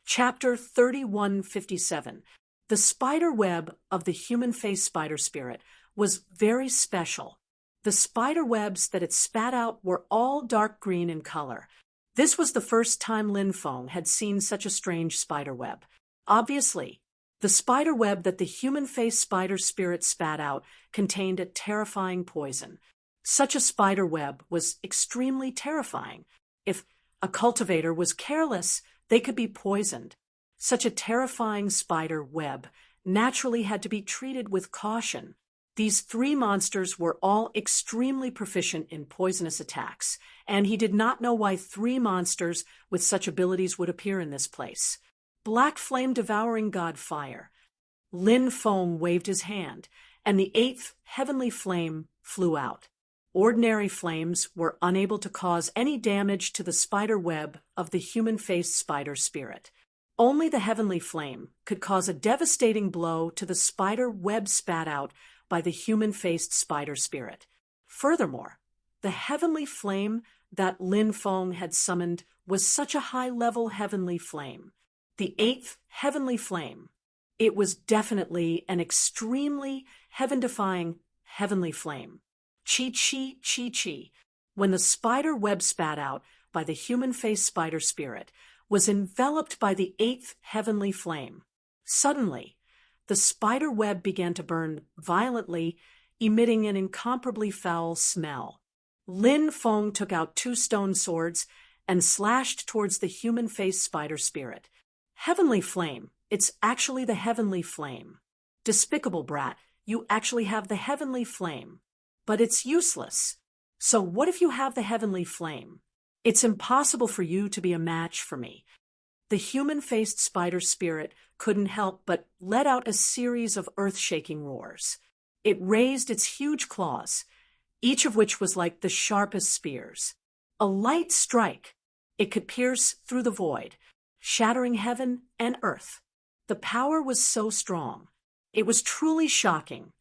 Chapter 3157. The spider web of the human-faced spider spirit was very special. The spider webs that it spat out were all dark green in color. This was the first time Lin Feng had seen such a strange spider web. Obviously, the spider web that the human-faced spider spirit spat out contained a terrifying poison. Such a spider web was extremely terrifying. If a cultivator was careless, they could be poisoned. Such a terrifying spider web naturally had to be treated with caution. These three monsters were all extremely proficient in poisonous attacks, and he did not know why three monsters with such abilities would appear in this place. Black flame devouring god fire. Lin Feng waved his hand, and the eighth heavenly flame flew out. Ordinary flames were unable to cause any damage to the spider web of the human-faced spider spirit. Only the heavenly flame could cause a devastating blow to the spider web spat out by the human-faced spider spirit. Furthermore, the heavenly flame that Lin Feng had summoned was such a high-level heavenly flame. The eighth heavenly flame. It was definitely an extremely heaven-defying heavenly flame. Chi-chi, chi-chi, when the spider web spat out by the human-faced spider spirit was enveloped by the eighth heavenly flame. Suddenly, the spider web began to burn violently, emitting an incomparably foul smell. Lin Feng took out two stone swords and slashed towards the human-faced spider spirit. Heavenly flame, it's actually the heavenly flame. Despicable brat, you actually have the heavenly flame. But it's useless. So what if you have the heavenly flame? It's impossible for you to be a match for me. The human-faced spider spirit couldn't help but let out a series of earth-shaking roars. It raised its huge claws, each of which was like the sharpest spears. A light strike. It could pierce through the void, shattering heaven and earth. The power was so strong. It was truly shocking.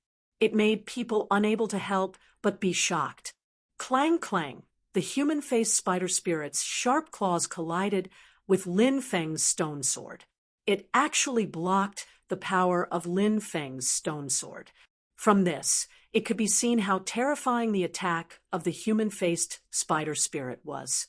It made people unable to help but be shocked. Clang, clang. The human-faced spider spirit's sharp claws collided with Lin Feng's stone sword. It actually blocked the power of Lin Feng's stone sword. From this, it could be seen how terrifying the attack of the human-faced spider spirit was.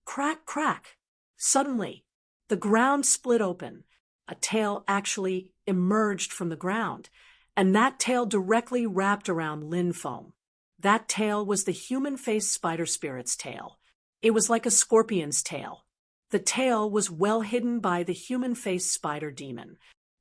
Crack, crack. Suddenly, the ground split open. A tail actually emerged from the ground, and that tail directly wrapped around Lin Feng. That tail was the human-faced spider spirit's tail. It was like a scorpion's tail. The tail was well hidden by the human-faced spider demon.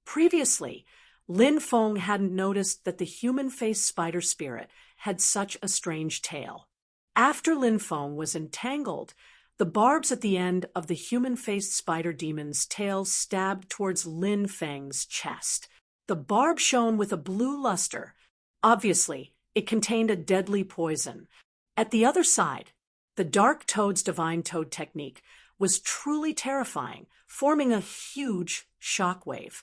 Previously, Lin Feng hadn't noticed that the human-faced spider spirit had such a strange tail. After Lin Feng was entangled, the barbs at the end of the human-faced spider demon's tail stabbed towards Lin Feng's chest. The barb shone with a blue luster. Obviously, it contained a deadly poison. At the other side, the dark toad's divine toad technique was truly terrifying, forming a huge shockwave.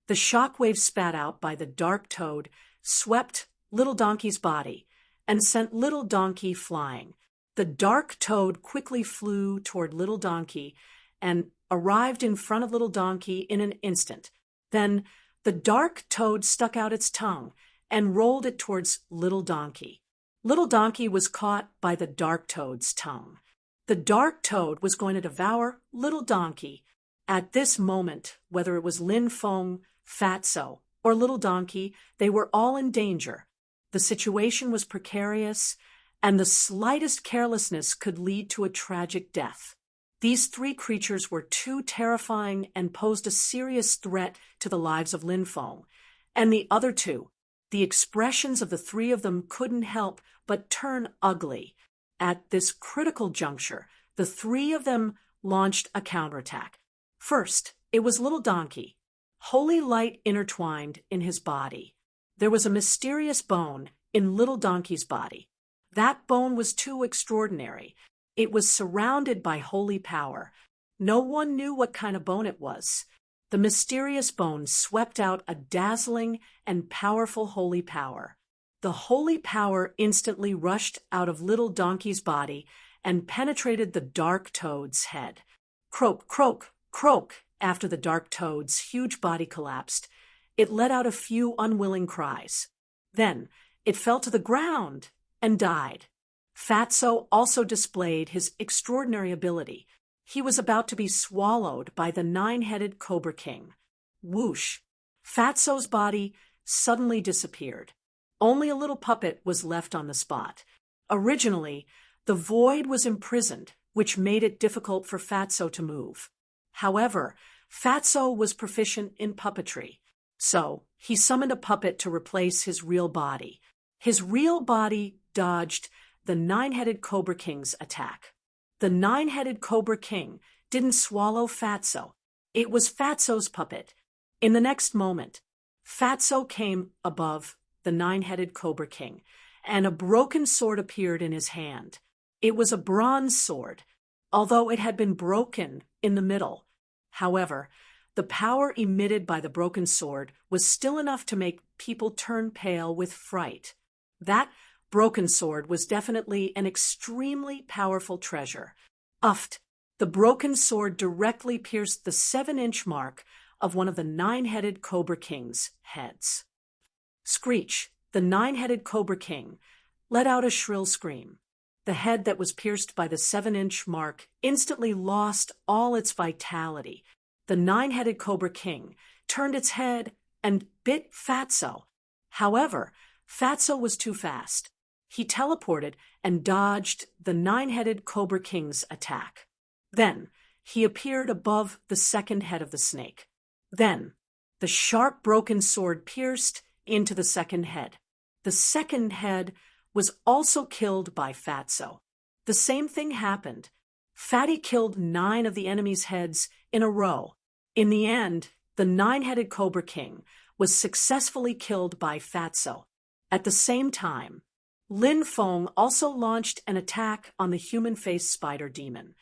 The shockwave spat out by the dark toad swept Little Donkey's body and sent Little Donkey flying. The dark toad quickly flew toward Little Donkey and arrived in front of Little Donkey in an instant. Then the dark toad stuck out its tongue and rolled it towards Little Donkey. Little Donkey was caught by the dark toad's tongue. The dark toad was going to devour Little Donkey. At this moment, whether it was Lin Feng, Fatso, or Little Donkey, they were all in danger. The situation was precarious, and the slightest carelessness could lead to a tragic death. These three creatures were too terrifying and posed a serious threat to the lives of Lin Feng. And the other two, the expressions of the three of them couldn't help but turn ugly. At this critical juncture, the three of them launched a counterattack. First, it was Little Donkey. Holy light intertwined in his body. There was a mysterious bone in Little Donkey's body. That bone was too extraordinary. It was surrounded by holy power. No one knew what kind of bone it was. The mysterious bone swept out a dazzling and powerful holy power. The holy power instantly rushed out of Little Donkey's body and penetrated the dark toad's head. Croak, croak, croak. after the dark toad's huge body collapsed, it let out a few unwilling cries. Then it fell to the ground and died. Fatso also displayed his extraordinary ability. He was about to be swallowed by the nine-headed Cobra King. Whoosh! Fatso's body suddenly disappeared. Only a little puppet was left on the spot. Originally, the void was imprisoned, which made it difficult for Fatso to move. However, Fatso was proficient in puppetry, so he summoned a puppet to replace his real body. His real body dodged the nine-headed Cobra King's attack. The nine-headed Cobra King didn't swallow Fatso. It was Fatso's puppet. In the next moment, Fatso came above the nine-headed Cobra King, and a broken sword appeared in his hand. It was a bronze sword, although it had been broken in the middle. However, the power emitted by the broken sword was still enough to make people turn pale with fright. That broken sword was definitely an extremely powerful treasure. Uft! The broken sword directly pierced the 7-inch mark of one of the nine-headed Cobra King's heads. Screech, the nine-headed Cobra King, let out a shrill scream. The head that was pierced by the 7-inch mark instantly lost all its vitality. The nine-headed Cobra King turned its head and bit Fatso. However, Fatso was too fast. He teleported and dodged the nine-headed Cobra King's attack. Then, he appeared above the second head of the snake. Then, the sharp broken sword pierced into the second head. The second head was also killed by Fatso. The same thing happened. Fatty killed 9 of the enemy's heads in a row. In the end, the nine-headed Cobra King was successfully killed by Fatso. At the same time, Lin Feng also launched an attack on the human-faced spider demon.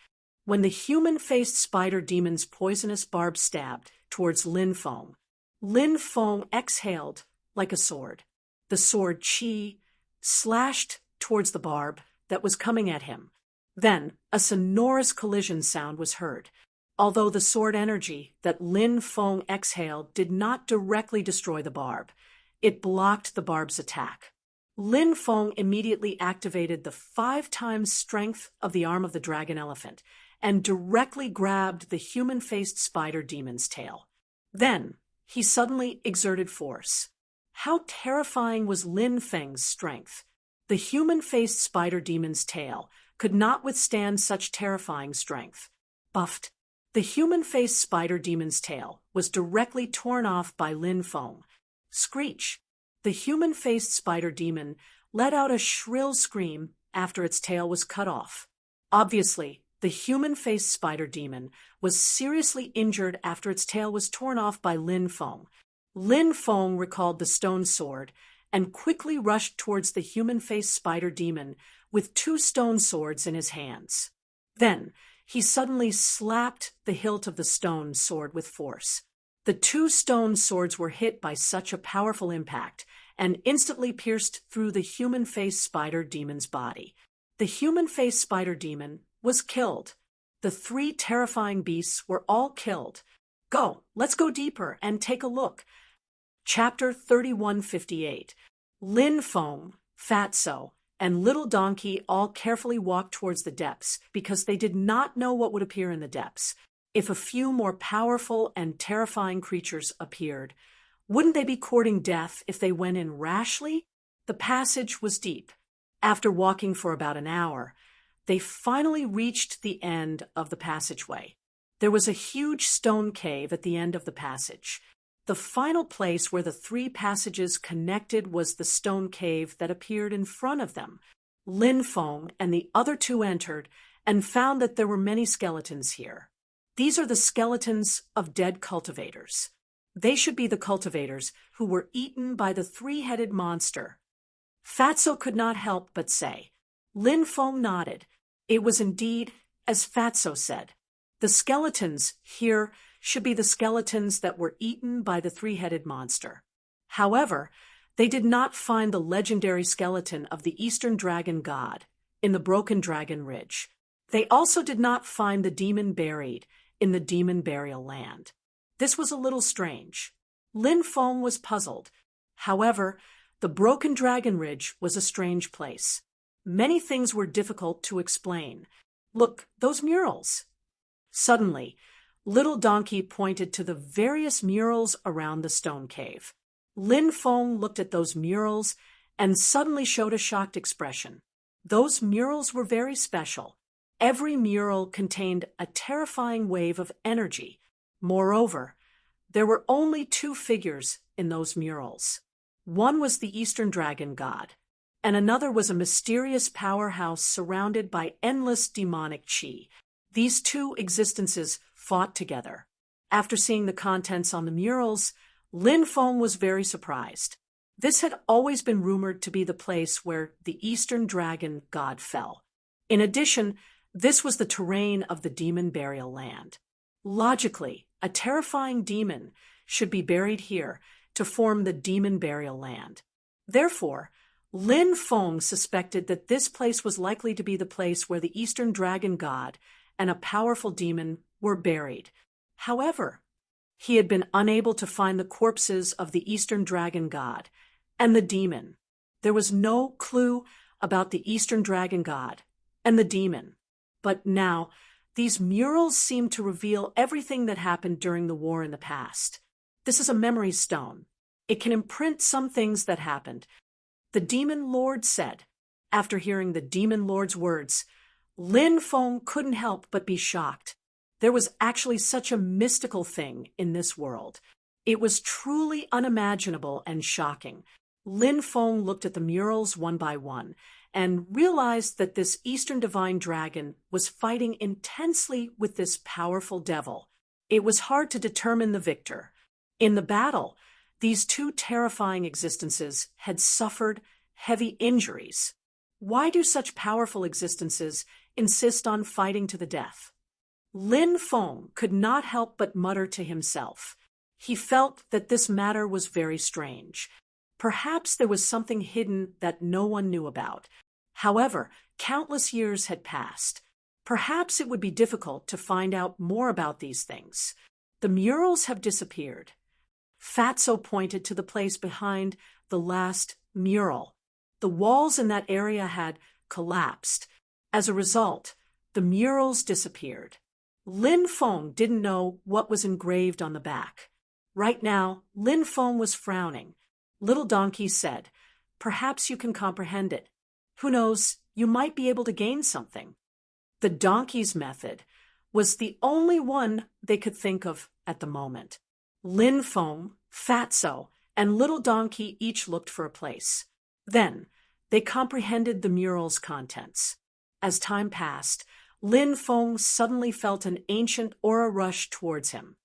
When the human-faced spider demon's poisonous barb stabbed towards Lin Feng exhaled like a sword. The sword Qi slashed towards the barb that was coming at him. Then a sonorous collision sound was heard. Although the sword energy that Lin Feng exhaled did not directly destroy the barb, it blocked the barb's attack. Lin Feng immediately activated the 5 times strength of the arm of the dragon elephant and directly grabbed the human-faced spider demon's tail. Then he suddenly exerted force. How terrifying was Lin Feng's strength! The human-faced spider demon's tail could not withstand such terrifying strength. Buffed. The human-faced spider demon's tail was directly torn off by Lin Feng. Screech! The human-faced spider demon let out a shrill scream after its tail was cut off. Obviously, the human-faced spider demon was seriously injured after its tail was torn off by Lin Feng. Lin Feng recalled the stone sword and quickly rushed towards the human-faced spider demon with 2 stone swords in his hands. Then, he suddenly slapped the hilt of the stone sword with force. The 2 stone swords were hit by such a powerful impact and instantly pierced through the human-faced spider demon's body. The human-faced spider demon was killed. The 3 terrifying beasts were all killed. Let's go deeper and take a look. Chapter 3158. Lin Feng, Fatso, and Little Donkey all carefully walked towards the depths because they did not know what would appear in the depths. If a few more powerful and terrifying creatures appeared, wouldn't they be courting death if they went in rashly? The passage was deep. After walking for about an hour, they finally reached the end of the passageway. There was a huge stone cave at the end of the passage. The final place where the 3 passages connected was the stone cave that appeared in front of them. Lin Feng and the other 2 entered and found that there were many skeletons here. These are the skeletons of dead cultivators. They should be the cultivators who were eaten by the 3-headed monster. Fatso could not help but say. Lin Feng nodded. It was indeed as Fatso said. The skeletons here should be the skeletons that were eaten by the 3-headed monster. However, they did not find the legendary skeleton of the Eastern Dragon God in the Broken Dragon Ridge. They also did not find the demon buried in the demon burial land. This was a little strange. Lin Feng was puzzled. However, the broken dragon ridge was a strange place. Many things were difficult to explain. Look, those murals. Suddenly, Little Donkey pointed to the various murals around the stone cave. Lin Feng looked at those murals and suddenly showed a shocked expression. Those murals were very special. Every mural contained a terrifying wave of energy. Moreover, there were only two figures in those murals. One was the Eastern Dragon God, and another was a mysterious powerhouse surrounded by endless demonic chi. These two existences fought together. After seeing the contents on the murals, Lin Feng was very surprised. This had always been rumored to be the place where the Eastern Dragon God fell. In addition, this was the terrain of the demon burial land. Logically, a terrifying demon should be buried here to form the demon burial land. Therefore, Lin Feng suspected that this place was likely to be the place where the Eastern Dragon God and a powerful demon were buried. However, he had been unable to find the corpses of the Eastern Dragon God and the demon. There was no clue about the Eastern Dragon God and the demon. But now, these murals seem to reveal everything that happened during the war in the past. This is a memory stone. It can imprint some things that happened. The Demon Lord said. After hearing the Demon Lord's words, Lin Feng couldn't help but be shocked. There was actually such a mystical thing in this world. It was truly unimaginable and shocking. Lin Feng looked at the murals one by one and realized that this Eastern Divine Dragon was fighting intensely with this powerful devil. It was hard to determine the victor. In the battle, these two terrifying existences had suffered heavy injuries. Why do such powerful existences insist on fighting to the death? Lin Feng could not help but mutter to himself. He felt that this matter was very strange. Perhaps there was something hidden that no one knew about. However, countless years had passed. Perhaps it would be difficult to find out more about these things. The murals have disappeared. Fatso pointed to the place behind the last mural. The walls in that area had collapsed. As a result, the murals disappeared. Lin Feng didn't know what was engraved on the back. Right now, Lin Feng was frowning. Little Donkey said, "Perhaps you can comprehend it. Who knows, you might be able to gain something." The donkey's method was the only one they could think of at the moment. Lin Feng, Fatso, and Little Donkey each looked for a place. Then, they comprehended the mural's contents. As time passed, Lin Feng suddenly felt an ancient aura rush towards him.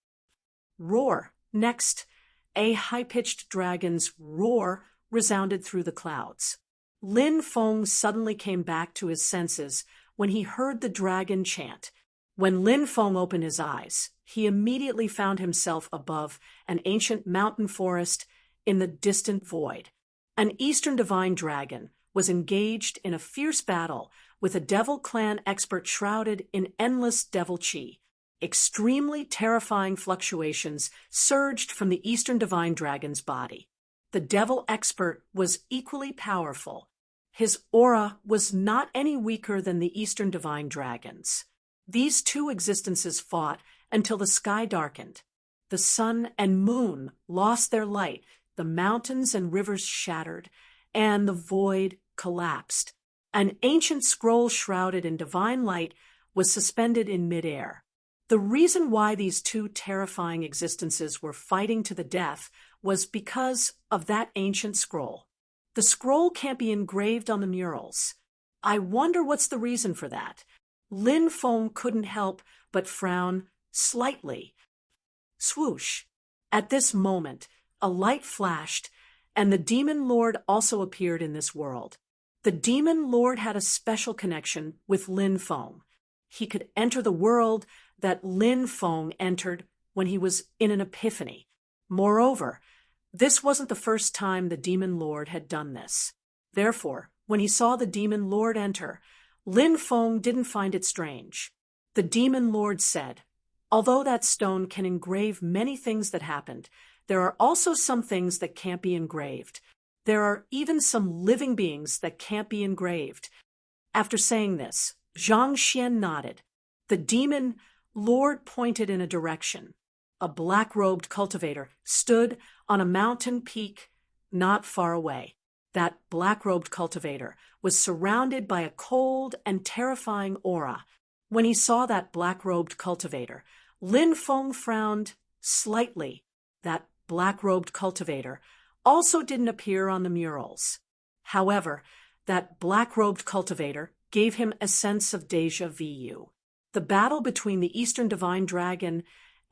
Roar! Next, a high-pitched dragon's roar resounded through the clouds. Lin Feng suddenly came back to his senses when he heard the dragon chant. When Lin Feng opened his eyes, he immediately found himself above an ancient mountain forest in the distant void. An Eastern Divine Dragon was engaged in a fierce battle with a Devil Clan expert shrouded in endless devil chi. Extremely terrifying fluctuations surged from the Eastern Divine Dragon's body. The Devil expert was equally powerful. His aura was not any weaker than the Eastern Divine Dragon's. These two existences fought until the sky darkened. The sun and moon lost their light, the mountains and rivers shattered, and the void collapsed. An ancient scroll shrouded in divine light was suspended in midair. The reason why these two terrifying existences were fighting to the death was because of that ancient scroll. The scroll can't be engraved on the murals. I wonder what's the reason for that. Lin Feng couldn't help but frown slightly. Swoosh! At this moment, a light flashed, and the Demon Lord also appeared in this world. The Demon Lord had a special connection with Lin Feng. He could enter the world that Lin Feng entered when he was in an epiphany. Moreover, this wasn't the first time the Demon Lord had done this. Therefore, when he saw the Demon Lord enter, Lin Feng didn't find it strange. The Demon Lord said, Although that stone can engrave many things that happened, there are also some things that can't be engraved. There are even some living beings that can't be engraved. After saying this, Zhang Xian nodded. The demon lord pointed in a direction. A black-robed cultivator stood on a mountain peak not far away. That black-robed cultivator was surrounded by a cold and terrifying aura. When he saw that black-robed cultivator, Lin Feng frowned slightly. That black-robed cultivator also didn't appear on the murals. However, that black-robed cultivator gave him a sense of déjà vu. The battle between the Eastern Divine Dragon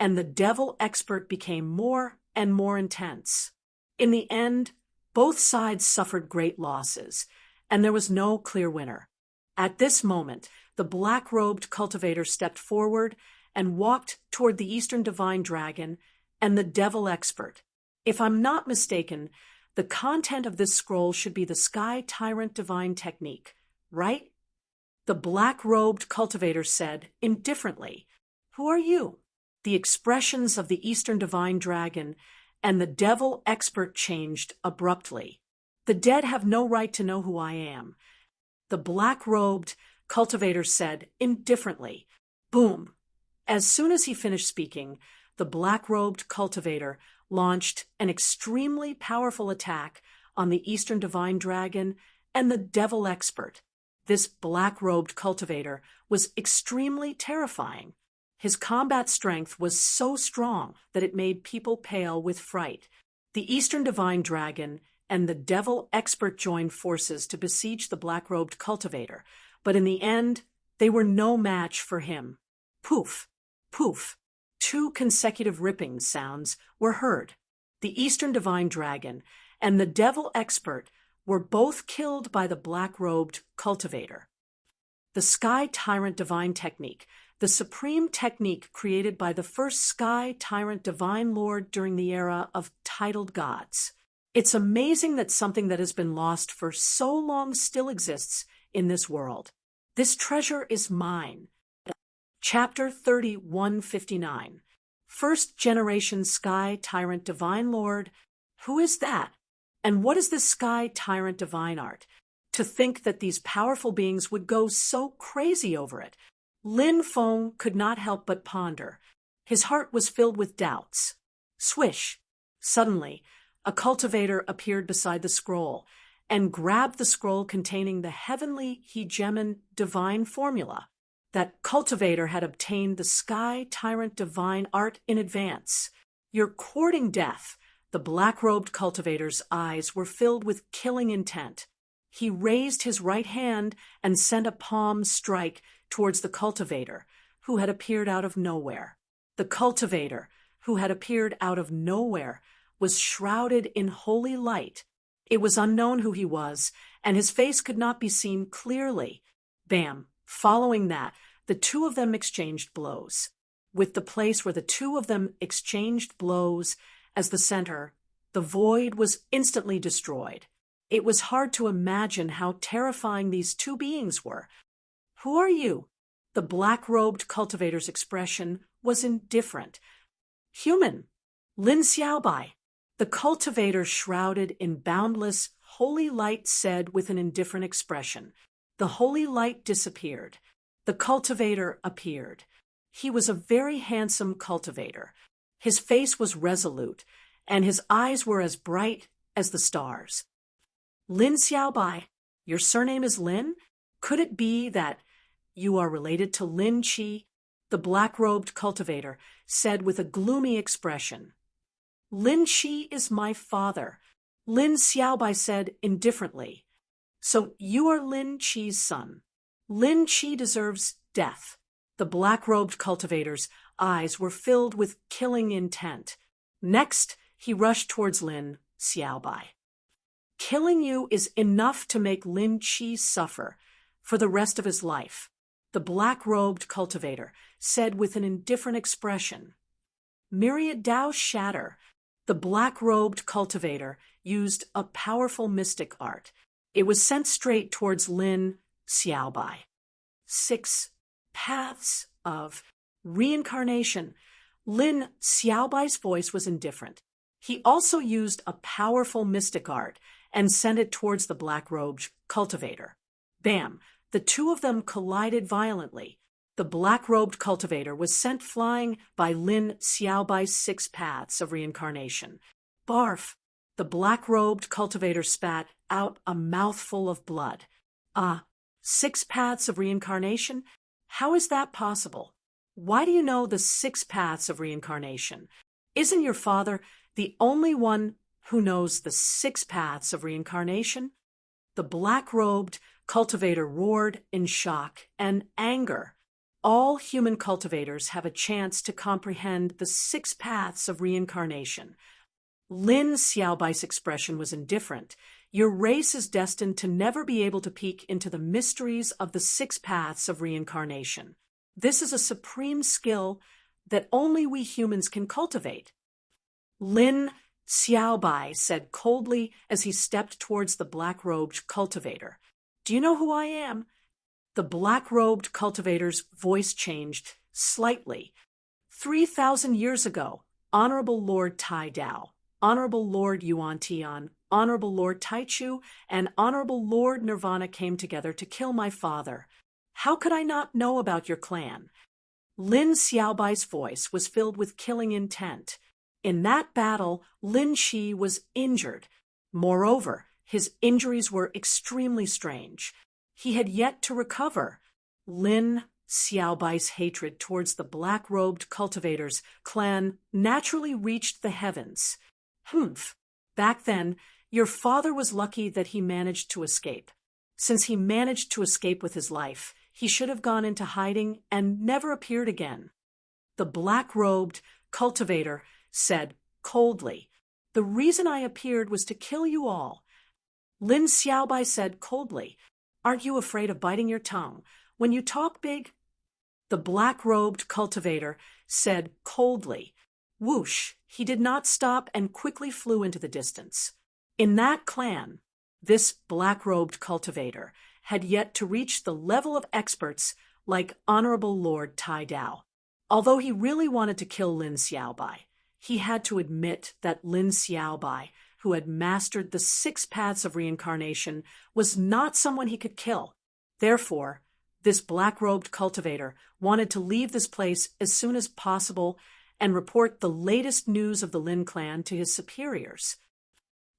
and the Devil Expert became more and more intense. In the end, both sides suffered great losses, and there was no clear winner. At this moment, the black-robed cultivator stepped forward and walked toward the Eastern Divine Dragon and the Devil Expert. If I'm not mistaken, the content of this scroll should be the Sky Tyrant Divine Technique, right? The black-robed cultivator said indifferently, "Who are you?" The expressions of the Eastern Divine Dragon and the Devil Expert changed abruptly. "The dead have no right to know who I am," the black-robed cultivator said indifferently. Boom! As soon as he finished speaking, the black-robed cultivator launched an extremely powerful attack on the Eastern Divine Dragon and the Devil Expert. This black-robed cultivator was extremely terrifying. His combat strength was so strong that it made people pale with fright. The Eastern Divine Dragon and the Devil Expert joined forces to besiege the black-robed cultivator, but in the end, they were no match for him. Poof! Poof! 2 consecutive ripping sounds were heard. The Eastern Divine Dragon and the Devil Expert were both killed by the black-robed cultivator. The Sky Tyrant Divine Technique, the supreme technique created by the first Sky Tyrant Divine Lord during the era of titled gods. It's amazing that something that has been lost for so long still exists in this world. This treasure is mine. Chapter 3159. First Generation Sky Tyrant Divine Lord. Who is that? And what is this Sky Tyrant Divine Art? To think that these powerful beings would go so crazy over it. Lin Feng could not help but ponder. His heart was filled with doubts. Swish! Suddenly, a cultivator appeared beside the scroll and grabbed the scroll containing the heavenly hegemon divine formula. That cultivator had obtained the Sky Tyrant Divine Art in advance. "You're courting death." The black-robed cultivator's eyes were filled with killing intent. He raised his right hand and sent a palm strike towards the cultivator, who had appeared out of nowhere. The cultivator, who had appeared out of nowhere, was shrouded in holy light. It was unknown who he was, and his face could not be seen clearly. Bam! Following that, the 2 of them exchanged blows. With the place where the 2 of them exchanged blows as the center, the void was instantly destroyed. It was hard to imagine how terrifying these 2 beings were. "Who are you?" The black-robed cultivator's expression was indifferent. "Human. Lin Xiaobai." The cultivator, shrouded in boundless, holy light, said with an indifferent expression. The holy light disappeared. The cultivator appeared. He was a very handsome cultivator. His face was resolute, and his eyes were as bright as the stars. "Lin Xiaobai, your surname is Lin? Could it be that you are related to Lin Qi?" The black-robed cultivator said with a gloomy expression. "Lin Qi is my father," Lin Xiaobai said indifferently. "So you are Lin Qi's son. Lin Qi deserves death." The black-robed cultivator's eyes were filled with killing intent. Next, he rushed towards Lin Xiaobai. "Killing you is enough to make Lin Qi suffer for the rest of his life," the black-robed cultivator said with an indifferent expression. Myriad Dao Shatter. The black-robed cultivator used a powerful mystic art. It was sent straight towards Lin Xiaobai. 6 paths of Reincarnation. Lin Xiaobai's voice was indifferent. He also used a powerful mystic art and sent it towards the black-robed cultivator. Bam! The two of them collided violently. The black-robed cultivator was sent flying by Lin Xiaobai's 6 paths of reincarnation. Barf! The black-robed cultivator spat out a mouthful of blood. 6 paths of reincarnation? How is that possible? Why do you know the 6 paths of reincarnation? Isn't your father the only one who knows the 6 paths of reincarnation? The black-robed cultivator roared in shock and anger. All human cultivators have a chance to comprehend the 6 paths of reincarnation. Lin Xiaobai's expression was indifferent. Your race is destined to never be able to peek into the mysteries of the 6 paths of reincarnation. This is a supreme skill that only we humans can cultivate. Lin Xiaobai said coldly as he stepped towards the black-robed cultivator. Do you know who I am? The black-robed cultivator's voice changed slightly. 3,000 years ago, Honorable Lord Tai Dao, Honorable Lord Yuan Tian, Honorable Lord Taichu, and Honorable Lord Nirvana came together to kill my father. How could I not know about your clan? Lin Xiaobai's voice was filled with killing intent. In that battle, Lin Shi was injured. Moreover, his injuries were extremely strange. He had yet to recover. Lin Xiaobai's hatred towards the black-robed cultivator's clan naturally reached the heavens. Back then, your father was lucky that he managed to escape. Since he managed to escape with his life, he should have gone into hiding and never appeared again. The black-robed cultivator said coldly, The reason I appeared was to kill you all. Lin Xiaobai said coldly, Aren't you afraid of biting your tongue? When you talk big? The black-robed cultivator said coldly. Whoosh! He did not stop and quickly flew into the distance. In that clan, this black-robed cultivator had yet to reach the level of experts like Honorable Lord Tai Dao. Although he really wanted to kill Lin Xiaobai, he had to admit that Lin Xiaobai, who had mastered the 6 paths of reincarnation, was not someone he could kill. Therefore, this black-robed cultivator wanted to leave this place as soon as possible and report the latest news of the Lin clan to his superiors.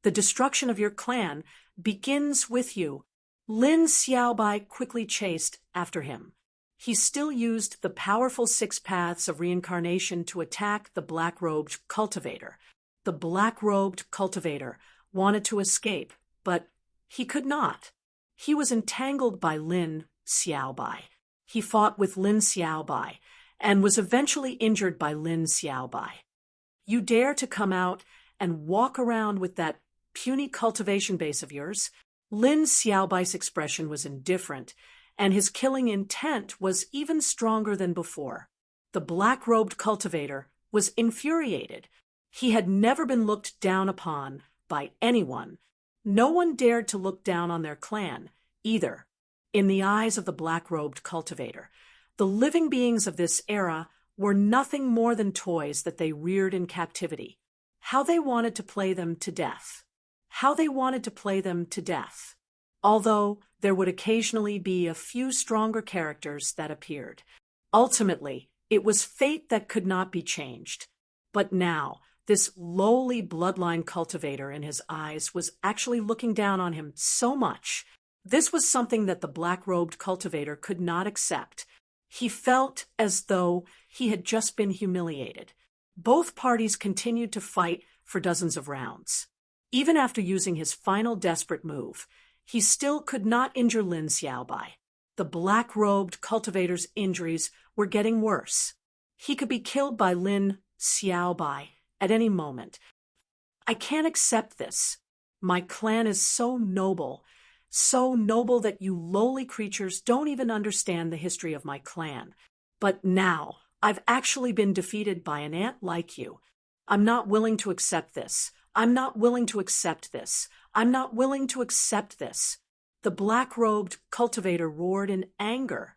The destruction of your clan begins with you. Lin Xiaobai quickly chased after him. He still used the powerful 6 paths of reincarnation to attack the black-robed cultivator. The black-robed cultivator wanted to escape, but he could not. He was entangled by Lin Xiaobai. He fought with Lin Xiaobai and was eventually injured by Lin Xiaobai. You dare to come out and walk around with that puny cultivation base of yours? Lin Xiaobai's expression was indifferent, and his killing intent was even stronger than before. The black-robed cultivator was infuriated. He had never been looked down upon by anyone. No one dared to look down on their clan, either. In the eyes of the black-robed cultivator, the living beings of this era were nothing more than toys that they reared in captivity. How they wanted to play them to death. How they wanted to play them to death. Although there would occasionally be a few stronger characters that appeared. Ultimately, it was fate that could not be changed. But now, this lowly bloodline cultivator in his eyes was actually looking down on him so much. This was something that the black-robed cultivator could not accept. He felt as though he had just been humiliated. Both parties continued to fight for dozens of rounds. Even after using his final desperate move, he still could not injure Lin Xiaobai. The black-robed cultivator's injuries were getting worse. He could be killed by Lin Xiaobai at any moment. I can't accept this. My clan is so noble that you lowly creatures don't even understand the history of my clan. But now, I've actually been defeated by an ant like you. I'm not willing to accept this. I'm not willing to accept this. I'm not willing to accept this. The black-robed cultivator roared in anger.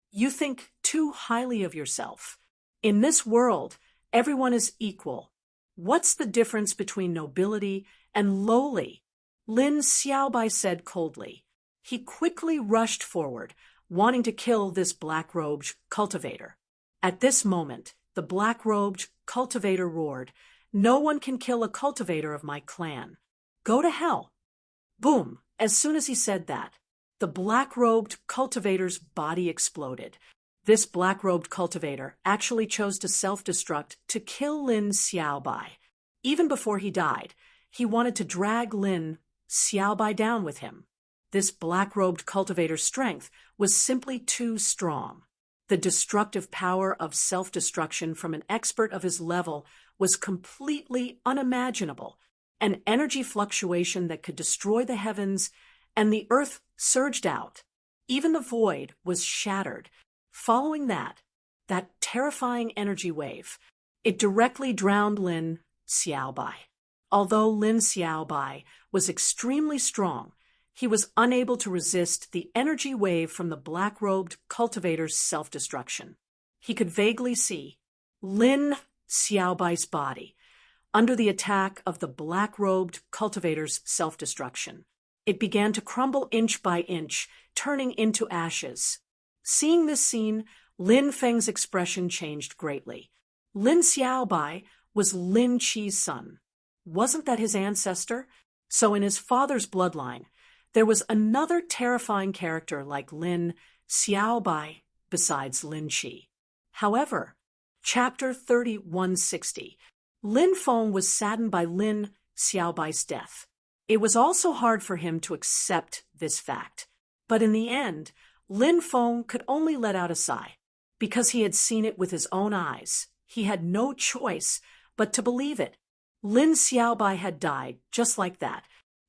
You think too highly of yourself. In this world, everyone is equal. What's the difference between nobility and lowly? Lin Xiaobai said coldly. He quickly rushed forward, wanting to kill this black-robed cultivator. At this moment, the black-robed cultivator roared, "No one can kill a cultivator of my clan. Go to hell." Boom! As soon as he said that, the black-robed cultivator's body exploded. This black-robed cultivator actually chose to self-destruct to kill Lin Xiaobai. Even before he died, he wanted to drag Lin Xiaobai down with him. This black-robed cultivator's strength was simply too strong. The destructive power of self-destruction from an expert of his level was completely unimaginable. An energy fluctuation that could destroy the heavens, and the earth surged out. Even the void was shattered. Following that terrifying energy wave, it directly drowned Lin Xiaobai. Although Lin Xiaobai was extremely strong, he was unable to resist the energy wave from the black-robed cultivator's self-destruction. He could vaguely see Lin Xiaobai's body under the attack of the black-robed cultivator's self-destruction. It began to crumble inch by inch, turning into ashes. Seeing this scene, Lin Feng's expression changed greatly. Lin Xiaobai was Lin Qi's son. Wasn't that his ancestor? So in his father's bloodline, there was another terrifying character like Lin Xiaobai besides Lin Qi. However, Chapter 3160, Lin Feng was saddened by Lin Xiaobai's death. It was also hard for him to accept this fact. But in the end, Lin Feng could only let out a sigh. Because he had seen it with his own eyes, he had no choice but to believe it. Lin Xiaobai had died just like that.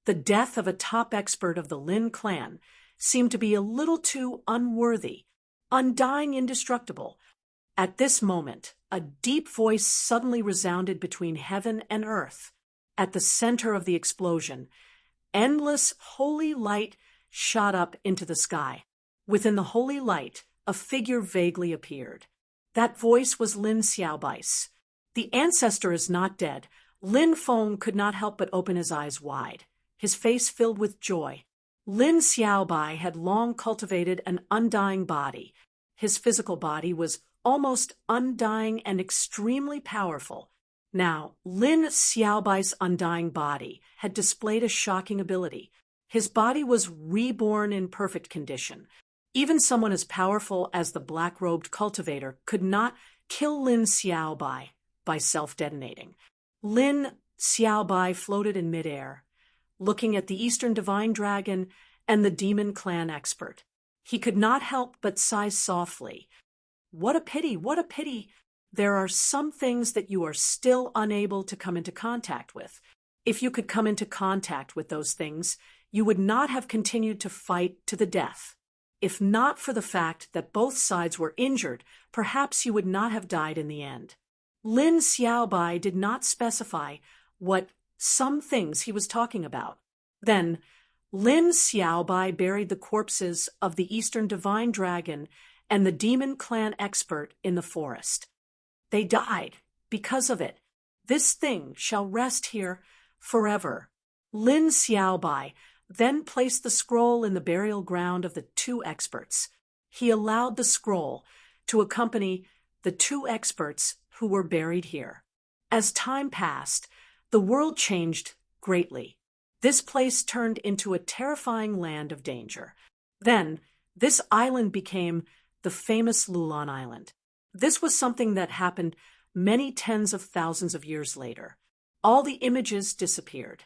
The death of a top expert of the Lin clan seemed to be a little too unworthy, undying indestructible. At this moment, a deep voice suddenly resounded between heaven and earth. At the center of the explosion, endless holy light shot up into the sky. Within the holy light, a figure vaguely appeared. That voice was Lin Xiaobai's. The ancestor is not dead. Lin Feng could not help but open his eyes wide, his face filled with joy. Lin Xiaobai had long cultivated an undying body. His physical body was almost undying and extremely powerful. Now, Lin Xiaobai's undying body had displayed a shocking ability. His body was reborn in perfect condition. Even someone as powerful as the black-robed cultivator could not kill Lin Xiaobai by self-detonating. Lin Xiaobai floated in midair, looking at the Eastern Divine Dragon and the Demon Clan expert. He could not help but sigh softly. What a pity, what a pity. There are some things that you are still unable to come into contact with. If you could come into contact with those things, you would not have continued to fight to the death. If not for the fact that both sides were injured, perhaps you would not have died in the end. Lin Xiaobai did not specify what some things he was talking about. Then, Lin Xiaobai buried the corpses of the Eastern Divine Dragon and the Demon Clan expert in the forest. They died because of it. This thing shall rest here forever. Lin Xiaobai then placed the scroll in the burial ground of the two experts. He allowed the scroll to accompany the two experts who were buried here. As time passed, the world changed greatly. This place turned into a terrifying land of danger. Then, this island became the famous Lulan Island. This was something that happened many tens of thousands of years later. All the images disappeared.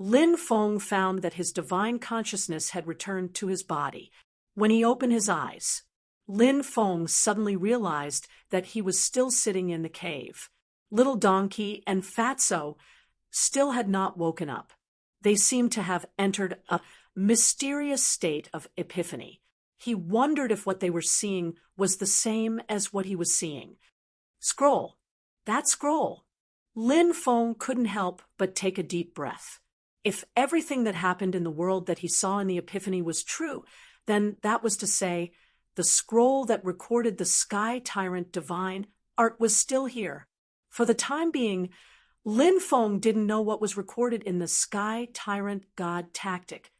Lin Feng found that his divine consciousness had returned to his body. When he opened his eyes, Lin Feng suddenly realized that he was still sitting in the cave. Little Donkey and Fatso still had not woken up. They seemed to have entered a mysterious state of epiphany. He wondered if what they were seeing was the same as what he was seeing. Scroll. That scroll. Lin Feng couldn't help but take a deep breath. If everything that happened in the world that he saw in the Epiphany was true, then that was to say, the scroll that recorded the Sky Tyrant Divine art was still here. For the time being, Lin Feng didn't know what was recorded in the Sky Tyrant God tactic.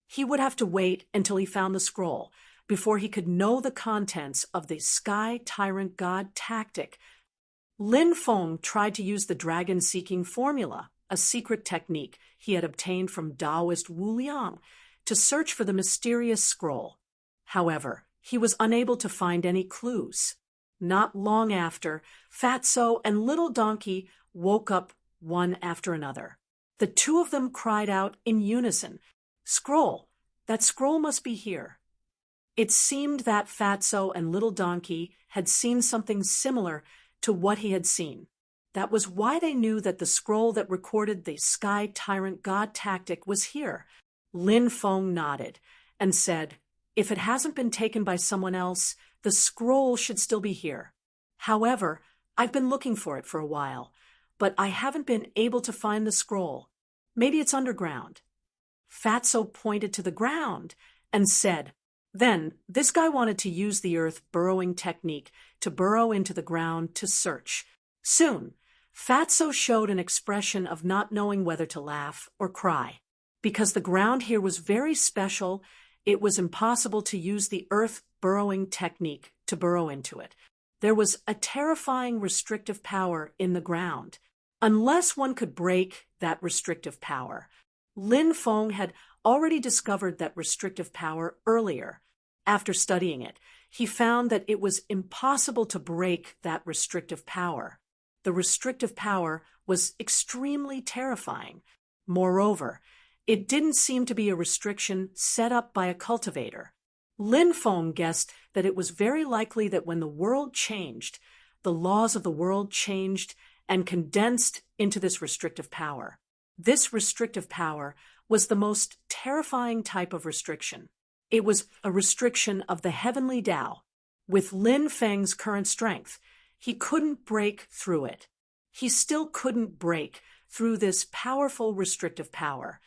He would have to wait until he found the scroll before he could know the contents of the Sky Tyrant God tactic. Lin Feng tried to use the dragon-seeking formula, a secret technique he had obtained from Taoist Wu Liang, to search for the mysterious scroll. However, he was unable to find any clues. Not long after, Fatso and Little Donkey woke up one after another. The two of them cried out in unison, "Scroll! That scroll must be here." It seemed that Fatso and Little Donkey had seen something similar to what he had seen. That was why they knew that the scroll that recorded the Sky Tyrant God tactic was here. Lin Feng nodded and said, "If it hasn't been taken by someone else, the scroll should still be here. However, I've been looking for it for a while, but I haven't been able to find the scroll. Maybe it's underground." Fatso pointed to the ground and said, "Then, this guy wanted to use the earth burrowing technique to burrow into the ground to search." Soon, Fatso showed an expression of not knowing whether to laugh or cry. Because the ground here was very special, it was impossible to use the earth burrowing technique to burrow into it. There was a terrifying restrictive power in the ground. Unless one could break that restrictive power. Lin Feng had already discovered that restrictive power earlier. After studying it, he found that it was impossible to break that restrictive power. The restrictive power was extremely terrifying. Moreover, it didn't seem to be a restriction set up by a cultivator. Lin Feng guessed that it was very likely that when the world changed, the laws of the world changed and condensed into this restrictive power. This restrictive power was the most terrifying type of restriction. It was a restriction of the heavenly Tao. With Lin Feng's current strength, he couldn't break through it. He still couldn't break through this powerful restrictive power.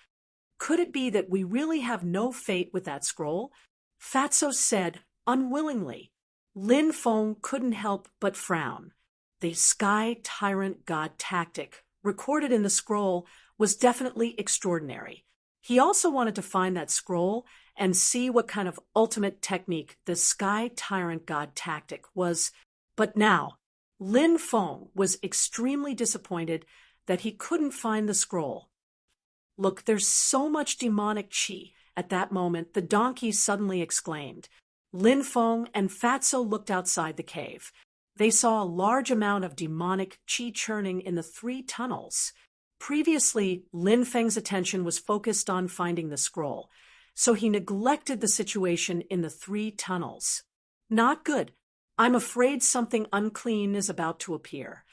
Could it be that we really have no fate with that scroll? Fatso said, unwillingly. Lin Feng couldn't help but frown. The Sky Tyrant God tactic, recorded in the scroll, was definitely extraordinary. He also wanted to find that scroll and see what kind of ultimate technique the Sky Tyrant God tactic was. But now, Lin Feng was extremely disappointed that he couldn't find the scroll. "Look, there's so much demonic qi." At that moment, the donkey suddenly exclaimed. Lin Feng and Fatso looked outside the cave. They saw a large amount of demonic qi churning in the 3 tunnels. Previously, Lin Feng's attention was focused on finding the scroll, so he neglected the situation in the 3 tunnels. Not good. I'm afraid something unclean is about to appear.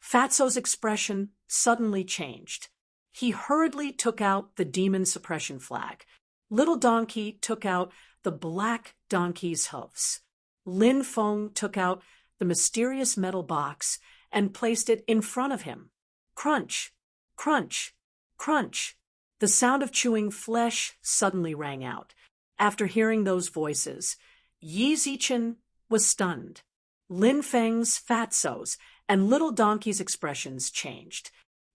Fatso's expression suddenly changed. He hurriedly took out the demon suppression flag. Little Donkey took out the black donkey's hooves. Lin Feng took out the mysterious metal box and placed it in front of him. Crunch, crunch, crunch. The sound of chewing flesh suddenly rang out. After hearing those voices, Yi Zichen was stunned. Lin Feng's, Fatso's, and Little Donkey's expressions changed.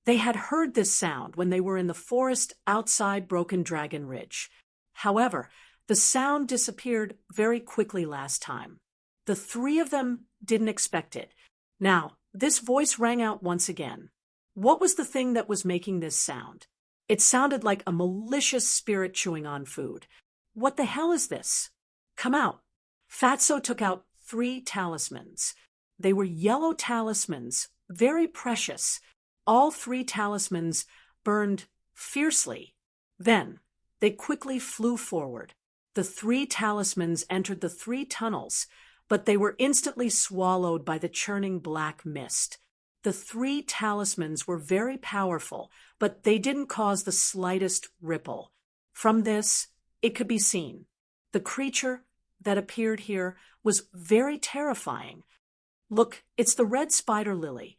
They had heard this sound when they were in the forest outside Broken Dragon Ridge. However, the sound disappeared very quickly last time. The 3 of them didn't expect it. Now, this voice rang out once again. What was the thing that was making this sound? It sounded like a malicious spirit chewing on food. What the hell is this? Come out. Fatso took out 3 talismans. They were yellow talismans, very precious. All 3 talismans burned fiercely. Then, they quickly flew forward. The 3 talismans entered the 3 tunnels, but they were instantly swallowed by the churning black mist. The 3 talismans were very powerful, but they didn't cause the slightest ripple. From this, it could be seen. The creature that appeared here was very terrifying. Look, it's the red spider lily.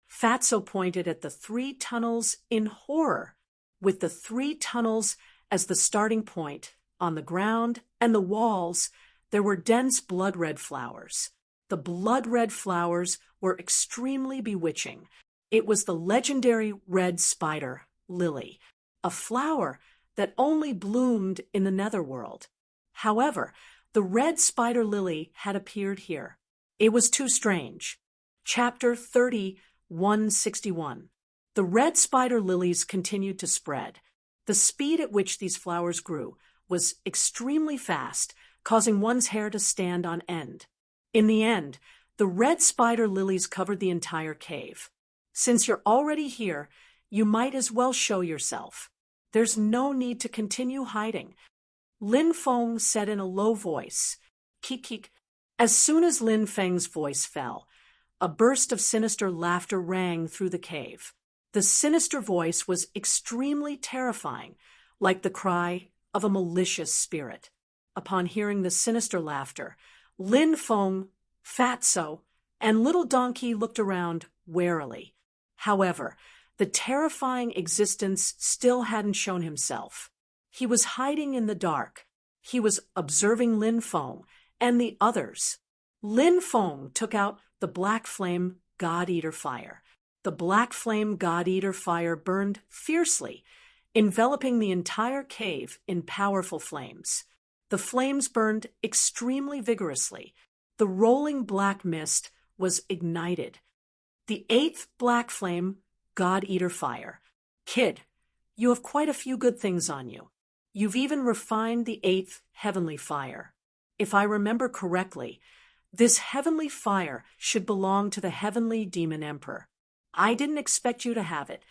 Fatso pointed at the 3 tunnels in horror, with the 3 tunnels as the starting point. On the ground and the walls, there were dense blood-red flowers. The blood-red flowers were extremely bewitching. It was the legendary red spider lily, a flower that only bloomed in the netherworld. However, the red spider lily had appeared here. It was too strange. Chapter 3161. The red spider lilies continued to spread. The speed at which these flowers grew was extremely fast, causing one's hair to stand on end. In the end, the red spider lilies covered the entire cave. Since you're already here, you might as well show yourself. There's no need to continue hiding. Lin Feng said in a low voice. Keek keek. As soon as Lin Feng's voice fell, a burst of sinister laughter rang through the cave. The sinister voice was extremely terrifying, like the cry of a malicious spirit. Upon hearing the sinister laughter, Lin Feng, Fatso, and Little Donkey looked around warily. However, the terrifying existence still hadn't shown himself. He was hiding in the dark. He was observing Lin Feng and the others. Lin Feng took out the black flame God-Eater fire. The black flame God-Eater fire burned fiercely, enveloping the entire cave in powerful flames. The flames burned extremely vigorously. The rolling black mist was ignited. The 8th black flame God-Eater fire. Kid, you have quite a few good things on you. You've even refined the 8th heavenly fire. If I remember correctly, this heavenly fire should belong to the heavenly demon emperor. I didn't expect you to have it.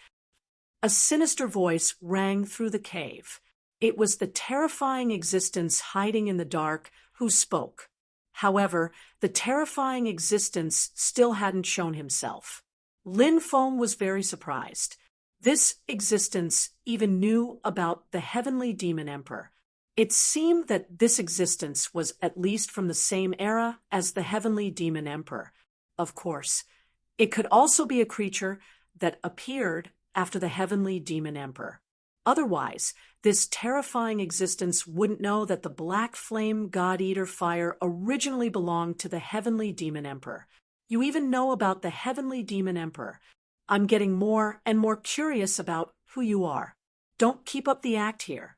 A sinister voice rang through the cave. It was the terrifying existence hiding in the dark who spoke. However, the terrifying existence still hadn't shown himself. Lin Feng was very surprised. This existence even knew about the heavenly demon emperor. It seemed that this existence was at least from the same era as the heavenly demon emperor. Of course, it could also be a creature that appeared after the heavenly demon emperor. Otherwise, this terrifying existence wouldn't know that the black flame God-Eater fire originally belonged to the heavenly demon emperor. You even know about the heavenly demon emperor. I'm getting more and more curious about who you are. Don't keep up the act here.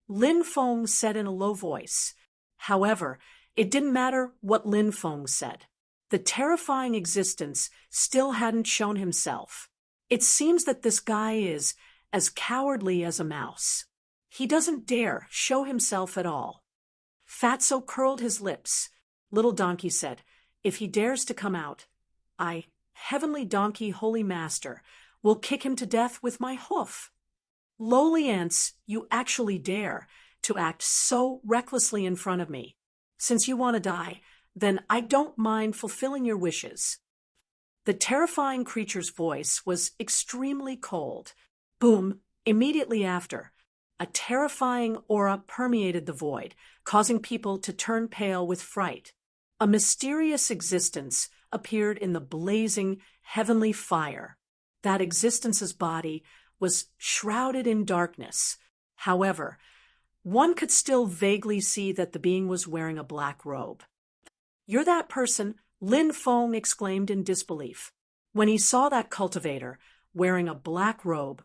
Lin Feng said in a low voice. However, it didn't matter what Lin Feng said. The terrifying existence still hadn't shown himself. It seems that this guy is as cowardly as a mouse. He doesn't dare show himself at all. Fatso curled his lips. Little Donkey said, if he dares to come out, I, Heavenly Donkey Holy Master, will kick him to death with my hoof. Lowly ants, you actually dare to act so recklessly in front of me. Since you want to die, then I don't mind fulfilling your wishes. The terrifying creature's voice was extremely cold. Boom, immediately after, a terrifying aura permeated the void, causing people to turn pale with fright. A mysterious existence appeared in the blazing heavenly fire. That existence's body was shrouded in darkness. However, one could still vaguely see that the being was wearing a black robe. You're that person, Lin Feng exclaimed in disbelief. When he saw that cultivator wearing a black robe,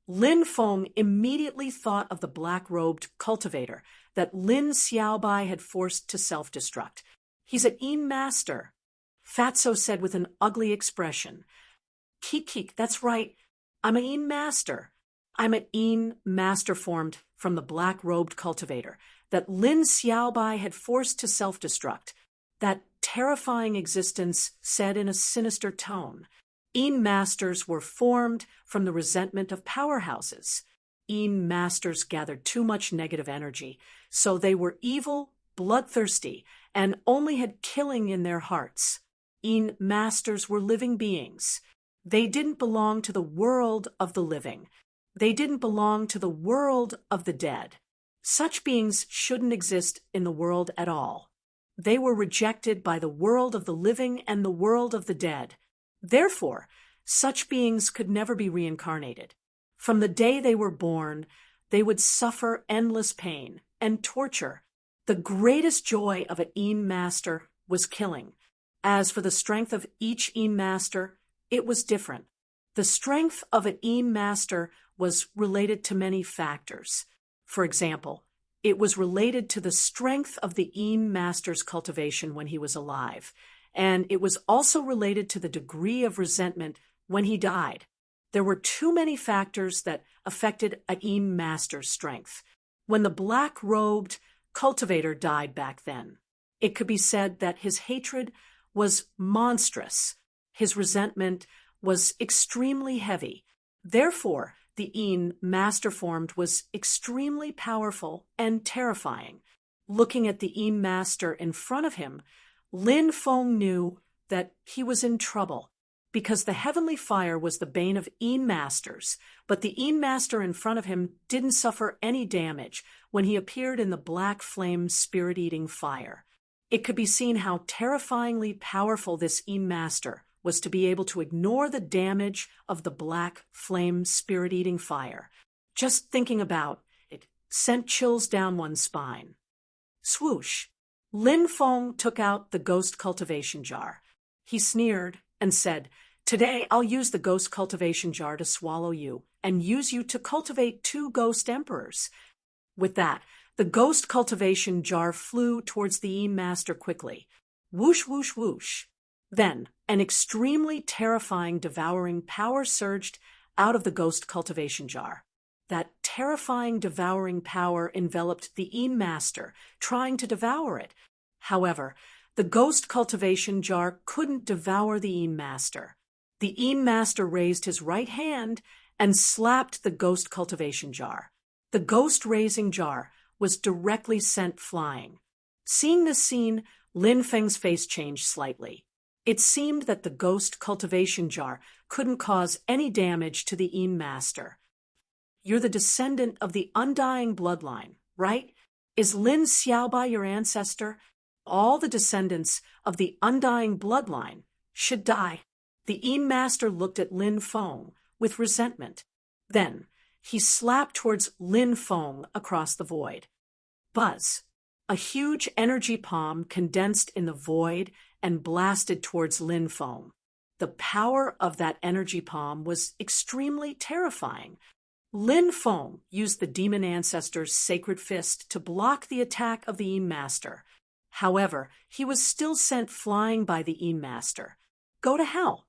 Lin Feng immediately thought of the black-robed cultivator that Lin Xiaobai had forced to self-destruct. He's an Een master, Fatso said with an ugly expression. Keek keek, that's right. I'm an Een master. I'm an Een master formed from the black-robed cultivator that Lin Xiaobai had forced to self-destruct. That terrifying existence said in a sinister tone. Een masters were formed from the resentment of powerhouses. Een masters gathered too much negative energy, so they were evil, bloodthirsty, and only had killing in their hearts. Een masters were living beings. They didn't belong to the world of the living. They didn't belong to the world of the dead. Such beings shouldn't exist in the world at all. They were rejected by the world of the living and the world of the dead. Therefore, such beings could never be reincarnated. From the day they were born, they would suffer endless pain and torture. The greatest joy of an Een master was killing. As for the strength of each Eem master, it was different. The strength of an Eem master was related to many factors. For example, it was related to the strength of the Eem master's cultivation when he was alive, and it was also related to the degree of resentment when he died. There were too many factors that affected an Eem master's strength. When the black-robed cultivator died back then, it could be said that his hatred was monstrous. His resentment was extremely heavy. Therefore, the Eem master formed was extremely powerful and terrifying. Looking at the Eem master in front of him, Lin Feng knew that he was in trouble, because the heavenly fire was the bane of Eem masters, but the Eem master in front of him didn't suffer any damage when he appeared in the black flame spirit-eating fire. It could be seen how terrifyingly powerful this Eem master was to be able to ignore the damage of the black flame spirit-eating fire. Just thinking about it sent chills down one's spine. Swoosh! Lin Feng took out the ghost cultivation jar. He sneered and said, "Today I'll use the ghost cultivation jar to swallow you and use you to cultivate 2 ghost emperors." With that, the ghost cultivation jar flew towards the Eem master quickly. Whoosh, whoosh, whoosh. Then, an extremely terrifying devouring power surged out of the ghost cultivation jar. That terrifying devouring power enveloped the Eem master, trying to devour it. However, the ghost cultivation jar couldn't devour the Eem master. The Eem master raised his right hand and slapped the ghost cultivation jar. The ghost raising jar was directly sent flying. Seeing this scene, Lin Feng's face changed slightly. It seemed that the ghost cultivation jar couldn't cause any damage to the Eem master. "You're the descendant of the undying bloodline, right? Is Lin Xiaobai your ancestor? All the descendants of the undying bloodline should die." The Eem master looked at Lin Feng with resentment. Then he slapped towards Lin Feng across the void. Buzz! A huge energy palm condensed in the void and blasted towards Lin Feng. The power of that energy palm was extremely terrifying. Lin Feng used the demon ancestor's sacred fist to block the attack of the Eem master. However, he was still sent flying by the Eem master. Go to hell!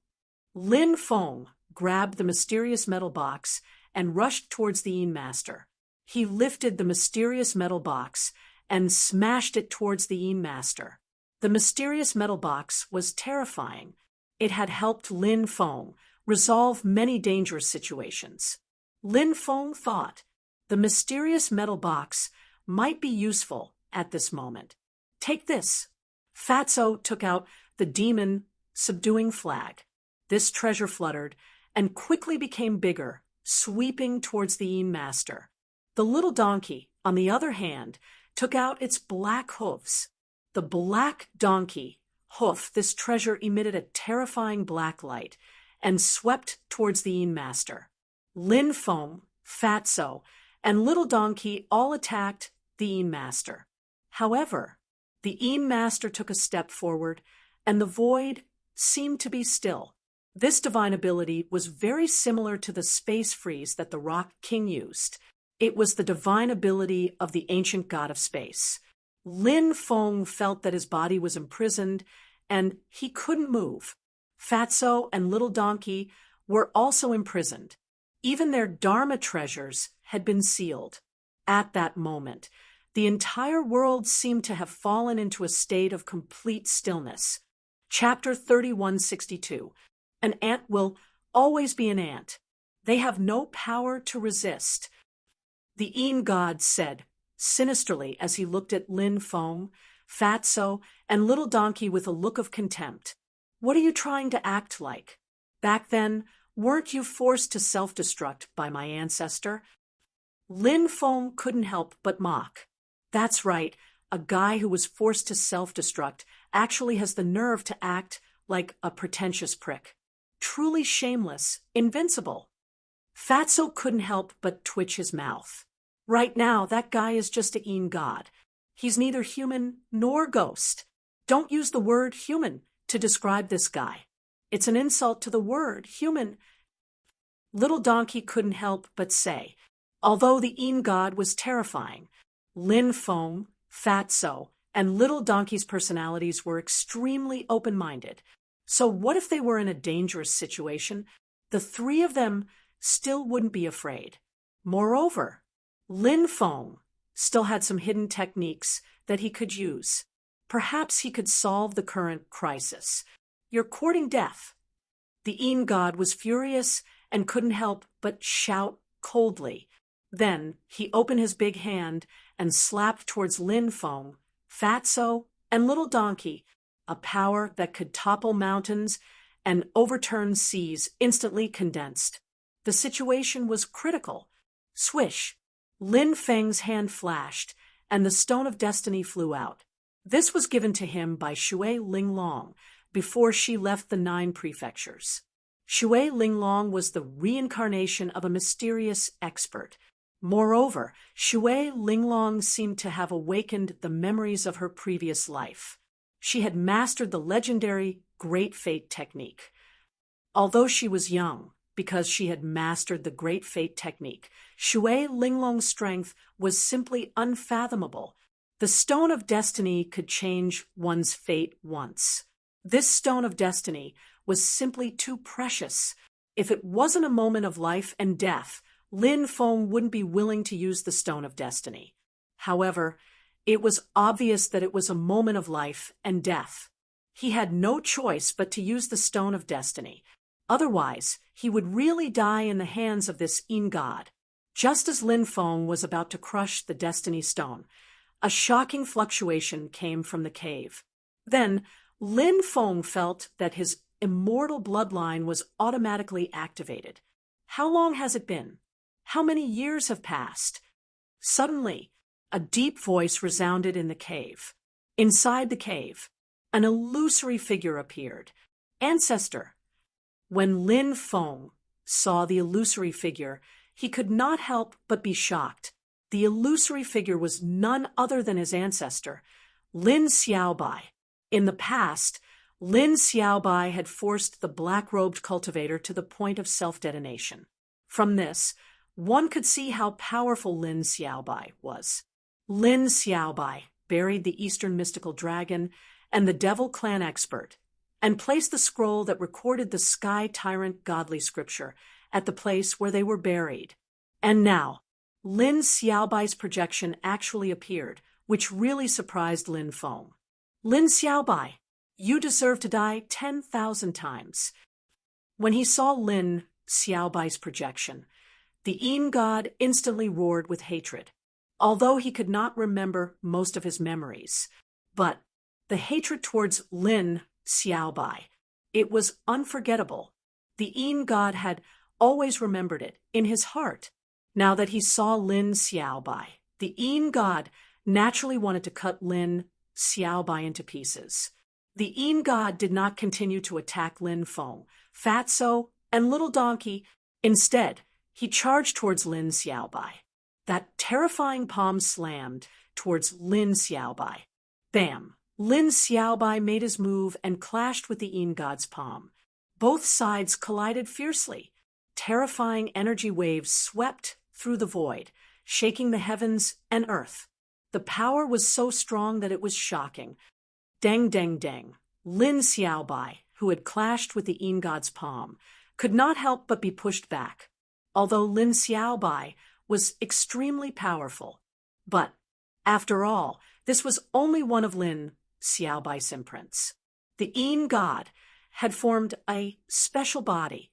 Lin Feng grabbed the mysterious metal box and rushed towards the Eem master. He lifted the mysterious metal box and smashed it towards the Eem master. The mysterious metal box was terrifying. It had helped Lin Feng resolve many dangerous situations. Lin Feng thought the mysterious metal box might be useful at this moment. Take this. Fatso took out the demon subduing flag. This treasure fluttered and quickly became bigger, sweeping towards the Eem master. The little donkey, on the other hand, took out its black hooves. The black donkey hoof, this treasure emitted a terrifying black light and swept towards the Eem master. Lin Feng, Fatso, and Little Donkey all attacked the Eem master. However, the Eem master took a step forward, and the void seemed to be still. This divine ability was very similar to the space freeze that the Rock King used. It was the divine ability of the ancient god of space. Lin Feng felt that his body was imprisoned, and he couldn't move. Fatso and Little Donkey were also imprisoned. Even their Dharma treasures had been sealed. At that moment, the entire world seemed to have fallen into a state of complete stillness. Chapter 3162. An ant will always be an ant. They have no power to resist. The Eem god said, sinisterly as he looked at Lin Feng, Fatso, and Little Donkey with a look of contempt. What are you trying to act like? Back then, weren't you forced to self-destruct by my ancestor? Lin Feng couldn't help but mock. That's right, a guy who was forced to self-destruct actually has the nerve to act like a pretentious prick. Truly shameless, invincible. Fatso couldn't help but twitch his mouth. Right now, that guy is just a Eem god. He's neither human nor ghost. Don't use the word human. to describe this guy. It's an insult to the word human. Little Donkey couldn't help but say, although the Een God was terrifying, Lin Feng, Fatso, and Little Donkey's personalities were extremely open-minded. So what if they were in a dangerous situation? The three of them still wouldn't be afraid. Moreover, Lin Feng still had some hidden techniques that he could use. Perhaps he could solve the current crisis. You're courting death. The Een God was furious and couldn't help but shout coldly. Then he opened his big hand and slapped towards Lin Feng, Fatso, and Little Donkey, a power that could topple mountains and overturn seas instantly condensed. The situation was critical. Swish! Lin Feng's hand flashed, and the Stone of Destiny flew out. This was given to him by Shui Linglong before she left the 9 prefectures. Shui Linglong was the reincarnation of a mysterious expert. Moreover, Shui Linglong seemed to have awakened the memories of her previous life. She had mastered the legendary Great Fate technique. Although she was young, because she had mastered the Great Fate technique, Shui Linglong's strength was simply unfathomable. The Stone of Destiny could change one's fate once. This Stone of Destiny was simply too precious. If it wasn't a moment of life and death, Lin Feng wouldn't be willing to use the Stone of Destiny. However, it was obvious that it was a moment of life and death. He had no choice but to use the Stone of Destiny. Otherwise, he would really die in the hands of this Een God. Just as Lin Feng was about to crush the Destiny Stone, a shocking fluctuation came from the cave. Then, Lin Feng felt that his immortal bloodline was automatically activated. How long has it been? How many years have passed? Suddenly, a deep voice resounded in the cave. Inside the cave, an illusory figure appeared. Ancestor. When Lin Feng saw the illusory figure, he could not help but be shocked. The illusory figure was none other than his ancestor, Lin Xiaobai. In the past, Lin Xiaobai had forced the black-robed cultivator to the point of self-detonation. From this, one could see how powerful Lin Xiaobai was. Lin Xiaobai buried the Eastern mystical dragon and the devil clan expert, and placed the scroll that recorded the Sky Tyrant godly scripture at the place where they were buried. And now, Lin Xiaobai's projection actually appeared, which really surprised Lin Feng. Lin Xiaobai, you deserve to die 10,000 times. When he saw Lin Xiaobai's projection, the Een God instantly roared with hatred, although he could not remember most of his memories. But the hatred towards Lin Xiaobai, it was unforgettable. The Een God had always remembered it in his heart. Now that he saw Lin Xiaobai, the Een God naturally wanted to cut Lin Xiaobai into pieces. The Een God did not continue to attack Lin Feng, Fatso, and Little Donkey. Instead, he charged towards Lin Xiaobai. That terrifying palm slammed towards Lin Xiaobai. Bam! Lin Xiaobai made his move and clashed with the Een God's palm. Both sides collided fiercely. Terrifying energy waves swept through the void, shaking the heavens and earth. The power was so strong that it was shocking. Deng, deng, deng. Lin Xiaobai, who had clashed with the Een God's palm, could not help but be pushed back. Although Lin Xiaobai was extremely powerful. But, after all, this was only one of Lin Xiaobai's imprints. The Een God had formed a special body.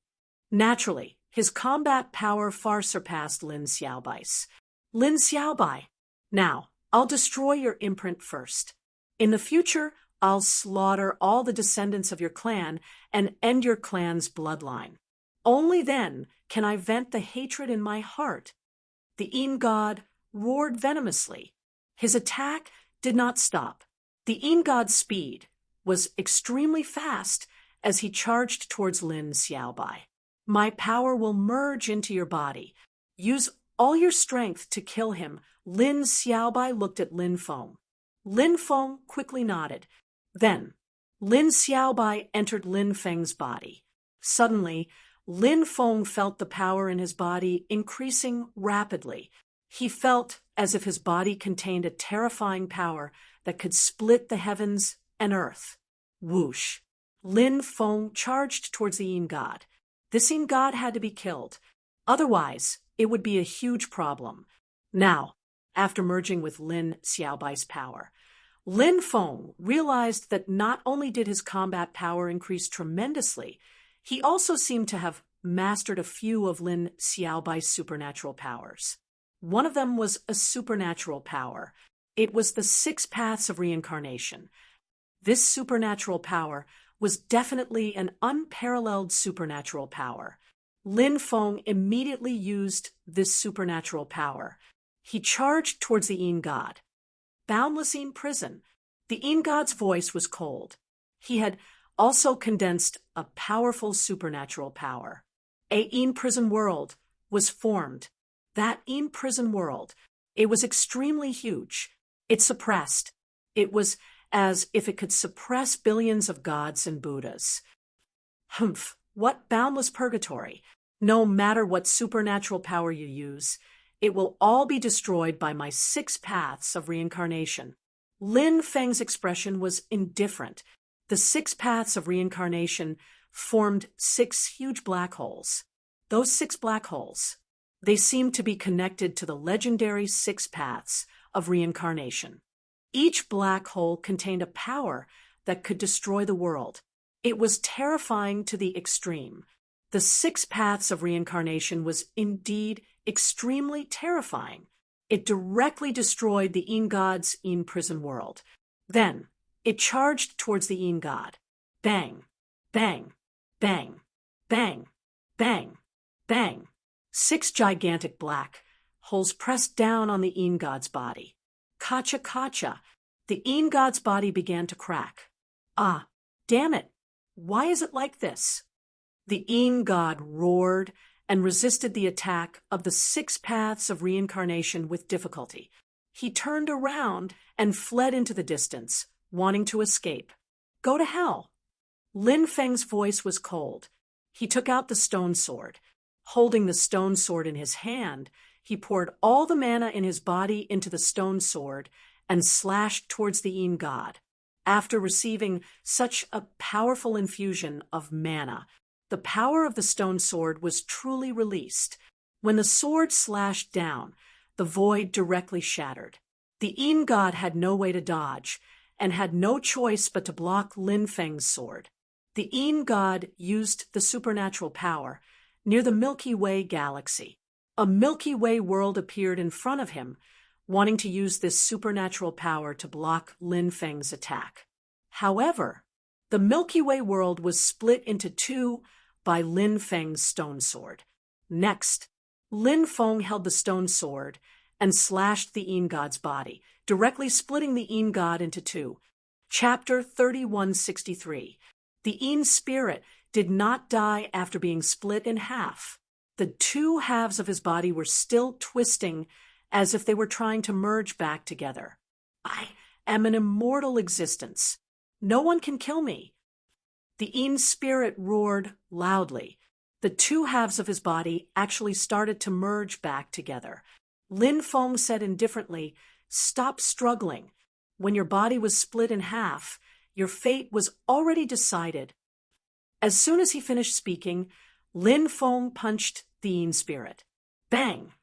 Naturally, his combat power far surpassed Lin Xiaobai's. Lin Xiaobai, now, I'll destroy your imprint first. In the future, I'll slaughter all the descendants of your clan and end your clan's bloodline. Only then can I vent the hatred in my heart. The Een God roared venomously. His attack did not stop. The Een God's speed was extremely fast as he charged towards Lin Xiaobai. My power will merge into your body. Use all your strength to kill him. Lin Xiaobai looked at Lin Feng. Lin Feng quickly nodded. Then, Lin Xiaobai entered Lin Feng's body. Suddenly, Lin Feng felt the power in his body increasing rapidly. He felt as if his body contained a terrifying power that could split the heavens and earth. Whoosh! Lin Feng charged towards the Yin God. This Yin God had to be killed. Otherwise, it would be a huge problem. Now, after merging with Lin Xiaobai's power, Lin Feng realized that not only did his combat power increase tremendously, he also seemed to have mastered a few of Lin Xiaobai's supernatural powers. One of them was a supernatural power. It was the 6 paths of reincarnation. This supernatural power was definitely an unparalleled supernatural power. Lin Feng immediately used this supernatural power. He charged towards the Yin God. Boundless Yin prison. The Yin God's voice was cold. He had also condensed a powerful supernatural power. A Yin prison world was formed. That Yin prison world, it was extremely huge. It suppressed. It was as if it could suppress billions of gods and Buddhas. Humph, what boundless purgatory! No matter what supernatural power you use, it will all be destroyed by my 6 paths of reincarnation. Lin Feng's expression was indifferent. The 6 paths of reincarnation formed 6 huge black holes. Those 6 black holes, they seemed to be connected to the legendary 6 paths of reincarnation. Each black hole contained a power that could destroy the world. It was terrifying to the extreme. The 6 paths of reincarnation was indeed extremely terrifying. It directly destroyed the Yin God's Yin prison world. Then, it charged towards the Yin God. Bang, bang, bang, bang, bang, bang. 6 gigantic black holes pressed down on the Yin God's body. Kacha kacha. The Yin God's body began to crack. Ah, damn it. Why is it like this? The Yin God roared and resisted the attack of the 6 paths of reincarnation with difficulty. He turned around and fled into the distance, wanting to escape. Go to hell. Lin Feng's voice was cold. He took out the stone sword. Holding the stone sword in his hand, he poured all the mana in his body into the stone sword and slashed towards the Yin God. After receiving such a powerful infusion of mana, the power of the stone sword was truly released. When the sword slashed down, the void directly shattered. The Yin God had no way to dodge and had no choice but to block Lin Feng's sword. The Yin God used the supernatural power near the Milky Way galaxy. A Milky Way world appeared in front of him, wanting to use this supernatural power to block Lin Feng's attack. However, the Milky Way world was split into 2 by Lin Feng's stone sword. Next, Lin Feng held the stone sword and slashed the Yin God's body, directly splitting the Yin God into 2. Chapter 3163. The Yin spirit did not die after being split in half. The 2 halves of his body were still twisting as if they were trying to merge back together. I am an immortal existence. No one can kill me. The Yin spirit roared loudly. The 2 halves of his body actually started to merge back together. Lin Feng said indifferently, "Stop struggling. When your body was split in half, your fate was already decided." As soon as he finished speaking, Lin Feng punched the Yin spirit. Bang!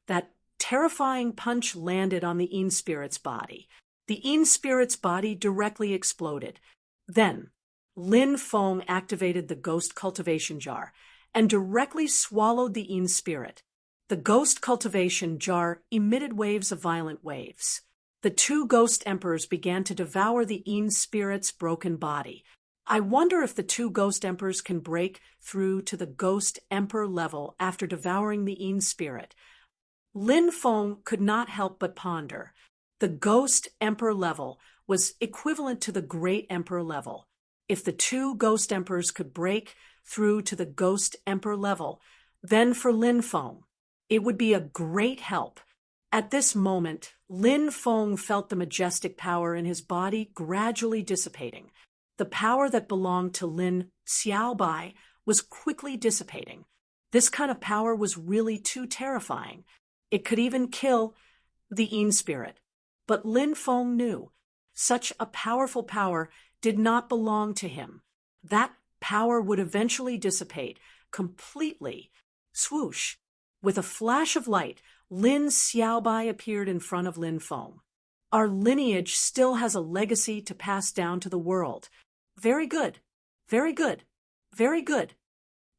That terrifying punch landed on the Yin spirit's body. The Yin spirit's body directly exploded. Then, Lin Feng activated the ghost cultivation jar and directly swallowed the Yin spirit. The ghost cultivation jar emitted waves of violent waves. The 2 ghost emperors began to devour the Yin spirit's broken body. I wonder if the 2 ghost emperors can break through to the ghost emperor level after devouring the Yin spirit. Lin Feng could not help but ponder. The ghost emperor level was equivalent to the great emperor level. If the 2 ghost emperors could break through to the ghost emperor level, then for Lin Feng, it would be a great help. At this moment, Lin Feng felt the majestic power in his body gradually dissipating. The power that belonged to Lin Xiaobai was quickly dissipating. This kind of power was really too terrifying. It could even kill the Yin spirit. But Lin Feng knew such a powerful power did not belong to him. That power would eventually dissipate completely. Swoosh! With a flash of light, Lin Xiaobai appeared in front of Lin Feng. Our lineage still has a legacy to pass down to the world. Very good. Very good. Very good.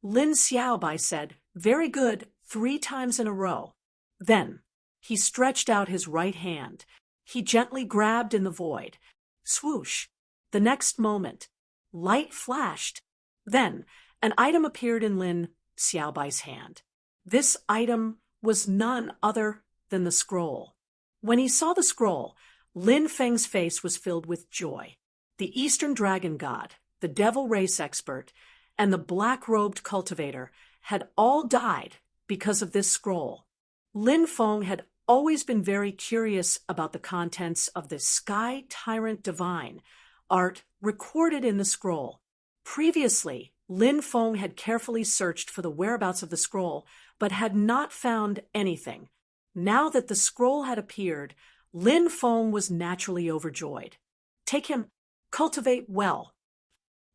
Lin Xiaobai said, very good, 3 times in a row. Then, he stretched out his right hand. He gently grabbed in the void. Swoosh! The next moment, light flashed. Then, an item appeared in Lin Xiaobai's hand. This item was none other than the scroll. When he saw the scroll, Lin Feng's face was filled with joy. The Eastern Dragon God, the Devil Race expert, and the black-robed cultivator had all died because of this scroll. Lin Feng had always been very curious about the contents of the Sky Tyrant Divine art recorded in the scroll. Previously, Lin Feng had carefully searched for the whereabouts of the scroll, but had not found anything. Now that the scroll had appeared, Lin Feng was naturally overjoyed. Take him, cultivate well.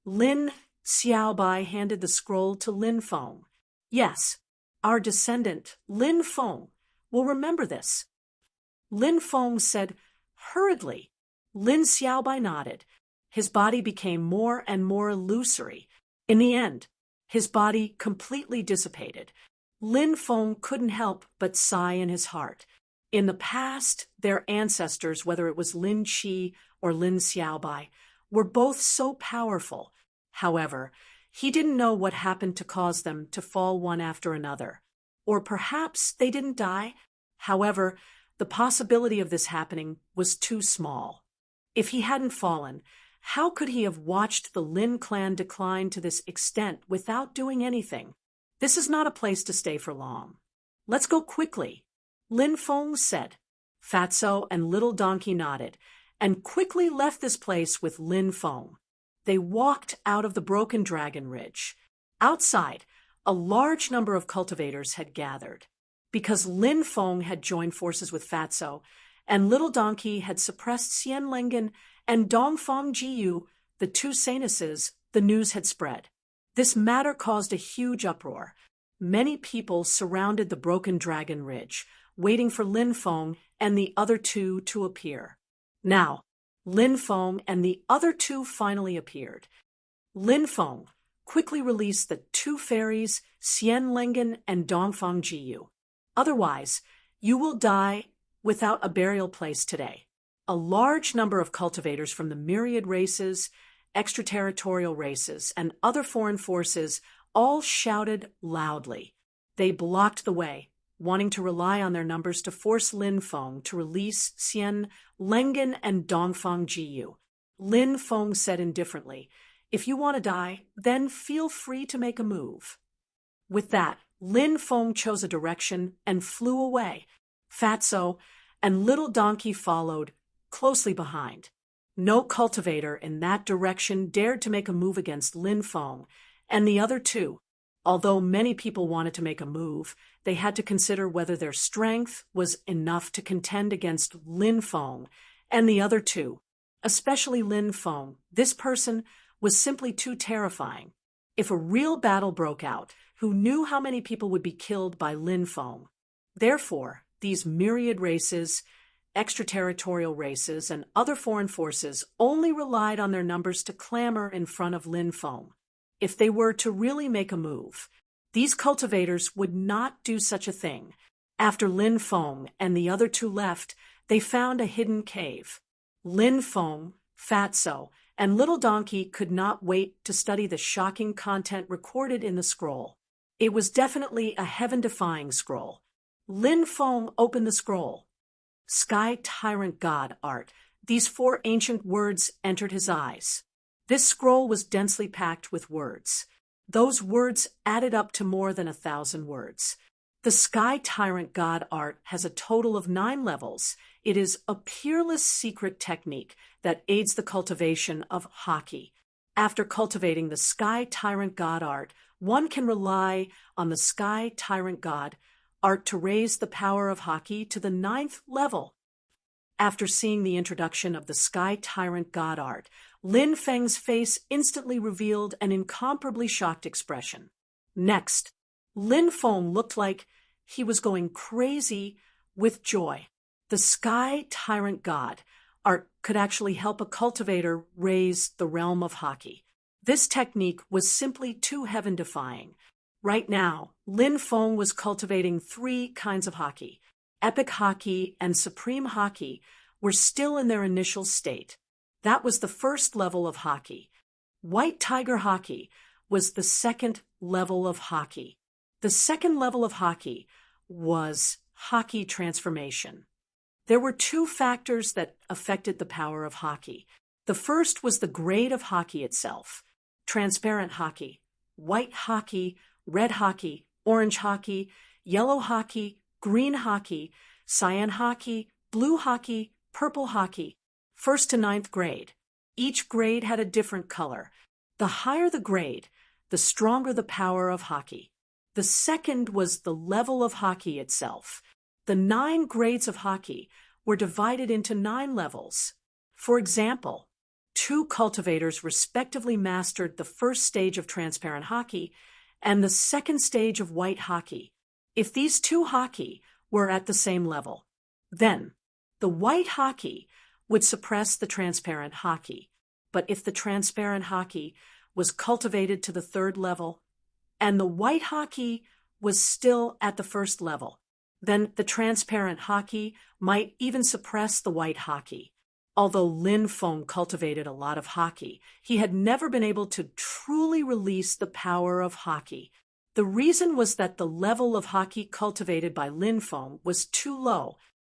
Lin Xiaobai handed the scroll to Lin Feng. Yes, our descendant, Lin Feng, will remember this. Lin Feng said hurriedly. Lin Xiaobai nodded. His body became more and more illusory. In the end, his body completely dissipated. Lin Feng couldn't help but sigh in his heart. In the past, their ancestors, whether it was Lin Qi or Lin Xiaobai, were both so powerful. However, he didn't know what happened to cause them to fall one after another. Or perhaps they didn't die. However, the possibility of this happening was too small. If he hadn't fallen, how could he have watched the Lin clan decline to this extent without doing anything? This is not a place to stay for long. Let's go quickly, Lin Feng said. Fatso and Little Donkey nodded, and quickly left this place with Lin Feng. They walked out of the Broken Dragon Ridge. Outside, a large number of cultivators had gathered. Because Lin Feng had joined forces with Fatso, and Little Donkey had suppressed Xian Lengen and Dongfang Jiyu, the 2 Sanuses, the news had spread. This matter caused a huge uproar. Many people surrounded the Broken Dragon Ridge, waiting for Lin Feng and the other 2 to appear. Now, Lin Feng and the other 2 finally appeared. Lin Feng quickly released the 2 fairies, Xian Lengen and Dongfang Jiyu. Otherwise, you will die without a burial place today. A large number of cultivators from the myriad races, extraterritorial races, and other foreign forces all shouted loudly. They blocked the way, wanting to rely on their numbers to force Lin Feng to release Xian Lengen and Dongfang Jiyu. Lin Feng said indifferently, if you want to die, then feel free to make a move. With that, Lin Feng chose a direction and flew away. Fatso and Little Donkey followed, closely behind. No cultivator in that direction dared to make a move against Lin Feng and the other 2. Although many people wanted to make a move, they had to consider whether their strength was enough to contend against Lin Feng and the other 2. Especially Lin Feng, this person was simply too terrifying. If a real battle broke out, who knew how many people would be killed by Lin Feng? Therefore, these myriad races, extraterritorial races, and other foreign forces only relied on their numbers to clamor in front of Lin Feng. If they were to really make a move, these cultivators would not do such a thing. After Lin Feng and the other 2 left, they found a hidden cave. Lin Feng, Fatso, and Little Donkey could not wait to study the shocking content recorded in the scroll. It was definitely a heaven-defying scroll. Lin Feng opened the scroll. Sky Tyrant God art. These 4 ancient words entered his eyes. This scroll was densely packed with words. Those words added up to more than 1,000 words. The Sky Tyrant God art has a total of 9 levels. It is a peerless secret technique that aids the cultivation of Haki. After cultivating the Sky Tyrant God art, one can rely on the Sky Tyrant God art to raise the power of hockey to the 9th level. After seeing the introduction of the Sky Tyrant God art, Lin Feng's face instantly revealed an incomparably shocked expression. Next, Lin Feng looked like he was going crazy with joy. The Sky Tyrant God art could actually help a cultivator raise the realm of hockey. This technique was simply too heaven-defying. Right now, Lin Feng was cultivating 3 kinds of hockey. Epic hockey and supreme hockey were still in their initial state. That was the first level of hockey. White tiger hockey was the second level of hockey. The second level of hockey was hockey transformation. There were 2 factors that affected the power of hockey. The first was the grade of hockey itself. Transparent hockey, white hockey, red hockey, orange hockey, yellow hockey, green hockey, cyan hockey, blue hockey, purple hockey, 1st to 9th grade. Each grade had a different color. The higher the grade, the stronger the power of hockey. The second was the level of hockey itself. The 9 grades of hockey were divided into 9 levels. For example, 2 cultivators respectively mastered the first stage of transparent hockey and the second stage of white hockey. If these 2 hockey were at the same level, then the white hockey would suppress the transparent hockey. But if the transparent hockey was cultivated to the 3rd level and the white hockey was still at the 1st level, then the transparent hockey might even suppress the white hockey. Although Lin Feng cultivated a lot of hockey, he had never been able to truly release the power of hockey. The reason was that the level of hockey cultivated by Lin Feng was too low.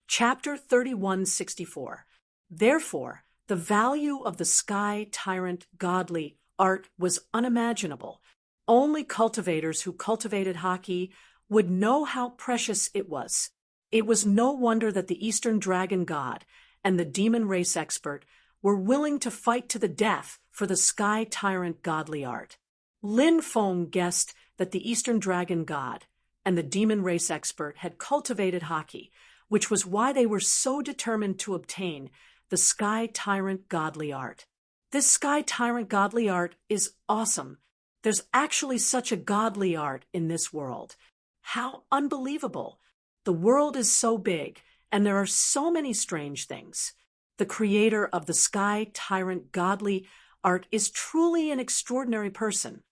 Chapter 3164. Therefore, the value of the Sky Tyrant Godly art was unimaginable. Only cultivators who cultivated hockey would know how precious it was. It was no wonder that the Eastern Dragon God and the Demon Race expert were willing to fight to the death for the Sky Tyrant Godly art. Lin Feng guessed that the Eastern Dragon God and the Demon Race expert had cultivated hockey, which was why they were so determined to obtain the Sky Tyrant Godly art. This Sky Tyrant Godly art is awesome. There's actually such a godly art in this world. How unbelievable! The world is so big, and there are so many strange things. The creator of the Sky Tyrant Godly art is truly an extraordinary person.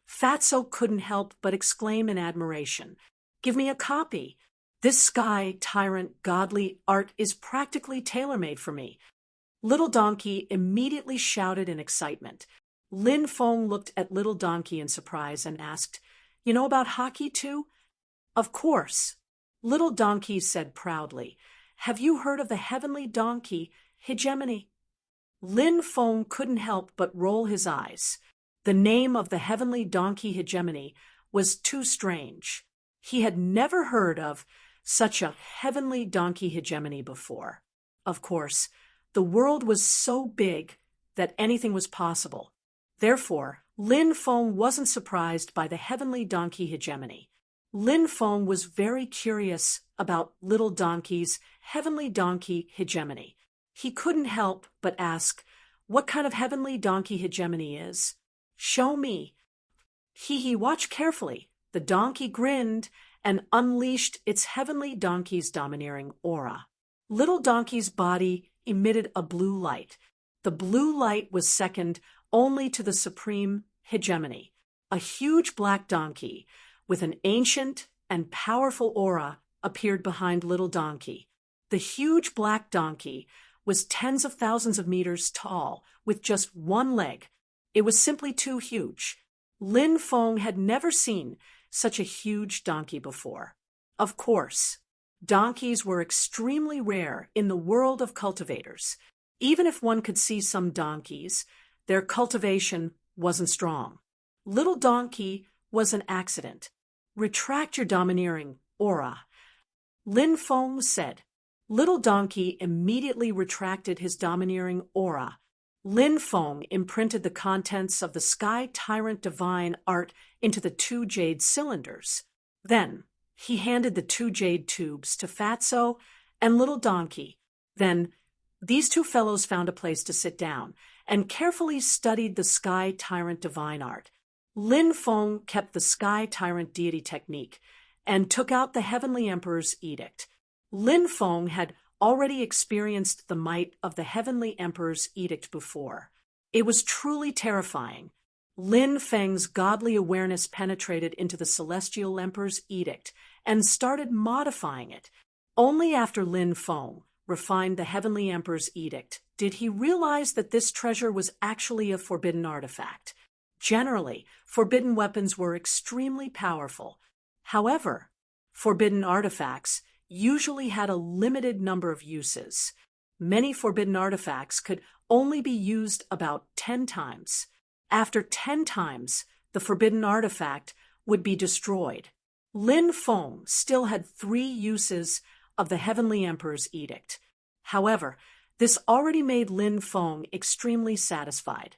Fatso couldn't help but exclaim in admiration, "Give me a copy. This Sky Tyrant Godly art is practically tailor-made for me." Little Donkey immediately shouted in excitement. Lin Feng looked at Little Donkey in surprise and asked, "You know about hockey too?" "Of course." Little Donkey said proudly, "Have you heard of the heavenly donkey, Hegemony?" Lin Feng couldn't help but roll his eyes. The name of the heavenly donkey Hegemony was too strange. He had never heard of such a heavenly donkey Hegemony before. Of course, the world was so big that anything was possible. Therefore, Lin Feng wasn't surprised by the heavenly donkey Hegemony. Lin Feng was very curious about Little Donkey's heavenly donkey Hegemony. He couldn't help but ask, "What kind of heavenly donkey Hegemony is?" "Show me." He watched carefully. The donkey grinned and unleashed its heavenly donkey's domineering aura. Little Donkey's body emitted a blue light. The blue light was second only to the supreme Hegemony. A huge black donkey with an ancient and powerful aura appeared behind Little Donkey. The huge black donkey was tens of thousands of meters tall with just one leg. It was simply too huge. Lin Feng had never seen such a huge donkey before. Of course, donkeys were extremely rare in the world of cultivators. Even if one could see some donkeys, their cultivation wasn't strong. Little Donkey was an accident. "Retract your domineering aura," Lin Feng said. Little Donkey immediately retracted his domineering aura. Lin Feng imprinted the contents of the Sky Tyrant Divine art into the 2 jade cylinders. Then, he handed the 2 jade tubes to Fatso and Little Donkey. Then, these 2 fellows found a place to sit down and carefully studied the Sky Tyrant Divine art. Lin Feng kept the Sky Tyrant deity technique and took out the Heavenly Emperor's edict. Lin Feng had already experienced the might of the Heavenly Emperor's edict before. It was truly terrifying. Lin Feng's godly awareness penetrated into the Celestial Emperor's edict and started modifying it. Only after Lin Feng refined the Heavenly Emperor's edict did he realize that this treasure was actually a forbidden artifact. Generally, forbidden weapons were extremely powerful. However, forbidden artifacts usually had a limited number of uses. Many forbidden artifacts could only be used about 10 times. After 10 times, the forbidden artifact would be destroyed. Lin Feng still had 3 uses of the Heavenly Emperor's edict. However, this already made Lin Feng extremely satisfied.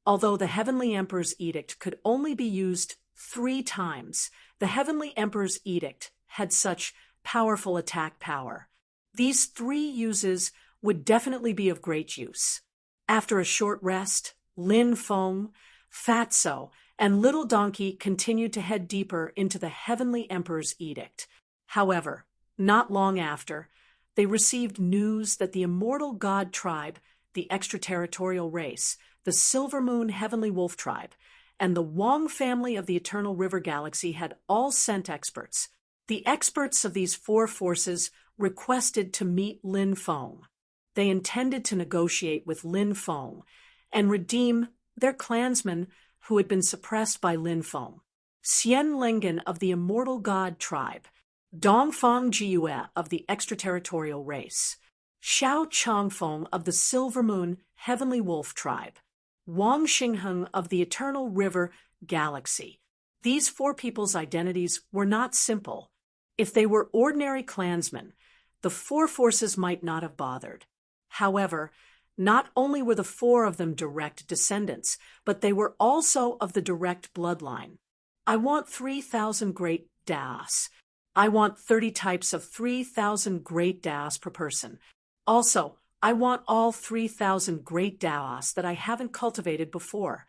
Although the Heavenly Emperor's edict could only be used 3 times, the Heavenly Emperor's edict had such powerful attack power. These 3 uses would definitely be of great use. After a short rest, Lin Feng, Fatso, and Little Donkey continued to head deeper into the Heavenly Emperor's edict. However, not long after, they received news that the immortal god tribe, the extraterritorial race, the Silver Moon Heavenly Wolf tribe, and the Wong family of the Eternal River Galaxy had all sent experts. The experts of these 4 forces requested to meet Lin Feng. They intended to negotiate with Lin Feng and redeem their clansmen who had been suppressed by Lin Feng. Xian Lengen of the Immortal God tribe, Dongfang Jiue of the extraterritorial race, Xiao Changfeng of the Silver Moon Heavenly Wolf tribe, Wang Xingheng of the Eternal River Galaxy. These 4 people's identities were not simple. If they were ordinary clansmen, the 4 forces might not have bothered. However, not only were the 4 of them direct descendants, but they were also of the direct bloodline. I want 3,000 great Daos. I want 30 types of 3,000 great Daos per person. Also, I want all 3,000 great Daos that I haven't cultivated before.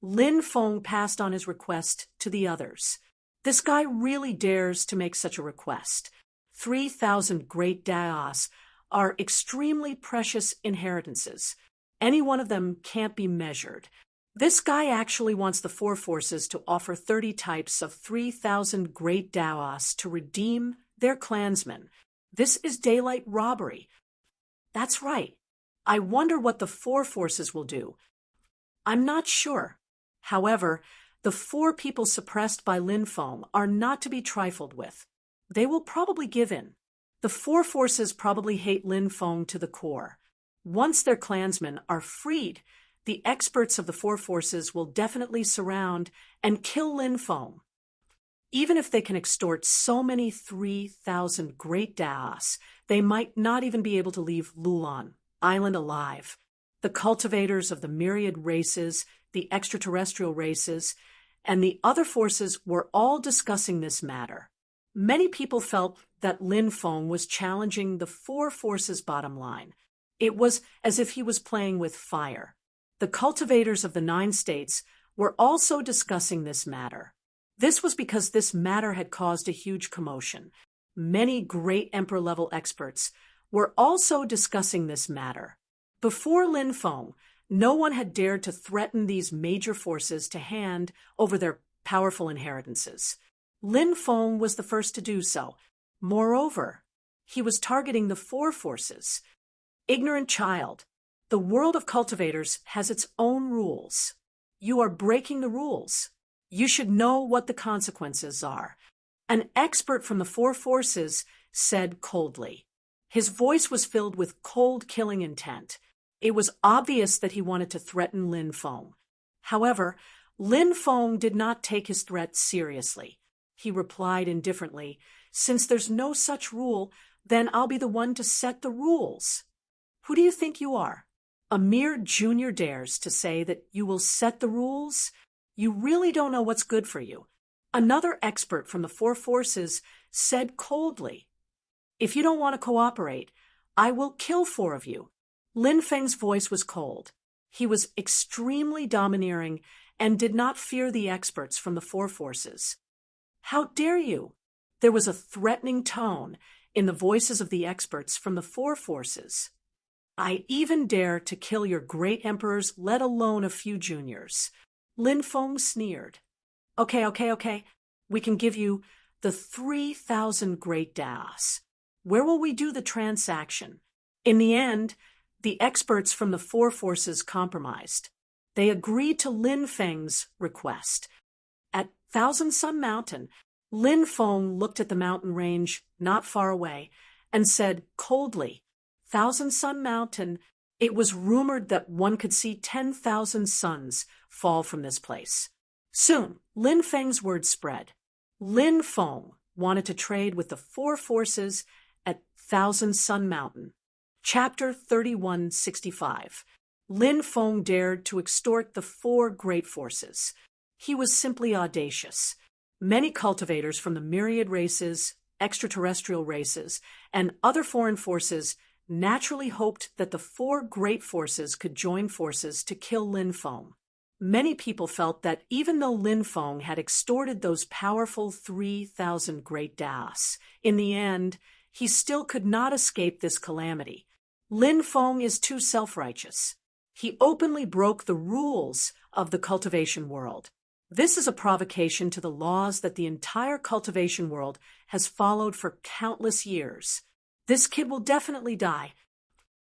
Lin Feng passed on his request to the others. This guy really dares to make such a request. 3,000 great Daos are extremely precious inheritances. Any one of them can't be measured. This guy actually wants the 4 forces to offer 30 types of 3,000 great Daos to redeem their clansmen. This is daylight robbery. That's right. I wonder what the 4 forces will do. I'm not sure. However, the 4 people suppressed by Lin Feng are not to be trifled with. They will probably give in. The 4 forces probably hate Lin Feng to the core. Once their clansmen are freed, the experts of the 4 forces will definitely surround and kill Lin Feng. Even if they can extort so many 3,000 great Daos, they might not even be able to leave Lulan Island alive. The cultivators of the myriad races, the extraterrestrial races, and the other forces were all discussing this matter. Many people felt that Lin Feng was challenging the 4 forces' bottom line. It was as if he was playing with fire. The cultivators of the 9 states were also discussing this matter. This was because this matter had caused a huge commotion. Many great emperor-level experts were also discussing this matter. Before Lin Feng, no one had dared to threaten these major forces to hand over their powerful inheritances. Lin Feng was the first to do so. Moreover, he was targeting the 4 forces. Ignorant child, the world of cultivators has its own rules. You are breaking the rules. You should know what the consequences are. An expert from the 4 forces said coldly. His voice was filled with cold killing intent. It was obvious that he wanted to threaten Lin Feng. However, Lin Feng did not take his threat seriously. He replied indifferently, "Since there's no such rule, then I'll be the one to set the rules." "Who do you think you are?" A mere junior dares to say that you will set the rules? You really don't know what's good for you. Another expert from the Four Forces said coldly, "If you don't want to cooperate, I will kill four of you." Lin Feng's voice was cold. He was extremely domineering and did not fear the experts from the Four Forces. "How dare you?" There was a threatening tone in the voices of the experts from the Four Forces. "I even dare to kill your great emperors, let alone a few juniors." Lin Feng sneered. Okay. We can give you the 3,000 great das. Where will we do the transaction?" In the end, the experts from the Four Forces compromised. They agreed to Lin Feng's request. At Thousand Sun Mountain, Lin Feng looked at the mountain range not far away and said coldly, "Thousand Sun Mountain, it was rumored that one could see 10,000 suns fall from this place." Soon, Lin Feng's word spread. Lin Feng wanted to trade with the Four Forces at Thousand Sun Mountain. Chapter 3165. Lin Feng dared to extort the four great forces. He was simply audacious. Many cultivators from the myriad races, extraterrestrial races, and other foreign forces naturally hoped that the four great forces could join forces to kill Lin Feng. Many people felt that even though Lin Feng had extorted those powerful 3,000 great das, in the end, he still could not escape this calamity. Lin Feng is too self-righteous. He openly broke the rules of the cultivation world. This is a provocation to the laws that the entire cultivation world has followed for countless years. This kid will definitely die.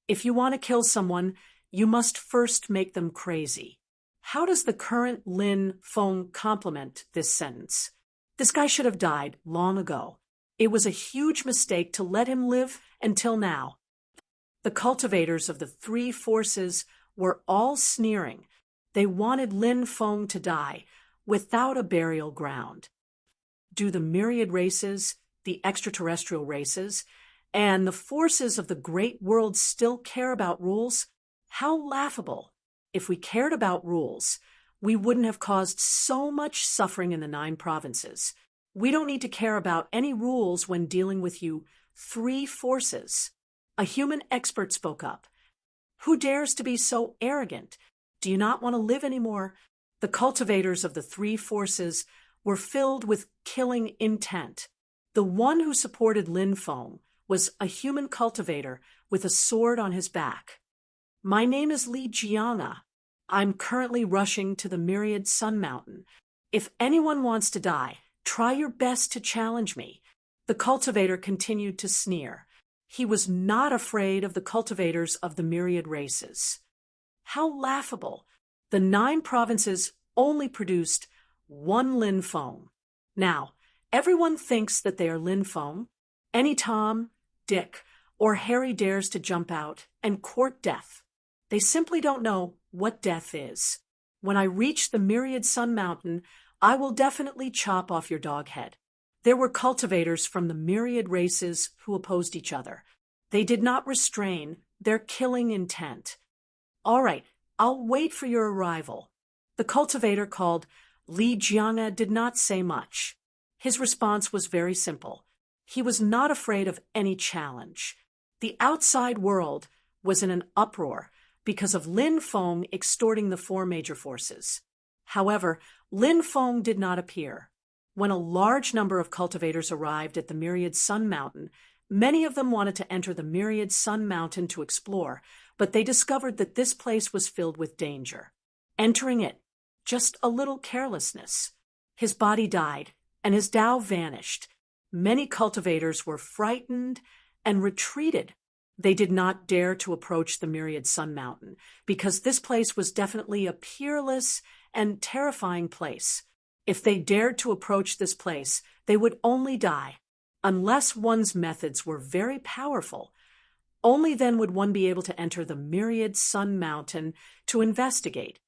If you want to kill someone, you must first make them crazy. How does the current Lin Feng complement this sentence? This guy should have died long ago. It was a huge mistake to let him live until now. The cultivators of the three forces were all sneering. They wanted Lin Feng to die without a burial ground. Do the myriad races, the extraterrestrial races, and the forces of the great world still care about rules? How laughable! If we cared about rules, we wouldn't have caused so much suffering in the 9 provinces. We don't need to care about any rules when dealing with you three forces. A human expert spoke up. "Who dares to be so arrogant? Do you not want to live anymore?" The cultivators of the three forces were filled with killing intent. The one who supported Lin Feng was a human cultivator with a sword on his back. "My name is Li Jianga. I'm currently rushing to the myriad Sun Mountain. If anyone wants to die, try your best to challenge me." The cultivator continued to sneer. He was not afraid of the cultivators of the myriad races. How laughable! The 9 provinces only produced one Lin Feng. Now, everyone thinks that they are Lin Feng. Any Tom, Dick, or Harry dares to jump out and court death. They simply don't know what death is. When I reach the myriad Sun Mountain, I will definitely chop off your dog head. There were cultivators from the myriad races who opposed each other. They did not restrain their killing intent. "All right, I'll wait for your arrival." The cultivator called Li Jianga did not say much. His response was very simple. He was not afraid of any challenge. The outside world was in an uproar because of Lin Feng extorting the 4 major forces. However, Lin Feng did not appear. When a large number of cultivators arrived at the myriad Sun Mountain, many of them wanted to enter the myriad Sun Mountain to explore, but they discovered that this place was filled with danger. Entering it, just a little carelessness. His body died, and his Tao vanished. Many cultivators were frightened and retreated. They did not dare to approach the myriad Sun Mountain, because this place was definitely a peerless and terrifying place. If they dared to approach this place, they would only die. Unless one's methods were very powerful, only then would one be able to enter the myriad Sun Mountain to investigate.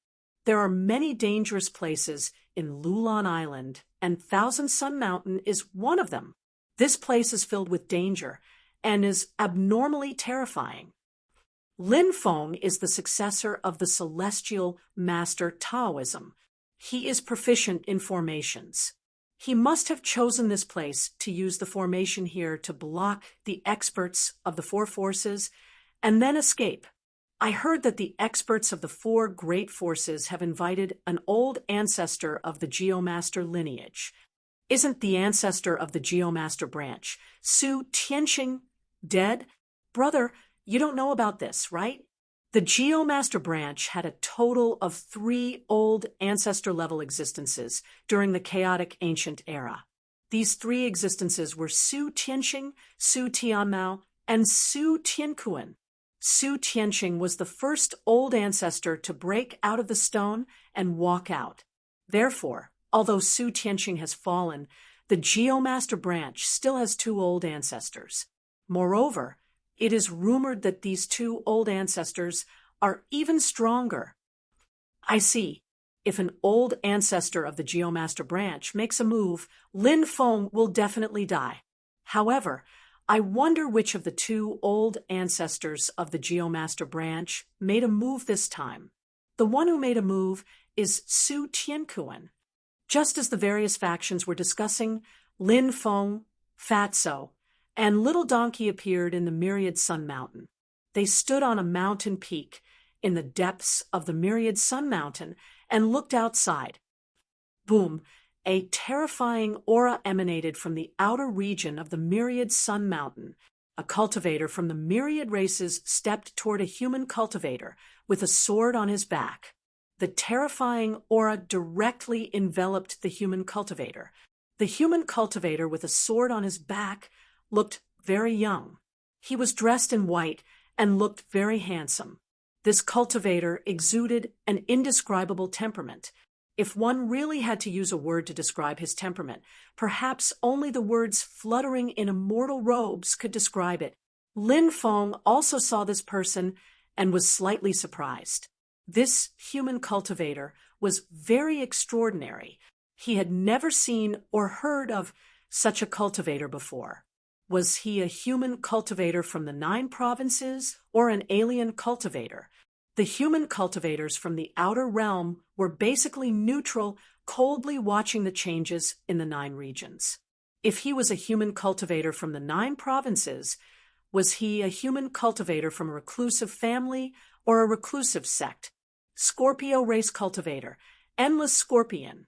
There are many dangerous places in Lulon Island, and Thousand Sun Mountain is one of them. This place is filled with danger and is abnormally terrifying. Lin Feng is the successor of the celestial master Taoism. He is proficient in formations. He must have chosen this place to use the formation here to block the experts of the four forces and then escape. I heard that the experts of the four great forces have invited an old ancestor of the Geomaster lineage. Isn't the ancestor of the Geomaster branch, Su Tianqing, dead? Brother, you don't know about this, right? The Geomaster branch had a total of 3 old ancestor-level existences during the chaotic ancient era. These 3 existences were Su Tianqing, Su Tianmao, and Su Tiankuan. Su Tianqing was the first old ancestor to break out of the stone and walk out. Therefore, although Su Tianqing has fallen, the Geomaster branch still has 2 old ancestors. Moreover, it is rumored that these 2 old ancestors are even stronger. I see. If an old ancestor of the Geomaster branch makes a move, Lin Feng will definitely die. However, I wonder which of the 2 old ancestors of the Geomaster branch made a move this time. The one who made a move is Su Tiankuan. Just as the various factions were discussing, Lin Feng, Fatso, and Little Donkey appeared in the Myriad Sun Mountain. They stood on a mountain peak in the depths of the Myriad Sun Mountain and looked outside. Boom! A terrifying aura emanated from the outer region of the Myriad Sun Mountain. A cultivator from the myriad races stepped toward a human cultivator with a sword on his back. The terrifying aura directly enveloped the human cultivator. The human cultivator with a sword on his back looked very young. He was dressed in white and looked very handsome. This cultivator exuded an indescribable temperament. If one really had to use a word to describe his temperament, perhaps only the words fluttering in immortal robes could describe it. Lin Feng also saw this person and was slightly surprised. This human cultivator was very extraordinary. He had never seen or heard of such a cultivator before. Was he a human cultivator from the 9 provinces or an alien cultivator? The human cultivators from the outer realm were basically neutral, coldly watching the changes in the 9 regions. If he was a human cultivator from the 9 provinces, was he a human cultivator from a reclusive family or a reclusive sect? Scorpio race cultivator, Endless Scorpion.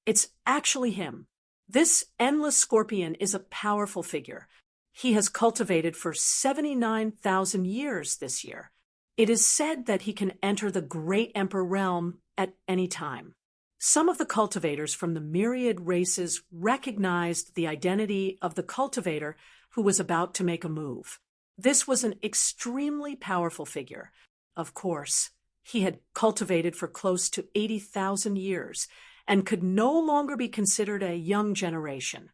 It's actually him. This Endless Scorpion is a powerful figure. He has cultivated for 79,000 years this year. It is said that he can enter the Great Emperor realm at any time. Some of the cultivators from the myriad races recognized the identity of the cultivator who was about to make a move. This was an extremely powerful figure. Of course, he had cultivated for close to 80,000 years and could no longer be considered a young generation.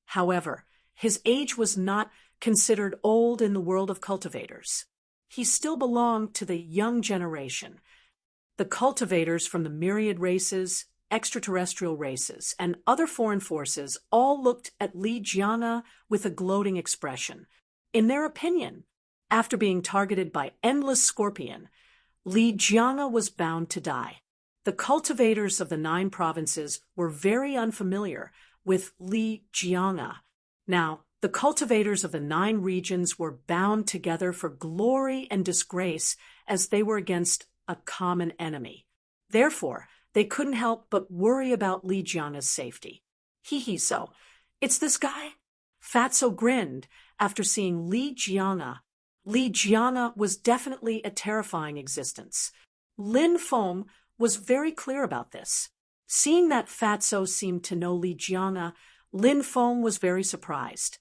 However, his age was not considered old in the world of cultivators. He still belonged to the young generation. The cultivators from the myriad races, extraterrestrial races, and other foreign forces all looked at Li Jianga with a gloating expression. In their opinion, after being targeted by Endless Scorpion, Li Jianga was bound to die. The cultivators of the 9 provinces were very unfamiliar with Li Jianga. Now, the cultivators of the 9 regions were bound together for glory and disgrace as they were against a common enemy. Therefore, they couldn't help but worry about Li Jianga's safety. So, it's this guy? Fatso grinned after seeing Li Jianga. Li Jianga was definitely a terrifying existence. Lin Feng was very clear about this. Seeing that Fatso seemed to know Li Jianga, Lin Feng was very surprised.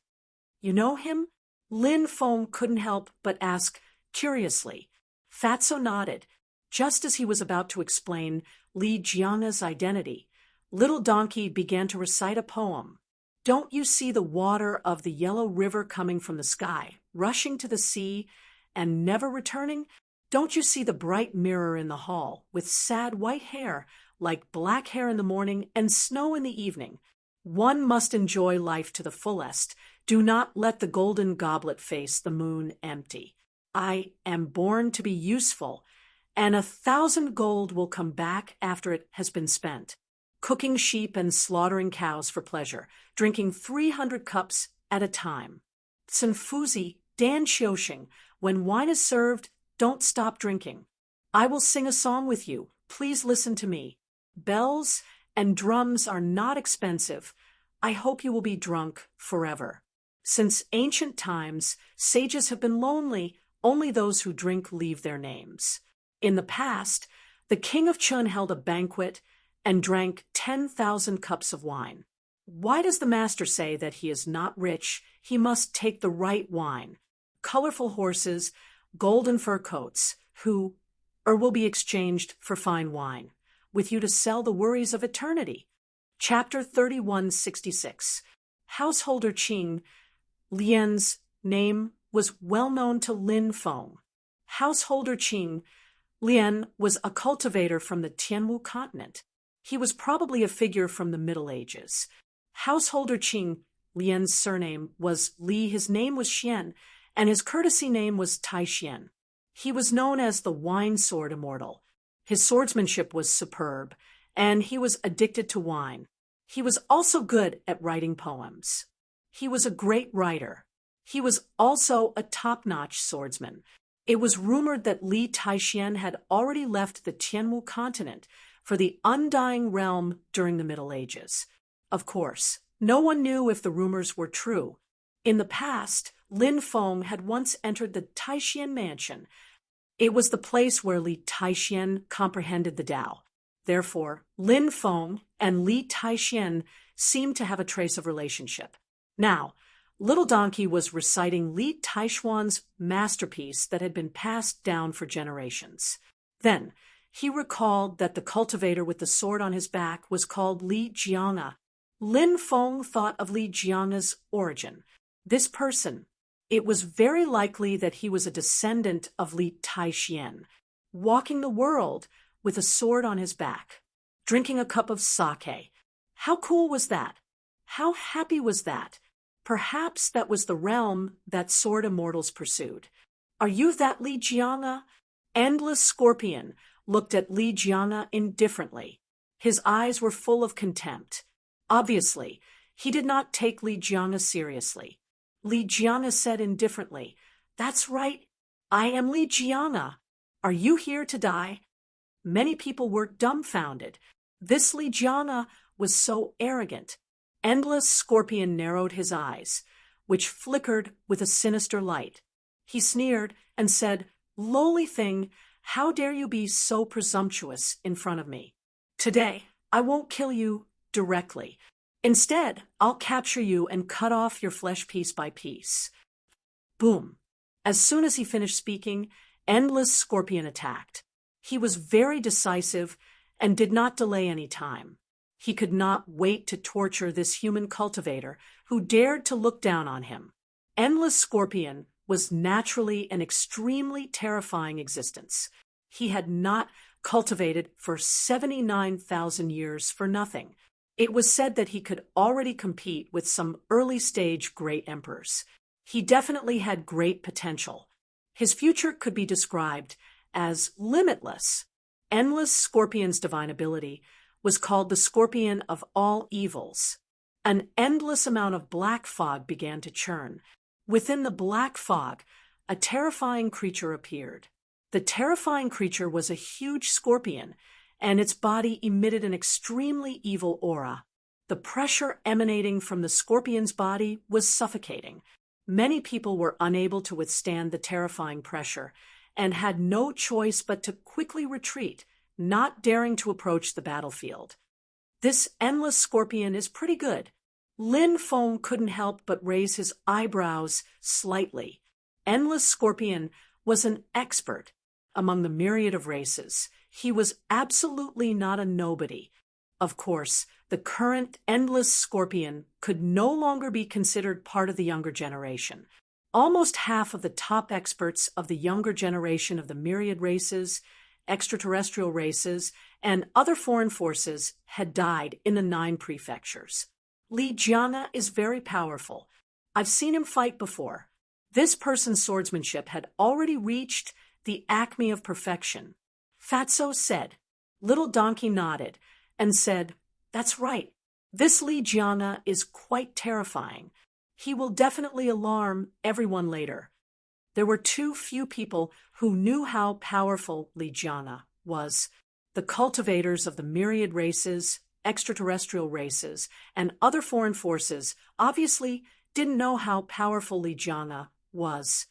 You know him? Lin Feng couldn't help but ask curiously. Fatso nodded. Just as he was about to explain Li Jianga's identity, Little Donkey began to recite a poem. Don't you see the water of the yellow river coming from the sky, rushing to the sea and never returning? Don't you see the bright mirror in the hall with sad white hair, like black hair in the morning and snow in the evening? One must enjoy life to the fullest. Do not let the golden goblet face the moon empty. I am born to be useful, and 1,000 gold will come back after it has been spent. Cooking sheep and slaughtering cows for pleasure, drinking 300 cups at a time. Sanfuzi Dan Xiuxing, when wine is served, don't stop drinking. I will sing a song with you. Please listen to me. Bells and drums are not expensive. I hope you will be drunk forever. Since ancient times, sages have been lonely. Only those who drink leave their names. In the past, the king of Chun held a banquet and drank 10,000 cups of wine. Why does the master say that he is not rich? He must take the right wine. Colorful horses, golden fur coats, who will be exchanged for fine wine, with you to sell the worries of eternity. Chapter 3166. Householder Qing Lian's name was well known to Lin Feng. Householder Qing Lian was a cultivator from the Tianwu continent. He was probably a figure from the Middle Ages. Householder Qing Lian's surname was Li, his name was Xian, and his courtesy name was Tai Xian. He was known as the Wine Sword Immortal. His swordsmanship was superb, and he was addicted to wine. He was also good at writing poems. He was a great writer. He was also a top-notch swordsman. It was rumored that Li Taixian had already left the Tianwu continent for the undying realm during the Middle Ages. Of course, no one knew if the rumors were true. In the past, Lin Feng had once entered the Taixian mansion. It was the place where Li Taixian comprehended the Tao. Therefore, Lin Feng and Li Taixian seemed to have a trace of relationship. Now, Little Donkey was reciting Li Taishuan's masterpiece that had been passed down for generations. Then, he recalled that the cultivator with the sword on his back was called Li Jianga. Lin Feng thought of Li Jianga's origin. This person, it was very likely that he was a descendant of Li Taixian, walking the world with a sword on his back, drinking a cup of sake. How cool was that? How happy was that? Perhaps that was the realm that sword immortals pursued. Are you that Li Jianga? Endless Scorpion looked at Li Jianga indifferently. His eyes were full of contempt. Obviously, he did not take Li Jianga seriously. Li Jianga said indifferently, "That's right, I am Li Jianga. Are you here to die?" Many people were dumbfounded. This Li Jianga was so arrogant. Endless Scorpion narrowed his eyes, which flickered with a sinister light. He sneered and said, "Lowly thing, how dare you be so presumptuous in front of me? Today, I won't kill you directly. Instead, I'll capture you and cut off your flesh piece by piece." Boom! As soon as he finished speaking, Endless Scorpion attacked. He was very decisive and did not delay any time. He could not wait to torture this human cultivator who dared to look down on him. Endless Scorpion was naturally an extremely terrifying existence. He had not cultivated for 79,000 years for nothing. It was said that he could already compete with some early-stage great emperors. He definitely had great potential. His future could be described as limitless. Endless Scorpion's divine ability was called the Scorpion of all evils. An endless amount of black fog began to churn. Within the black fog, a terrifying creature appeared. The terrifying creature was a huge scorpion, and its body emitted an extremely evil aura. The pressure emanating from the scorpion's body was suffocating. Many people were unable to withstand the terrifying pressure and had no choice but to quickly retreat, not daring to approach the battlefield. This Endless Scorpion is pretty good. Lin Feng couldn't help but raise his eyebrows slightly. Endless Scorpion was an expert among the myriad of races. He was absolutely not a nobody. Of course, the current Endless Scorpion could no longer be considered part of the younger generation. Almost half of the top experts of the younger generation of the myriad races, extraterrestrial races, and other foreign forces had died in the 9 prefectures. Li Jianga is very powerful. I've seen him fight before. This person's swordsmanship had already reached the acme of perfection. Fatso said. Little Donkey nodded and said, "That's right. This Li Jianga is quite terrifying. He will definitely alarm everyone later." There were too few people who knew how powerful Li Jianga was. The cultivators of the myriad races, extraterrestrial races, and other foreign forces obviously didn't know how powerful Li Jianga was.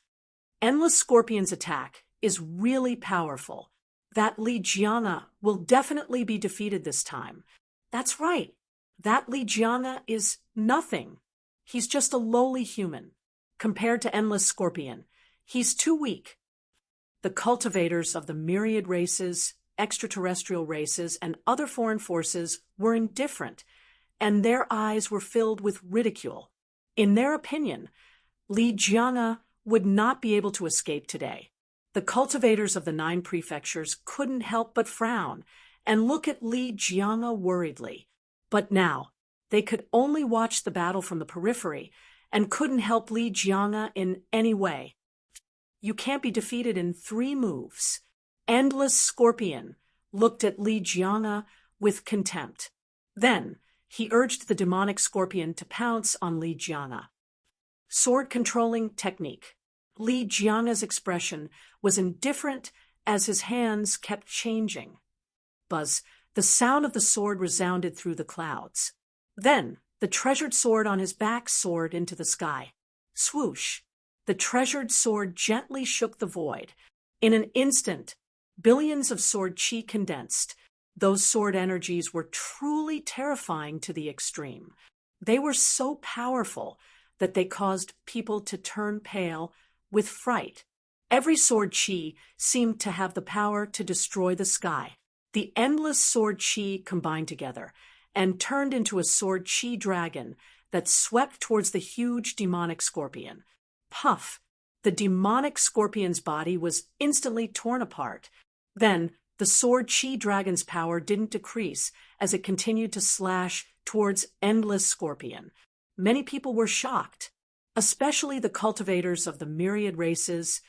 Endless Scorpion's attack is really powerful. That Li Jianga will definitely be defeated this time. That's right. That Li Jianga is nothing. He's just a lowly human. Compared to Endless Scorpion, he's too weak. The cultivators of the myriad races, extraterrestrial races, and other foreign forces were indifferent, and their eyes were filled with ridicule. In their opinion, Li Jianga would not be able to escape today. The cultivators of the 9 prefectures couldn't help but frown and look at Li Jianga worriedly. But now, they could only watch the battle from the periphery and couldn't help Li Jianga in any way. You can't be defeated in 3 moves. Endless Scorpion looked at Li Jianga with contempt. Then, he urged the demonic scorpion to pounce on Li Jianga. Sword controlling technique. Li Jianga's expression was indifferent as his hands kept changing. Buzz, the sound of the sword resounded through the clouds. Then, the treasured sword on his back soared into the sky. Swoosh! The treasured sword gently shook the void. In an instant, billions of sword chi condensed. Those sword energies were truly terrifying to the extreme. They were so powerful that they caused people to turn pale with fright. Every sword chi seemed to have the power to destroy the sky. The endless sword chi combined together and turned into a sword chi dragon that swept towards the huge demonic scorpion. Puff! The demonic scorpion's body was instantly torn apart. Then, the sword chi dragon's power didn't decrease as it continued to slash towards endless scorpion. Many people were shocked, especially the cultivators of the myriad races,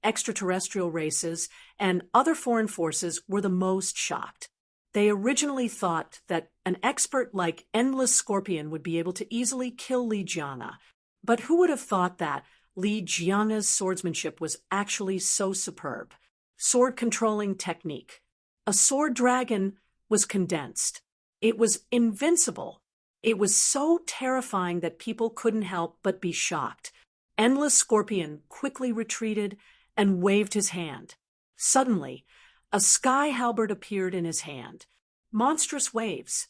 extraterrestrial races, and other foreign forces were the most shocked. They originally thought that an expert like Endless Scorpion would be able to easily kill Li Jianga. But who would have thought that Li Jianga's swordsmanship was actually so superb? Sword controlling technique. A sword dragon was condensed. It was invincible. It was so terrifying that people couldn't help but be shocked. Endless Scorpion quickly retreated and waved his hand. Suddenly, a sky halberd appeared in his hand. Monstrous waves.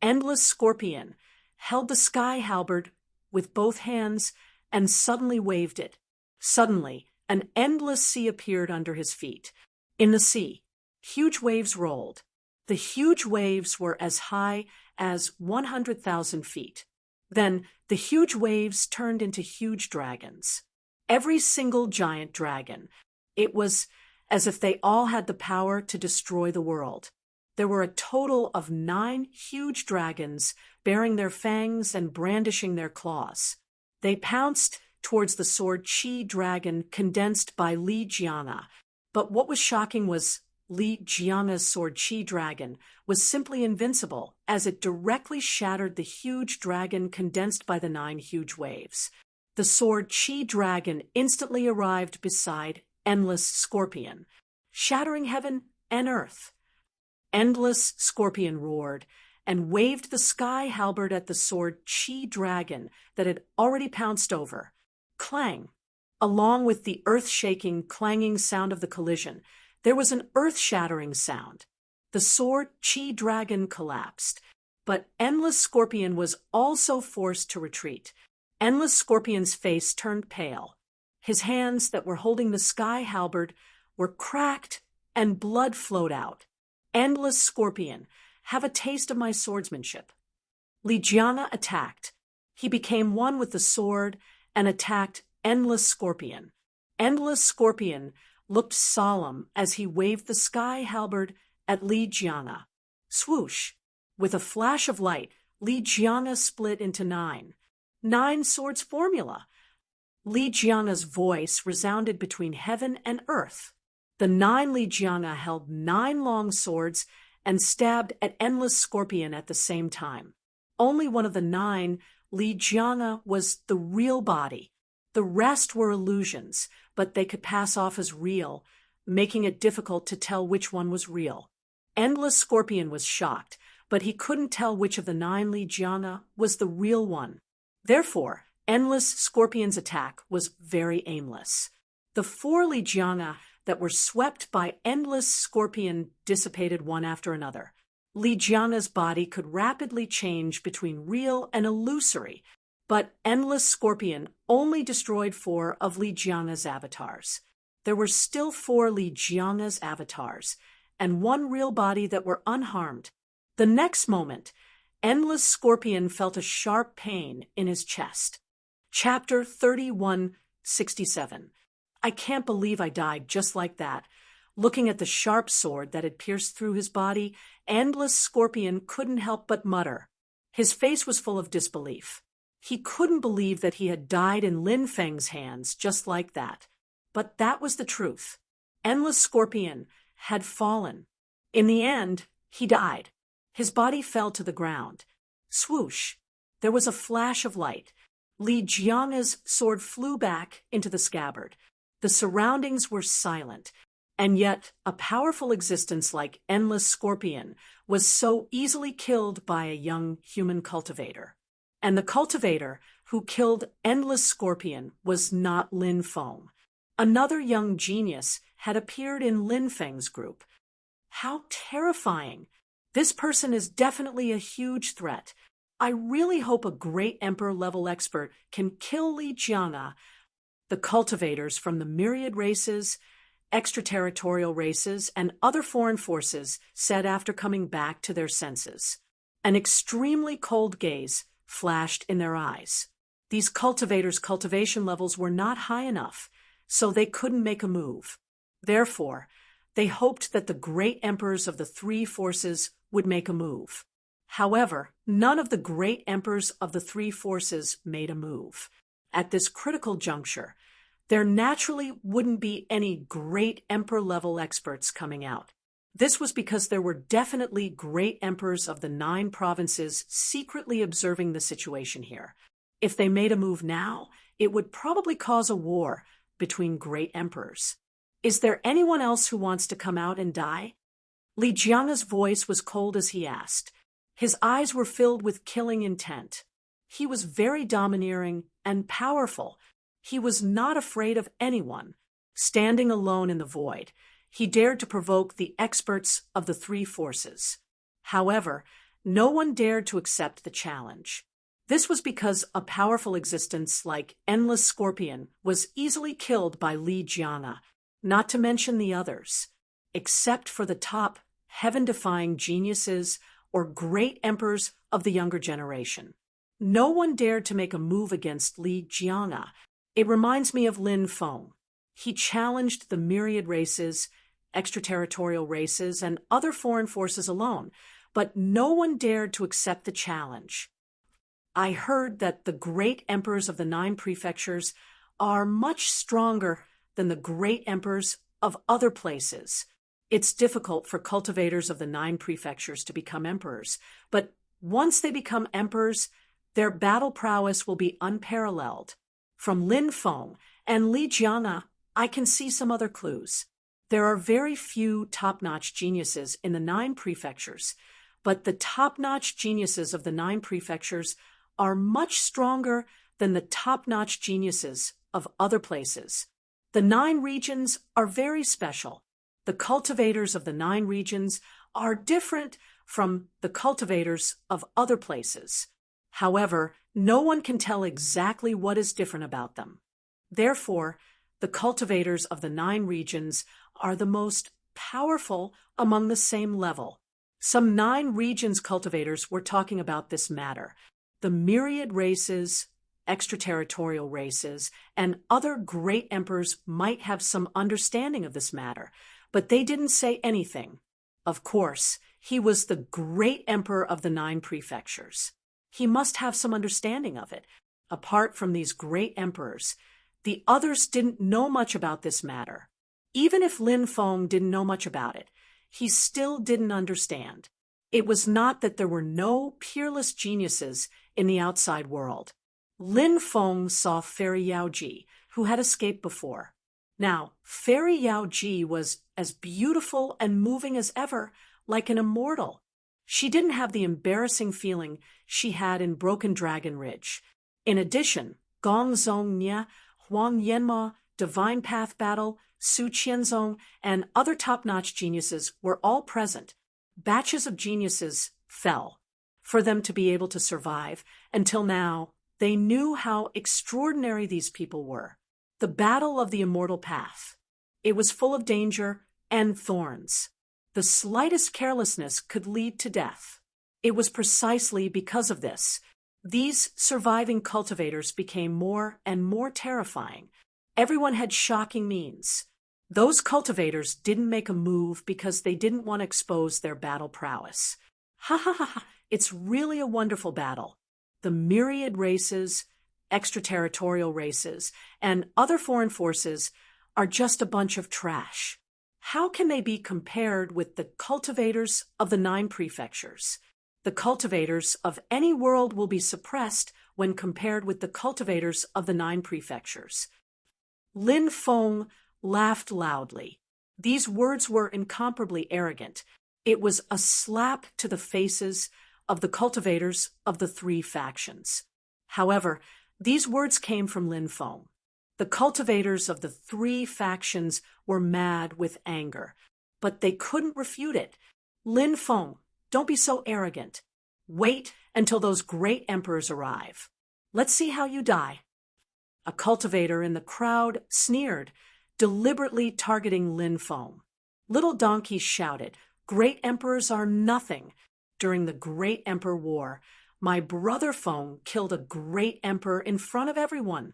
Endless Scorpion held the sky halberd with both hands and suddenly waved it. Suddenly, an endless sea appeared under his feet. In the sea, huge waves rolled. The huge waves were as high as 100,000 feet. Then the huge waves turned into huge dragons. Every single giant dragon. It was as if they all had the power to destroy the world. There were a total of 9 huge dragons bearing their fangs and brandishing their claws. They pounced towards the sword chi dragon condensed by Li Jianga. But what was shocking was Li Jianga's sword chi dragon was simply invincible as it directly shattered the huge dragon condensed by the 9 huge waves. The sword chi dragon instantly arrived beside Endless Scorpion, shattering heaven and earth. Endless Scorpion roared and waved the sky halberd at the sword chi dragon that had already pounced over. Clang! Along with the earth-shaking, clanging sound of the collision, there was an earth-shattering sound. The sword chi dragon collapsed, but Endless Scorpion was also forced to retreat. Endless Scorpion's face turned pale. His hands that were holding the sky halberd were cracked and blood flowed out. Endless Scorpion, have a taste of my swordsmanship. Li Jianga attacked. He became one with the sword and attacked Endless Scorpion. Endless Scorpion looked solemn as he waved the sky halberd at Li Jianga. Swoosh! With a flash of light, Li Jianga split into 9. 9 swords formula. Li Jianga's voice resounded between heaven and earth. The 9 Li Jianga held 9 long swords and stabbed an endless scorpion at the same time. Only one of the 9, Li Jianga, was the real body. The rest were illusions, but they could pass off as real, making it difficult to tell which one was real. Endless Scorpion was shocked, but he couldn't tell which of the 9 Li Jianga was the real one. Therefore, Endless Scorpion's attack was very aimless. The 4 Li Jianga that were swept by Endless Scorpion dissipated one after another. Li Jianga's body could rapidly change between real and illusory, but Endless Scorpion only destroyed 4 of Li Jianga's avatars. There were still 4 Li Jianga's avatars, and 1 real body that were unharmed. The next moment, Endless Scorpion felt a sharp pain in his chest. Chapter 3167. I can't believe I died just like that. Looking at the sharp sword that had pierced through his body, Endless Scorpion couldn't help but mutter. His face was full of disbelief. He couldn't believe that he had died in Lin Feng's hands just like that. But that was the truth. Endless Scorpion had fallen. In the end, he died. His body fell to the ground. Swoosh! There was a flash of light. Li Jianga's sword flew back into the scabbard. The surroundings were silent, and yet a powerful existence like Endless Scorpion was so easily killed by a young human cultivator. And the cultivator who killed Endless Scorpion was not Lin Feng. Another young genius had appeared in Lin Feng's group. How terrifying! This person is definitely a huge threat. I really hope a great emperor-level expert can kill Li Jianga. The cultivators from the myriad races, extraterritorial races, and other foreign forces said after coming back to their senses. An extremely cold gaze flashed in their eyes. These cultivators' cultivation levels were not high enough, so they couldn't make a move. Therefore, they hoped that the great emperors of the 3 forces would make a move. However, none of the great emperors of the 3 forces made a move. At this critical juncture, there naturally wouldn't be any great emperor-level experts coming out. This was because there were definitely great emperors of the 9 provinces secretly observing the situation here. If they made a move now, it would probably cause a war between great emperors. Is there anyone else who wants to come out and die? Li Jianga's voice was cold as he asked. His eyes were filled with killing intent. He was very domineering and powerful. He was not afraid of anyone. Standing alone in the void, he dared to provoke the experts of the 3 forces. However, no one dared to accept the challenge. This was because a powerful existence like Endless Scorpion was easily killed by Li Jianga, not to mention the others. Except for the top, heaven-defying geniuses or great emperors of the younger generation. No one dared to make a move against Li Jianga. It reminds me of Lin Feng. He challenged the myriad races, extraterritorial races, and other foreign forces alone, but no one dared to accept the challenge. I heard that the great emperors of the 9 prefectures are much stronger than the great emperors of other places. It's difficult for cultivators of the 9 prefectures to become emperors, but once they become emperors, their battle prowess will be unparalleled. From Lin Feng and Li Jianga, I can see some other clues. There are very few top-notch geniuses in the 9 prefectures, but the top-notch geniuses of the 9 prefectures are much stronger than the top-notch geniuses of other places. The 9 regions are very special. The cultivators of the 9 regions are different from the cultivators of other places. However, no one can tell exactly what is different about them. Therefore, the cultivators of the 9 regions are the most powerful among the same level. Some 9 regions cultivators were talking about this matter. The myriad races, extraterritorial races, and other great emperors might have some understanding of this matter, but they didn't say anything. Of course, he was the great emperor of the 9 prefectures. He must have some understanding of it. Apart from these great emperors, The others didn't know much about this matter. Even if Lin Feng didn't know much about it, he still didn't understand. It was not that there were no peerless geniuses in the outside world. Lin Feng saw Fairy Yao Ji, who had escaped before. Now, Fairy Yao Ji was as beautiful and moving as ever, like an immortal. She didn't have the embarrassing feeling she had in Broken Dragon Ridge. In addition, Gong Zong Nia, Huang Yanma, Divine Path Battle, Su Qianzong, and other top-notch geniuses were all present. Batches of geniuses fell for them to be able to survive. Until now, they knew how extraordinary these people were. The battle of the immortal path. It was full of danger and thorns. The slightest carelessness could lead to death. It was precisely because of this. These surviving cultivators became more and more terrifying. Everyone had shocking means. Those cultivators didn't make a move because they didn't want to expose their battle prowess. Ha ha ha ha, it's really a wonderful battle. The myriad races, extraterritorial races, and other foreign forces are just a bunch of trash. How can they be compared with the cultivators of the 9 prefectures? The cultivators of any world will be suppressed when compared with the cultivators of the 9 prefectures. Lin Feng laughed loudly. These words were incomparably arrogant. It was a slap to the faces of the cultivators of the 3 factions. However, these words came from Lin Feng. The cultivators of the 3 factions were mad with anger, but they couldn't refute it. Lin Feng, don't be so arrogant. Wait until those great emperors arrive. Let's see how you die. A cultivator in the crowd sneered, deliberately targeting Lin Feng. Little Donkey shouted, "Great emperors are nothing." During the Great Emperor War, my brother Feng killed a great emperor in front of everyone.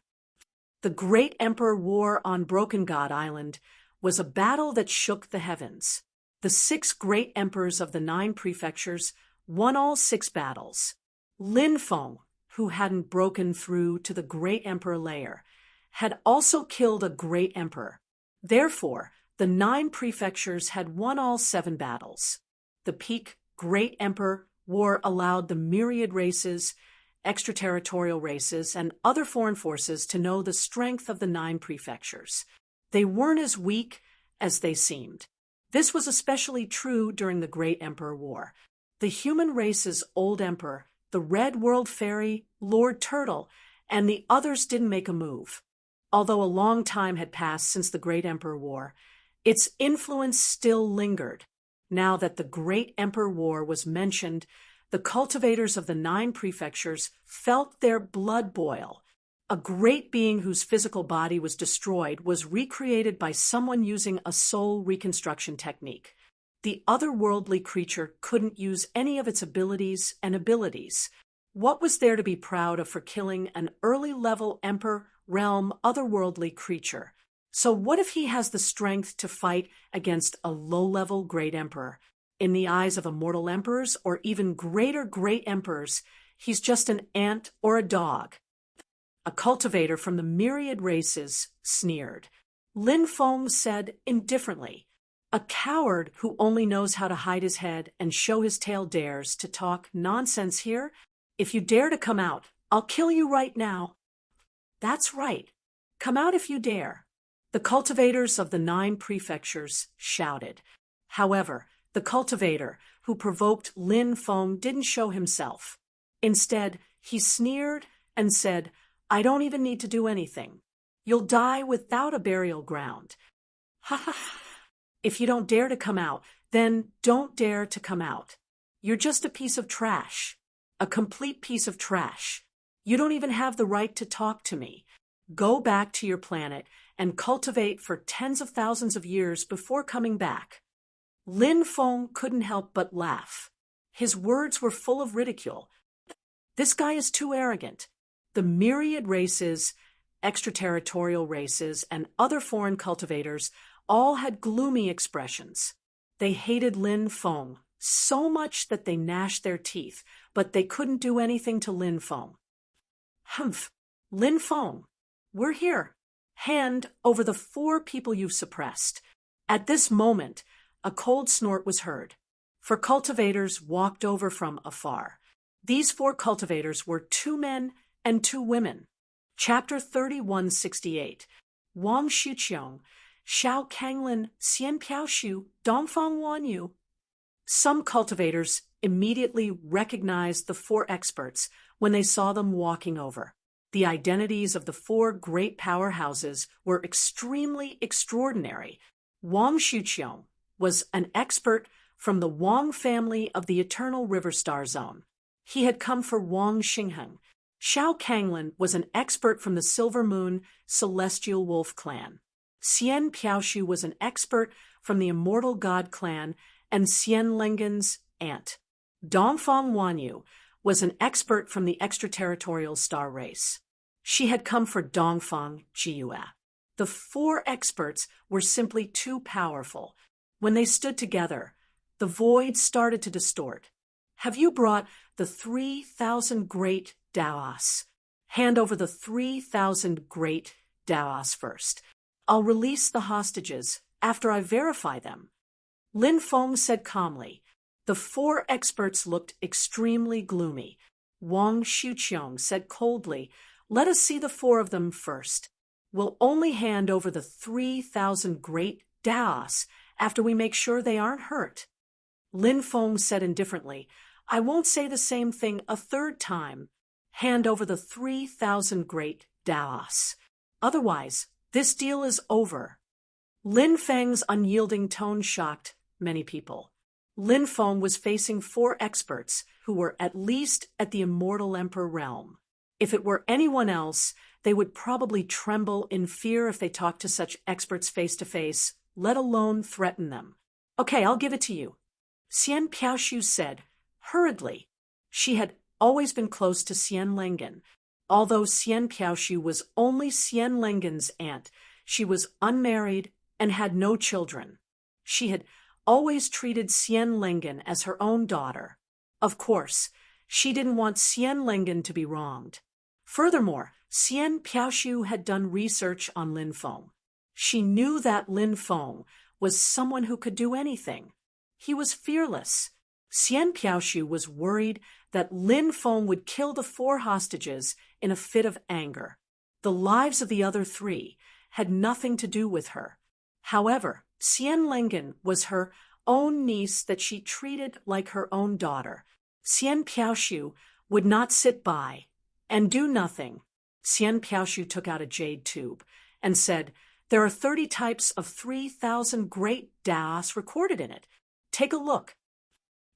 The Great Emperor War on Broken God Island was a battle that shook the heavens. The 6 great emperors of the 9 prefectures won all 6 battles. Lin Feng, who hadn't broken through to the Great Emperor layer, had also killed a great emperor. Therefore, the 9 prefectures had won all 7 battles. The peak Great Emperor War allowed the myriad races, extraterritorial races, and other foreign forces to know the strength of the 9 prefectures. They weren't as weak as they seemed. This was especially true during the Great Emperor War. The human race's old emperor, the Red World Fairy, Lord Turtle, and the others didn't make a move. Although a long time had passed since the Great Emperor War, its influence still lingered. Now that the Great Emperor War was mentioned, the cultivators of the 9 prefectures felt their blood boil. A great being whose physical body was destroyed was recreated by someone using a soul reconstruction technique. The otherworldly creature couldn't use any of its abilities and abilities. What was there to be proud of for killing an early-level Emperor realm otherworldly creature? So what if he has the strength to fight against a low-level great emperor? In the eyes of immortal emperors or even greater great emperors, he's just an ant or a dog. A cultivator from the myriad races sneered. Lin Feng said indifferently, "A coward who only knows how to hide his head and show his tail dares to talk nonsense here? If you dare to come out, I'll kill you right now." "That's right. Come out if you dare." The cultivators of the 9 prefectures shouted. However, the cultivator who provoked Lin Feng didn't show himself. Instead, he sneered and said, "I don't even need to do anything. You'll die without a burial ground. Ha ha ha. If you don't dare to come out, then don't dare to come out. You're just a piece of trash. A complete piece of trash. You don't even have the right to talk to me. Go back to your planet and cultivate for tens of thousands of years before coming back." Lin Feng couldn't help but laugh. His words were full of ridicule. This guy is too arrogant. The myriad races, extraterritorial races, and other foreign cultivators all had gloomy expressions. They hated Lin Feng so much that they gnashed their teeth, but they couldn't do anything to Lin Feng. "Humph, Lin Feng, we're here. Hand over the 4 people you've suppressed. At this moment, a cold snort was heard. 4 cultivators walked over from afar. These 4 cultivators were 2 men and 2 women. Chapter 3168. Wang Xuqiong, Xiao Kanglin, Xian Piaoshu, Dongfang Wanyu. Some cultivators immediately recognized the 4 experts when they saw them walking over. The identities of the 4 great powerhouses were extremely extraordinary. Wang Xuqiong was an expert from the Wang family of the Eternal River Star Zone. He had come for Wang Xingheng. Xiao Kanglin was an expert from the Silver Moon Celestial Wolf clan. Xian Piaoshu was an expert from the Immortal God clan and Xian Lengen's aunt. Dongfang Wanyu was an expert from the extraterritorial star race. She had come for Dongfang Jiyue. The 4 experts were simply too powerful. When they stood together, the void started to distort. Have you brought the 3,000 great Daos? Hand over the 3,000 great Daos first. I'll release the hostages after I verify them. Lin Feng said calmly. The 4 experts looked extremely gloomy. Wang Xuqiong said coldly, "Let us see the 4 of them first. We'll only hand over the 3,000 great Daos after we make sure they aren't hurt." Lin Feng said indifferently, "I won't say the same thing a 3rd time. Hand over the 3,000 great Daos. Otherwise, this deal is over." Lin Feng's unyielding tone shocked many people. Lin Feng was facing 4 experts who were at least at the Immortal Emperor realm. If it were anyone else, they would probably tremble in fear if they talked to such experts face to face, let alone threaten them. "Okay, I'll give it to you," Xian Piaoshu said, hurriedly. She had always been close to Xian Lengen. Although Xian Piaoshu was only Xian Lengen's aunt, she was unmarried and had no children. She had always treated Xian Lengen as her own daughter. Of course, she didn't want Xian Lengen to be wronged. Furthermore, Xian Piaoshu had done research on Lin Feng. She knew that Lin Feng was someone who could do anything. He was fearless. Xian Piaoshu was worried that Lin Feng would kill the 4 hostages in a fit of anger. The lives of the other 3 had nothing to do with her. However, Xian Lengen was her own niece that she treated like her own daughter. Xian Piaoshu would not sit by and do nothing. Xian Piaoshu took out a jade tube and said, "There are 30 types of 3,000 great Daos recorded in it. Take a look."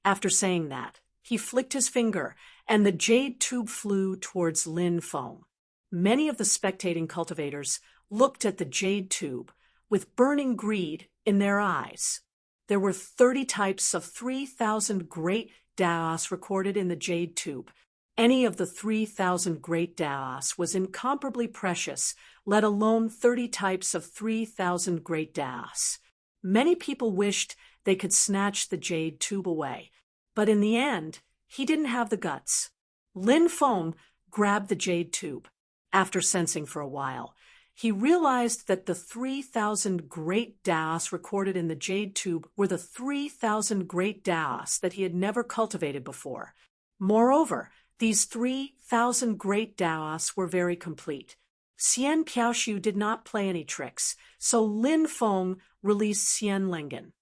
After saying that, he flicked his finger, and the jade tube flew towards Lin Feng. Many of the spectating cultivators looked at the jade tube with burning greed in their eyes. There were 30 types of 3,000 great Daos recorded in the jade tube. Any of the 3,000 great Daos was incomparably precious, let alone 30 types of 3,000 great Daos. Many people wished they could snatch the jade tube away, but in the end, he didn't have the guts. Lin Feng grabbed the jade tube. After sensing for a while, he realized that the 3,000 great Daos recorded in the jade tube were the 3,000 great Daos that he had never cultivated before. Moreover, these 3,000 great Daos were very complete. Xian Piaoshu did not play any tricks, so Lin Feng released Xian Lengen.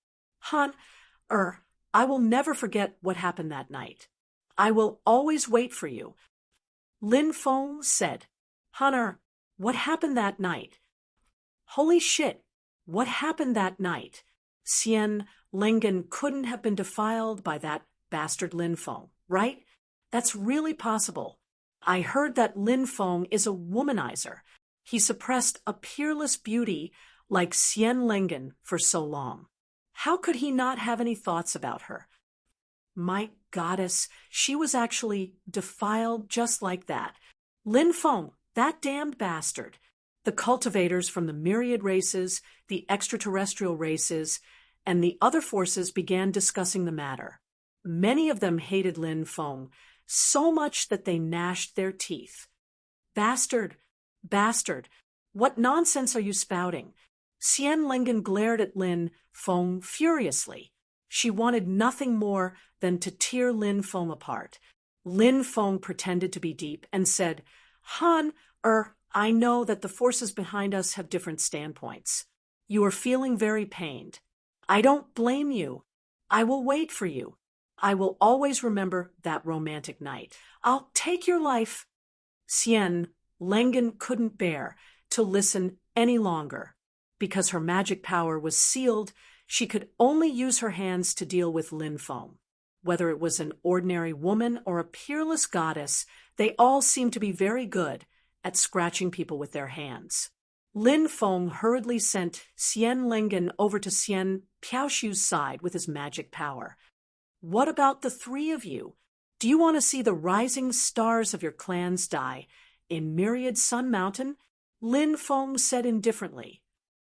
I will never forget what happened that night. I will always wait for you." Lin Feng said. "Hunter, what happened that night?" "Holy shit, what happened that night?" Xian Lengen couldn't have been defiled by that bastard Lin Feng, right? That's really possible. I heard that Lin Feng is a womanizer. He suppressed a peerless beauty like Xian Lengen for so long. How could he not have any thoughts about her? My goddess, she was actually defiled just like that. Lin Feng, that damned bastard. The cultivators from the myriad races, the extraterrestrial races, and the other forces began discussing the matter. Many of them hated Lin Feng so much that they gnashed their teeth. Bastard, bastard, What nonsense are you spouting? Xian Lengen glared at Lin Feng furiously. She wanted nothing more than to tear Lin Feng apart. Lin Feng pretended to be deep and said, Han, I know that the forces behind us have different standpoints. You are feeling very pained. I don't blame you. I will wait for you. I will always remember that romantic night. I'll take your life. Xian Lengen couldn't bear to listen any longer. Because her magic power was sealed, she could only use her hands to deal with Lin Feng. Whether it was an ordinary woman or a peerless goddess, they all seemed to be very good at scratching people with their hands. Lin Feng hurriedly sent Xian Lengen over to Xian Piaoshu's side with his magic power. What about the three of you? Do you want to see the rising stars of your clans die in Myriad Sun Mountain? Lin Feng said indifferently.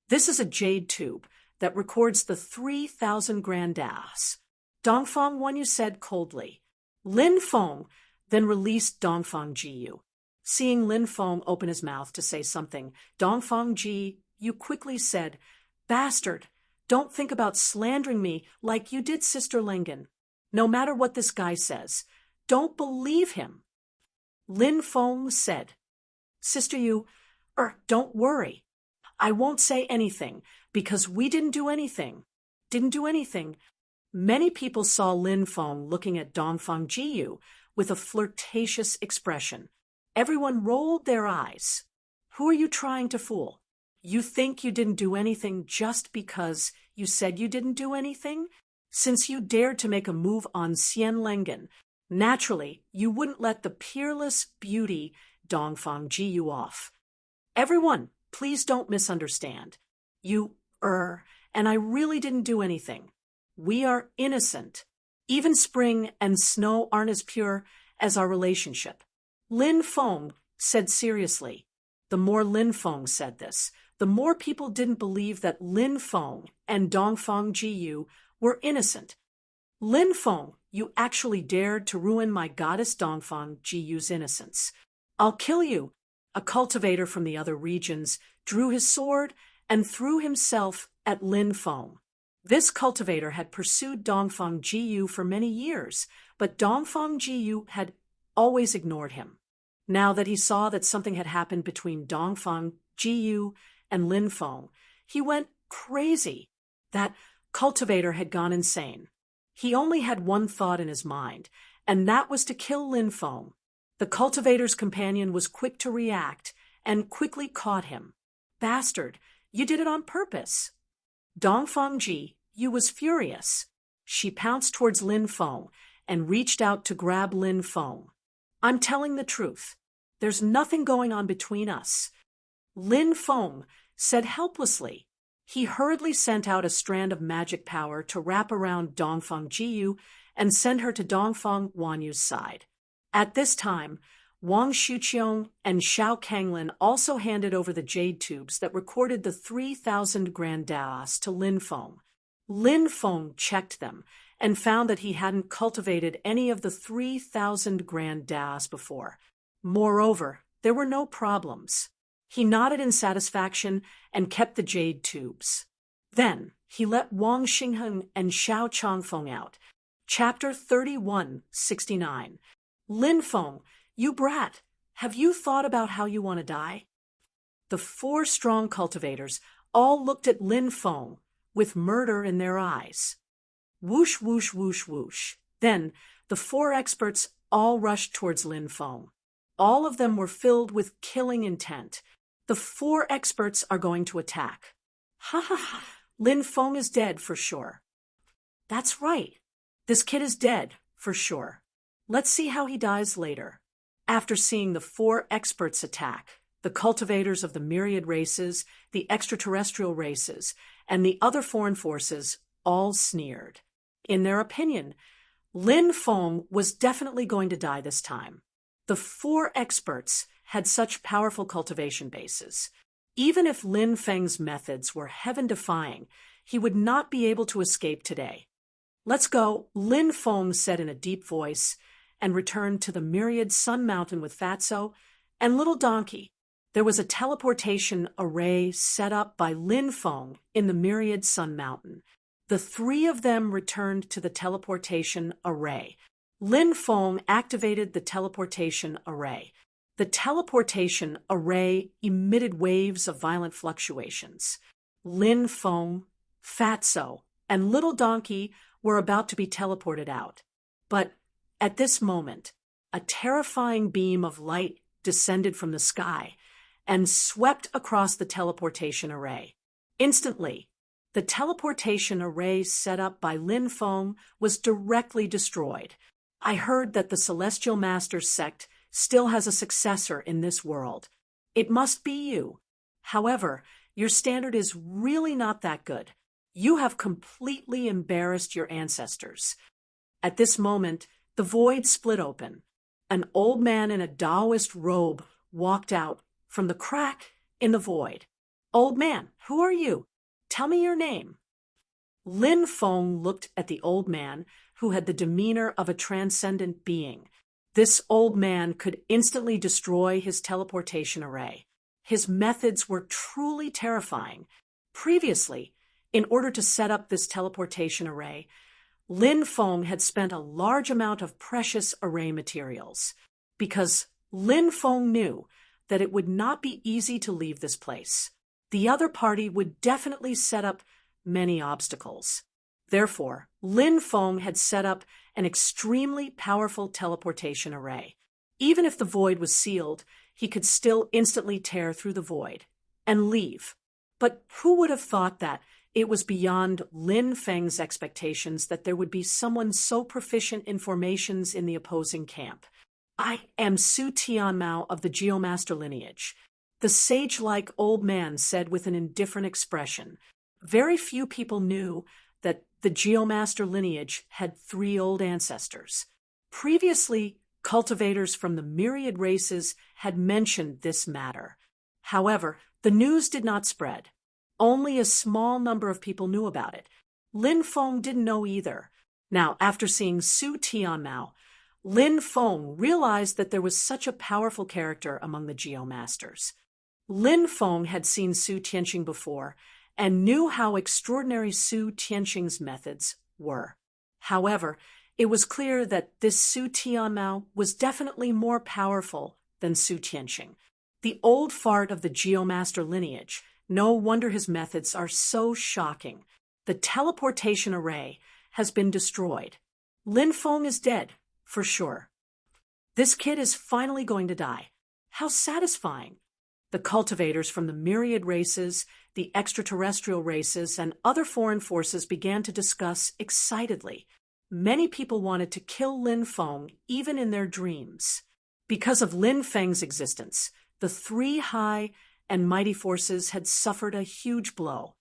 This is a jade tube that records the 3,000 grandas. Dongfang Wanyu said coldly. Lin Feng then released Dongfang Jiyu. Seeing Lin Feng open his mouth to say something, Dongfang Jiyu quickly said, Bastard, don't think about slandering me like you did Sister Lengen. No matter what this guy says, don't believe him. Lin Feng said, Sister don't worry. I won't say anything because we didn't do anything. Many people saw Lin Feng looking at Dongfang Jiyu with a flirtatious expression. Everyone rolled their eyes. Who are you trying to fool? You think you didn't do anything just because you said you didn't do anything? Since you dared to make a move on Xian Lengen, naturally you wouldn't let the peerless beauty Dongfang Jiyu off. Everyone, please don't misunderstand. And I really didn't do anything. We are innocent. Even spring and snow aren't as pure as our relationship. Lin Feng said seriously. The more Lin Feng said this, the more people didn't believe that Lin Feng and Dongfang Jiyu were innocent. Lin Feng, you actually dared to ruin my goddess Dongfang Jiyu's innocence. I'll kill you. A cultivator from the other regions drew his sword and threw himself at Lin Feng. This cultivator had pursued Dongfang Jiyu for many years, but Dongfang Jiyu had always ignored him. Now that he saw that something had happened between Dongfang Jiyu and Lin Feng, he went crazy. That cultivator had gone insane. He only had one thought in his mind, and that was to kill Lin Feng. The cultivator's companion was quick to react and quickly caught him. Bastard, you did it on purpose. Dongfang Jiyu was furious. She pounced towards Lin Feng and reached out to grab Lin Feng. I'm telling the truth. There's nothing going on between us. Lin Feng said helplessly. He hurriedly sent out a strand of magic power to wrap around Dongfang Jiyu and send her to Dongfang Wanyu's side. At this time, Wang Shuqiong and Xiao Kanglin also handed over the jade tubes that recorded the 3,000 grandas to Lin Feng. Lin Feng checked them and found that he hadn't cultivated any of the 3,000 grandas before. Moreover, there were no problems. He nodded in satisfaction and kept the jade tubes. Then he let Wang Xingheng and Xiao Changfeng out. Chapter 3169. Lin Feng, you brat, have you thought about how you want to die? The 4 strong cultivators all looked at Lin Feng with murder in their eyes. Whoosh, whoosh, whoosh, whoosh. Then the 4 experts all rushed towards Lin Feng. All of them were filled with killing intent. The 4 experts are going to attack. Ha ha ha, Lin Feng is dead for sure. That's right. This kid is dead for sure. Let's see how he dies later. After seeing the 4 experts attack, the cultivators of the myriad races, the extraterrestrial races, and the other foreign forces all sneered. In their opinion, Lin Feng was definitely going to die this time. The 4 experts had such powerful cultivation bases. Even if Lin Feng's methods were heaven-defying, he would not be able to escape today. Let's go, Lin Feng said in a deep voice, and returned to the myriad Sun Mountain with Fatso and Little Donkey. there was a teleportation array set up by Lin Feng in the Myriad Sun Mountain. The three of them returned to the teleportation array. Lin Feng activated the teleportation array. The teleportation array emitted waves of violent fluctuations. Lin Feng, Fatso, and Little Donkey were about to be teleported out. But at this moment, a terrifying beam of light descended from the sky and swept across the teleportation array. Instantly, the teleportation array set up by Lin Feng was directly destroyed. I heard that the Celestial Masters sect still has a successor in this world. It must be you. However, your standard is really not that good. You have completely embarrassed your ancestors. At this moment, the void split open. An old man in a Taoist robe walked out from the crack in the void. Old man, who are you? Tell me your name. Lin Feng looked at the old man, who had the demeanor of a transcendent being. This old man could instantly destroy his teleportation array. His methods were truly terrifying. Previously, in order to set up this teleportation array, Lin Feng had spent a large amount of precious array materials, because Lin Feng knew that it would not be easy to leave this place. The other party would definitely set up many obstacles. Therefore, Lin Feng had set up an extremely powerful teleportation array. Even if the void was sealed, he could still instantly tear through the void and leave. But who would have thought that it was beyond Lin Feng's expectations that there would be someone so proficient in formations in the opposing camp? I am Su Tianmao of the Geomaster lineage, the sage-like old man said with an indifferent expression. Very few people knew that the Geomaster lineage had 3 old ancestors. Previously, cultivators from the myriad races had mentioned this matter. However, the news did not spread. Only a small number of people knew about it. Lin Feng didn't know either. Now, after seeing Su Tianmao, Lin Feng realized that there was such a powerful character among the Geomasters. Lin Feng had seen Su Tianqing before and knew how extraordinary Su Tianqing's methods were. However, it was clear that this Su Tianmao was definitely more powerful than Su Tianqing. The old fart of the Geomaster lineage. No wonder his methods are so shocking. The teleportation array has been destroyed. Lin Feng is dead, for sure. This kid is finally going to die. How satisfying. The cultivators from the myriad races, the extraterrestrial races, and other foreign forces began to discuss excitedly. Many people wanted to kill Lin Feng even in their dreams. Because of Lin Feng's existence, the 3 high and mighty forces had suffered a huge blow.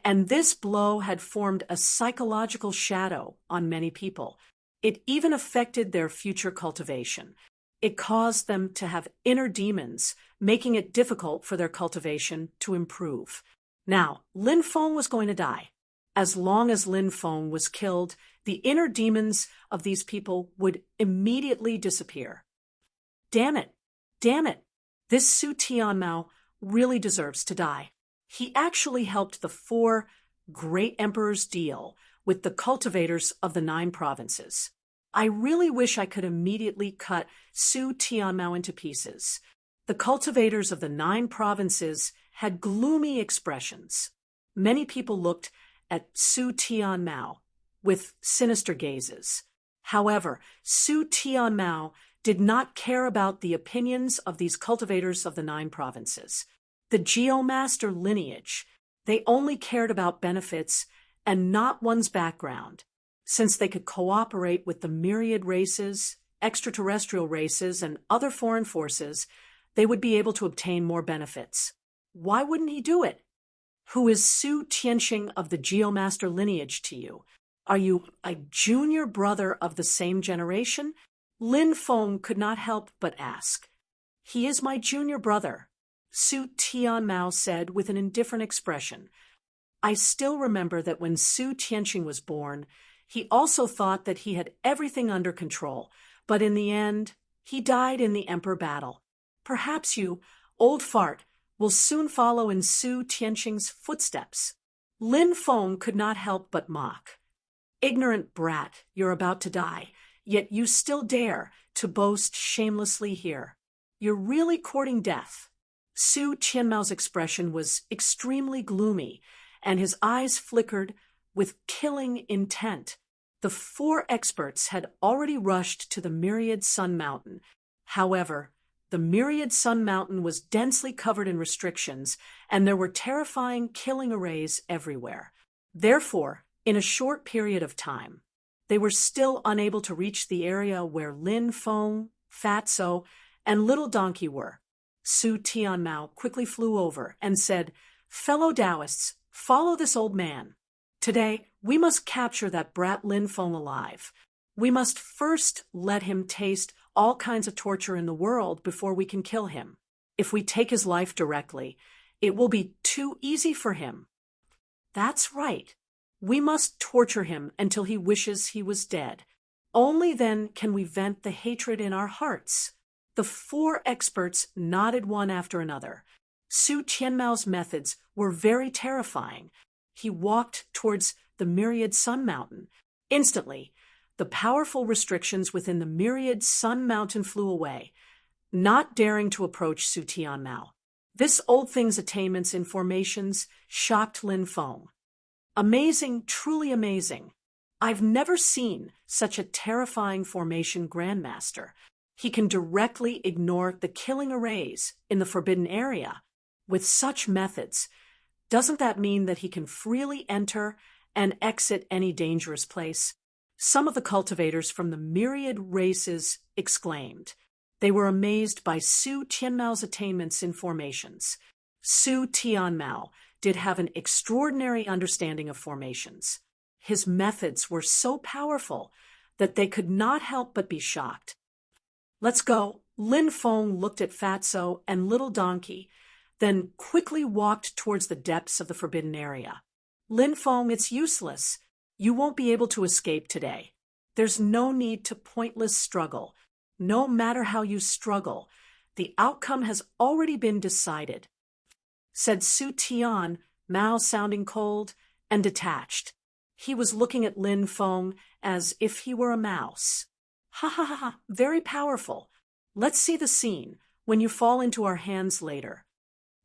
And this blow had formed a psychological shadow on many people. It even affected their future cultivation. It caused them to have inner demons, making it difficult for their cultivation to improve. Now, Lin Feng was going to die. As long as Lin Feng was killed, the inner demons of these people would immediately disappear. Damn it! Damn it! This Su Tianmao really deserves to die. He actually helped the 4 great emperors deal with the cultivators of the 9 provinces. I really wish I could immediately cut Su Tianmao into pieces. The cultivators of the 9 provinces had gloomy expressions. Many people looked at Su Tianmao with sinister gazes. However, Su Tianmao did not care about the opinions of these cultivators of the 9 provinces. The Geomaster lineage, they only cared about benefits and not one's background. Since they could cooperate with the myriad races, extraterrestrial races, and other foreign forces, they would be able to obtain more benefits. Why wouldn't he do it? Who is Su Tianqing of the Geomaster lineage to you? Are you a junior brother of the same generation? Lin Feng could not help but ask. He is my junior brother, Su Tianmao said with an indifferent expression. I still remember that when Su Tianqing was born, he also thought that he had everything under control, but in the end, he died in the emperor battle. Perhaps you Old Fart will soon follow in Su Tianqing's footsteps. Lin Feng could not help but mock. Ignorant brat, you're about to die, yet you still dare to boast shamelessly here. You're really courting death. Su Qianmao's expression was extremely gloomy, and his eyes flickered with killing intent. The 4 experts had already rushed to the Myriad Sun Mountain. However, the Myriad Sun Mountain was densely covered in restrictions, and there were terrifying killing arrays everywhere. Therefore, in a short period of time, they were still unable to reach the area where Lin Feng, Fatso, and Little Donkey were. Su Tianmao quickly flew over and said, "Fellow Taoists, follow this old man. Today, we must capture that brat Lin Feng alive. We must first let him taste all kinds of torture in the world before we can kill him. If we take his life directly, it will be too easy for him." That's right. We must torture him until he wishes he was dead. Only then can we vent the hatred in our hearts. The 4 experts nodded one after another. Su Qianmao's methods were very terrifying. He walked towards the Myriad Sun Mountain. Instantly, the powerful restrictions within the Myriad Sun Mountain flew away, not daring to approach Su Tianmao. This old thing's attainments in formations shocked Lin Feng. Amazing, truly amazing. I've never seen such a terrifying formation grandmaster. He can directly ignore the killing arrays in the forbidden area. With such methods, doesn't that mean that he can freely enter and exit any dangerous place? Some of the cultivators from the myriad races exclaimed. They were amazed by Su Tianmao's attainments in formations. Su Tianmao did have an extraordinary understanding of formations. His methods were so powerful that they could not help but be shocked. "Let's go." Lin Feng looked at Fatso and Little Donkey, then quickly walked towards the depths of the forbidden area. "Lin Feng, it's useless. You won't be able to escape today. There's no need to pointless struggle. No matter how you struggle, the outcome has already been decided," said Su Tian, Mao sounding cold and detached. He was looking at Lin Feng as if he were a mouse. "Ha ha ha ha, very powerful. Let's see the scene when you fall into our hands later."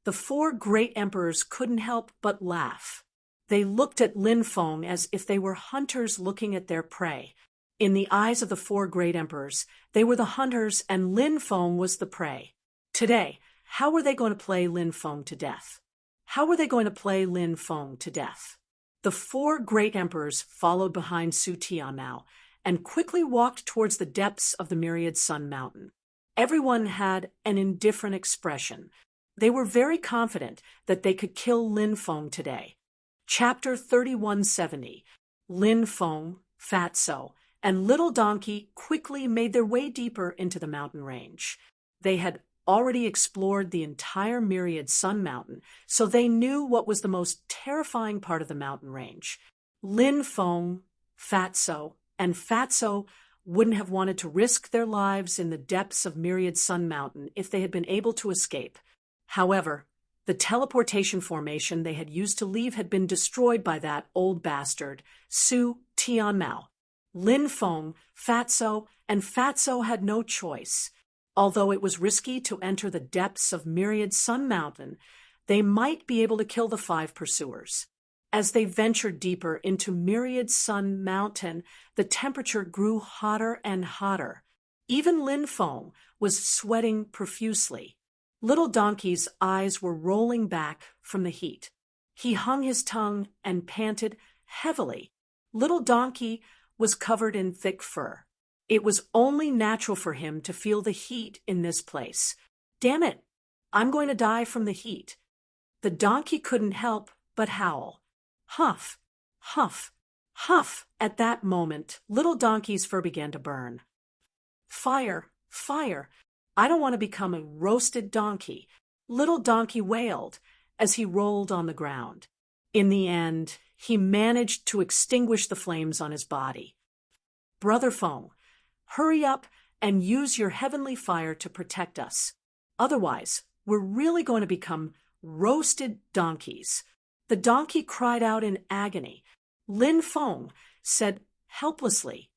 The 4 great emperors couldn't help but laugh. They looked at Lin Feng as if they were hunters looking at their prey. In the eyes of the 4 great emperors, they were the hunters and Lin Feng was the prey. Today, how were they going to play Lin Feng to death? How were they going to play Lin Feng to death? The 4 great emperors followed behind Su Tianmao and quickly walked towards the depths of the Myriad Sun Mountain. Everyone had an indifferent expression. They were very confident that they could kill Lin Feng today. Chapter 3170. Lin Feng, Fatso, and Little Donkey quickly made their way deeper into the mountain range. They had already explored the entire Myriad Sun Mountain, so they knew what was the most terrifying part of the mountain range. Lin Feng, Fatso, and Fatso wouldn't have wanted to risk their lives in the depths of Myriad Sun Mountain if they had been able to escape. However, the teleportation formation they had used to leave had been destroyed by that old bastard, Su Tianmao. Lin Feng, Fatso, and Fatso had no choice. Although it was risky to enter the depths of Myriad Sun Mountain, they might be able to kill the 5 pursuers. As they ventured deeper into Myriad Sun Mountain, the temperature grew hotter and hotter. Even Lin Feng was sweating profusely. Little Donkey's eyes were rolling back from the heat. He hung his tongue and panted heavily. Little Donkey was covered in thick fur. It was only natural for him to feel the heat in this place. "Damn it, I'm going to die from the heat." The donkey couldn't help but howl. Huff, huff, huff. At that moment, Little Donkey's fur began to burn. "Fire, fire. I don't want to become a roasted donkey," Little Donkey wailed as he rolled on the ground. In the end, he managed to extinguish the flames on his body. "Brother Feng, hurry up and use your heavenly fire to protect us. Otherwise, we're really going to become roasted donkeys. The donkey cried out in agony. Lin Feng said helplessly,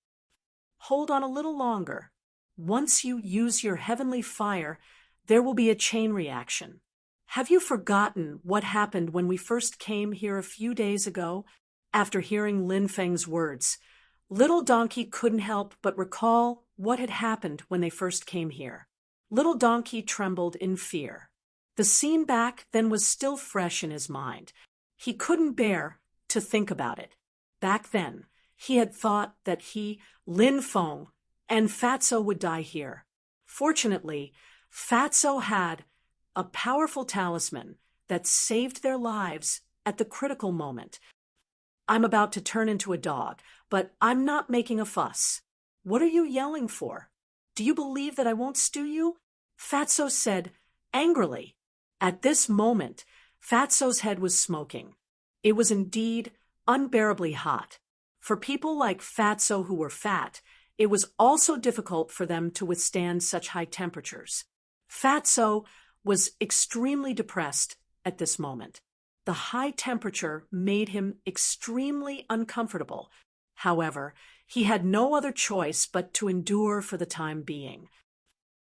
"Hold on a little longer. Once you use your heavenly fire, there will be a chain reaction. Have you forgotten what happened when we first came here a few days ago?" After hearing Lin Feng's words, Little Donkey couldn't help but recall what had happened when they first came here. Little Donkey trembled in fear. The scene back then was still fresh in his mind. He couldn't bear to think about it. Back then, he had thought that he, Lin Feng, and Fatso would die here. Fortunately, Fatso had a powerful talisman that saved their lives at the critical moment. "I'm about to turn into a dog, but I'm not making a fuss. What are you yelling for? Do you believe that I won't stew you?" Fatso said angrily. At this moment, Fatso's head was smoking. It was indeed unbearably hot. For people like Fatso who were fat, it was also difficult for them to withstand such high temperatures. Fatso was extremely depressed at this moment. The high temperature made him extremely uncomfortable. However, he had no other choice but to endure for the time being.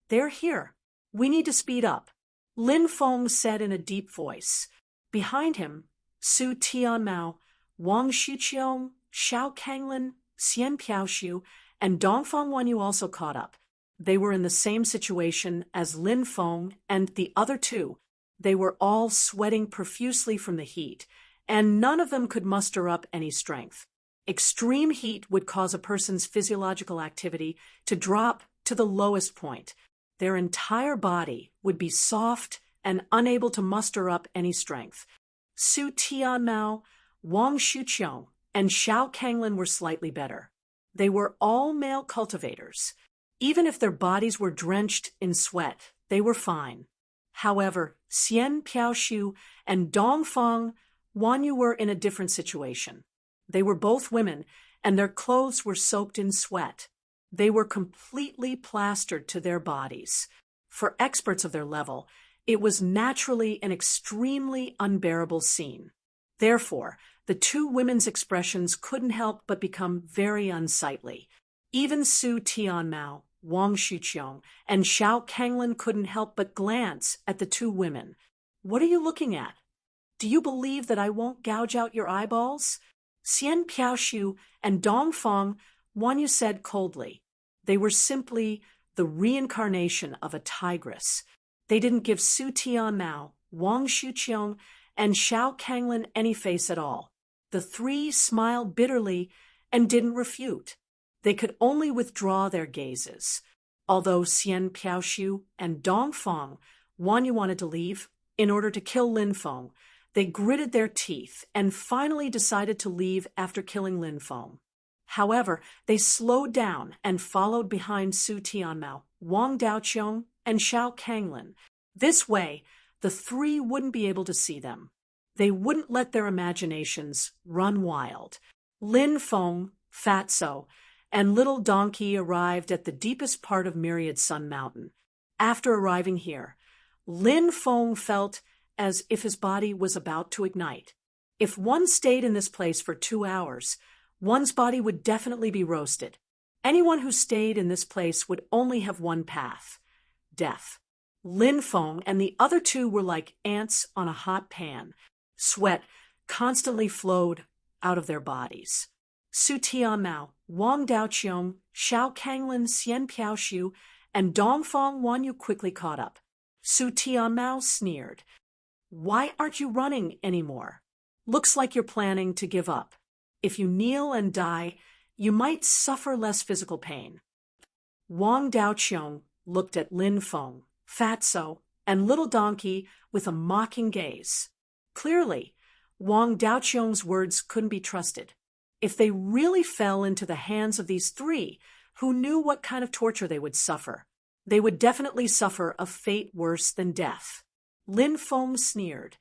"They're here. We need to speed up," Lin Feng said in a deep voice. Behind him, Su Tianmao, Wang Xuqiong, Xiao Kanglin, Xian Piaoshu, and Dongfang Wanyu also caught up. They were in the same situation as Lin Feng and the other two. They were all sweating profusely from the heat, and none of them could muster up any strength. Extreme heat would cause a person's physiological activity to drop to the lowest point. Their entire body would be soft and unable to muster up any strength. Su Tianmao, Wang Xuqiong, and Xiao Kanglin were slightly better. They were all male cultivators. Even if their bodies were drenched in sweat, they were fine. However, Xian Piaoshu and Dongfang Wanyu were in a different situation. They were both women, and their clothes were soaked in sweat. They were completely plastered to their bodies. For experts of their level, it was naturally an extremely unbearable scene. Therefore, the two women's expressions couldn't help but become very unsightly. Even Su Tianmao, Wang Xuqiong, and Xiao Kanglin couldn't help but glance at the two women. "What are you looking at? Do you believe that I won't gouge out your eyeballs?" Xian Piaoshu and Dongfang Wanyu said coldly. They were simply the reincarnation of a tigress. They didn't give Su Tianmao, Wang Xuqiong, and Xiao Kanglin any face at all. The three smiled bitterly and didn't refute. They could only withdraw their gazes. Although Xian Piaoshu and Dongfang Wanyu wanted to leave in order to kill Lin Feng, they gritted their teeth and finally decided to leave after killing Lin Feng. However, they slowed down and followed behind Su Tianmao, Wang Daoqiong, and Xiao Kanglin. This way, the three wouldn't be able to see them. They wouldn't let their imaginations run wild. Lin Feng, Fatso, and Little Donkey arrived at the deepest part of Myriad Sun Mountain. After arriving here, Lin Feng felt as if his body was about to ignite. If one stayed in this place for 2 hours, one's body would definitely be roasted. Anyone who stayed in this place would only have one path: death. Lin Feng and the other two were like ants on a hot pan. Sweat constantly flowed out of their bodies. Su Tianmao, Wang Daoqiong, Xiao Kanglin, Xian Piaoshu, and Dongfang Wanyu quickly caught up. Su Tianmao sneered. "Why aren't you running anymore? Looks like you're planning to give up. If you kneel and die, you might suffer less physical pain." Wang Daoqiong looked at Lin Feng, Fatso, and Little Donkey with a mocking gaze. Clearly, Wang Daoqiong's words couldn't be trusted. If they really fell into the hands of these three, who knew what kind of torture they would suffer, they would definitely suffer a fate worse than death. Lin Feng sneered.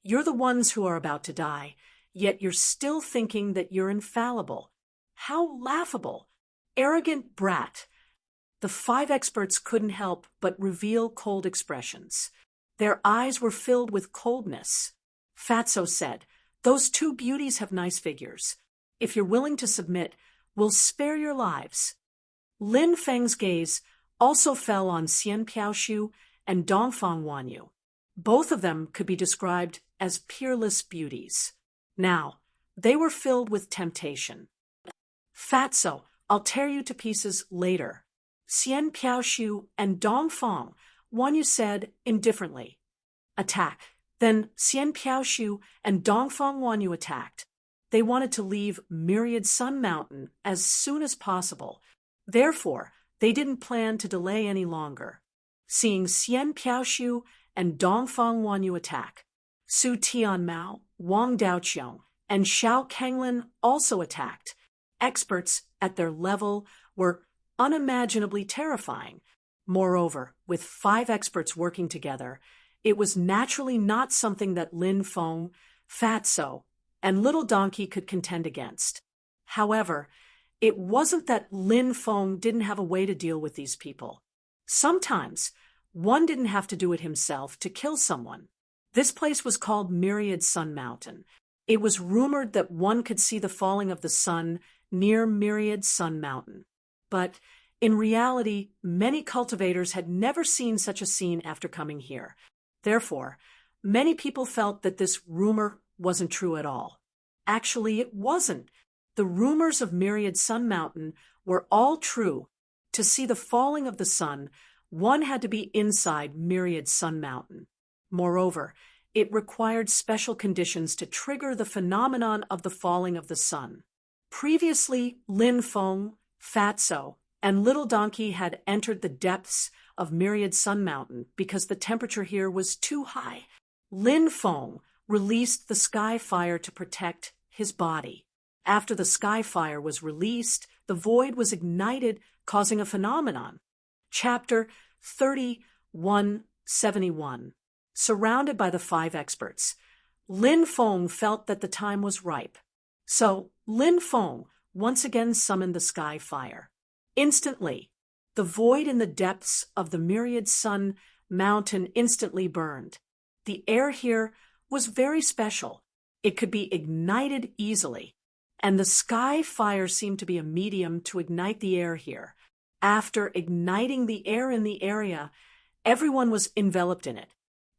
"You're the ones who are about to die, yet you're still thinking that you're infallible. How laughable! Arrogant brat!" The 5 experts couldn't help but reveal cold expressions. Their eyes were filled with coldness. Fatso said, "Those two beauties have nice figures. If you're willing to submit, we'll spare your lives." Lin Feng's gaze also fell on Xian Piaoshu and Dongfang Wanyu. Both of them could be described as peerless beauties. Now, they were filled with temptation. "Fatso, I'll tear you to pieces later." Xian Piaoshu and Dongfang Wanyu said indifferently. "Attack." Then Xian Piaoshu and Dongfang Wanyu attacked. They wanted to leave Myriad Sun Mountain as soon as possible. Therefore, they didn't plan to delay any longer. Seeing Xian Piaoshu and Dongfang Wanyu attack, Su Tianmao, Wang Daoqiong, and Xiao Kenglin also attacked. Experts at their level were unimaginably terrifying. Moreover, with 5 experts working together, it was naturally not something that Lin Feng, Fatso, and Little Donkey could contend against. However, it wasn't that Lin Feng didn't have a way to deal with these people. Sometimes, one didn't have to do it himself to kill someone. This place was called Myriad Sun Mountain. It was rumored that one could see the falling of the sun near Myriad Sun Mountain. But in reality, many cultivators had never seen such a scene after coming here. Therefore, many people felt that this rumor wasn't true at all. Actually, it wasn't. The rumors of Myriad Sun Mountain were all true. To see the falling of the sun, one had to be inside Myriad Sun Mountain. Moreover, it required special conditions to trigger the phenomenon of the falling of the sun. Previously, Lin Feng, Fatso, and Little Donkey had entered the depths of Myriad Sun Mountain because the temperature here was too high. Lin Feng released the sky fire to protect his body. After the sky fire was released, the void was ignited, causing a phenomenon. Chapter 3171. Surrounded by the 5 experts, Lin Feng felt that the time was ripe. So Lin Feng once again summoned the sky fire. Instantly, the void in the depths of the Myriad Sun Mountain instantly burned. The air here was very special. It could be ignited easily, and the sky fire seemed to be a medium to ignite the air here. After igniting the air in the area, everyone was enveloped in it.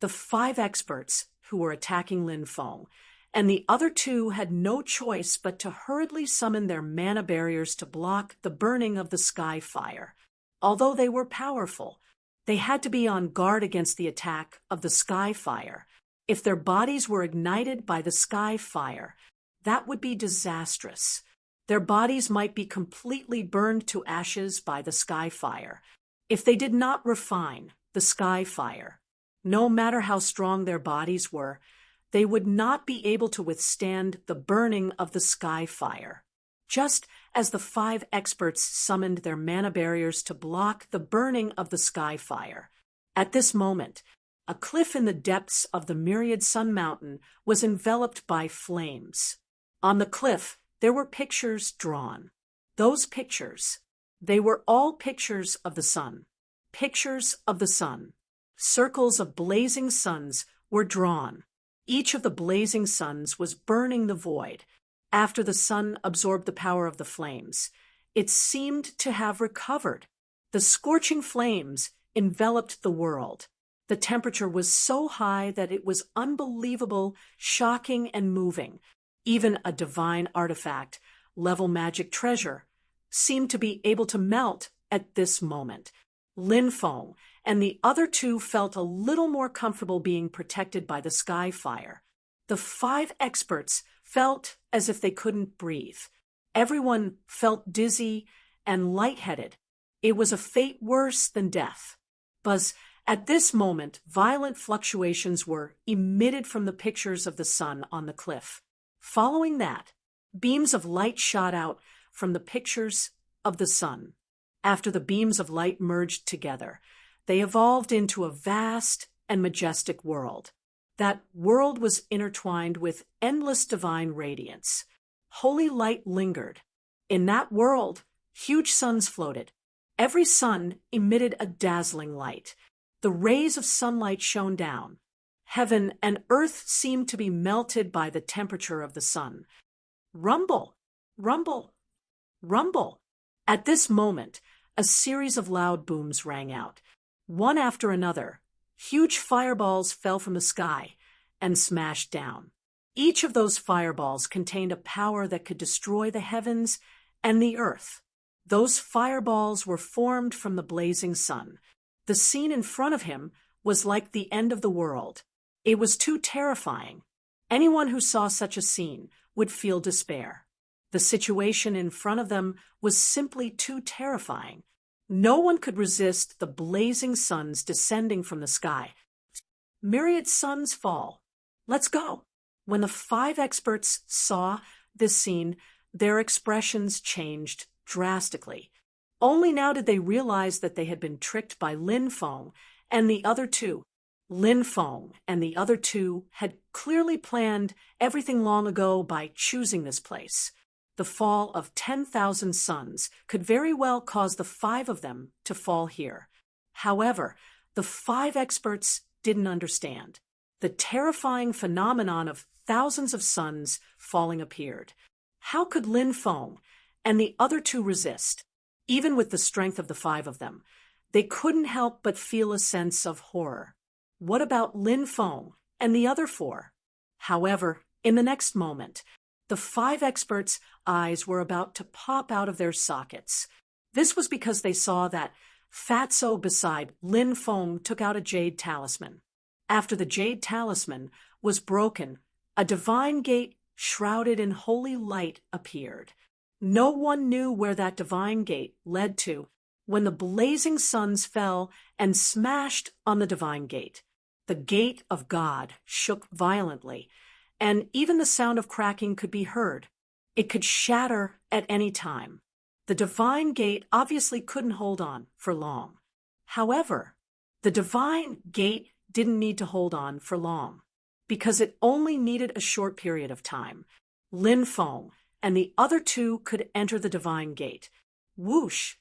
The 5 experts who were attacking Lin Feng and the other 2 had no choice but to hurriedly summon their mana barriers to block the burning of the sky fire. Although they were powerful, they had to be on guard against the attack of the sky fire. If their bodies were ignited by the sky fire, that would be disastrous. Their bodies might be completely burned to ashes by the sky fire. If they did not refine the sky fire, no matter how strong their bodies were, they would not be able to withstand the burning of the sky fire. Just as the 5 experts summoned their mana barriers to block the burning of the sky fire. At this moment, a cliff in the depths of the Myriad Sun Mountain was enveloped by flames. On the cliff, there were pictures drawn. Those pictures, they were all pictures of the sun. Pictures of the sun. Circles of blazing suns were drawn. Each of the blazing suns was burning the void. After the sun absorbed the power of the flames, it seemed to have recovered. The scorching flames enveloped the world. The temperature was so high that it was unbelievable, shocking, and moving. Even a divine artifact, level magic treasure, seemed to be able to melt at this moment. Lin Feng and the other 2 felt a little more comfortable being protected by the sky fire. The 5 experts felt as if they couldn't breathe. Everyone felt dizzy and lightheaded. It was a fate worse than death. But at this moment, violent fluctuations were emitted from the pictures of the sun on the cliff. Following that, beams of light shot out from the pictures of the sun. After the beams of light merged together, they evolved into a vast and majestic world. That world was intertwined with endless divine radiance. Holy light lingered. In that world, huge suns floated. Every sun emitted a dazzling light. The rays of sunlight shone down. Heaven and earth seemed to be melted by the temperature of the sun. Rumble, rumble, rumble. At this moment, a series of loud booms rang out. One after another, huge fireballs fell from the sky and smashed down. Each of those fireballs contained a power that could destroy the heavens and the earth. Those fireballs were formed from the blazing sun. The scene in front of him was like the end of the world. It was too terrifying. Anyone who saw such a scene would feel despair. The situation in front of them was simply too terrifying. No one could resist the blazing suns descending from the sky. Myriad suns fall. Let's go. When the 5 experts saw this scene, their expressions changed drastically. Only now did they realize that they had been tricked by Lin Feng and the other two. Lin Feng and the other two had clearly planned everything long ago by choosing this place. The fall of 10,000 suns could very well cause the 5 of them to fall here. However, the 5 experts didn't understand. The terrifying phenomenon of thousands of suns falling appeared. How could Lin Feng and the other two resist? Even with the strength of the 5 of them, they couldn't help but feel a sense of horror. What about Lin Feng and the other 4? However, in the next moment, the 5 experts' eyes were about to pop out of their sockets. This was because they saw that Fatso beside Lin Feng took out a jade talisman. After the jade talisman was broken, a divine gate shrouded in holy light appeared. No one knew where that divine gate led to when the blazing suns fell and smashed on the divine gate. The gate of God shook violently, and even the sound of cracking could be heard. It could shatter at any time. The divine gate obviously couldn't hold on for long. However, the divine gate didn't need to hold on for long, because it only needed a short period of time. Lin Feng and the other two could enter the divine gate. Whoosh!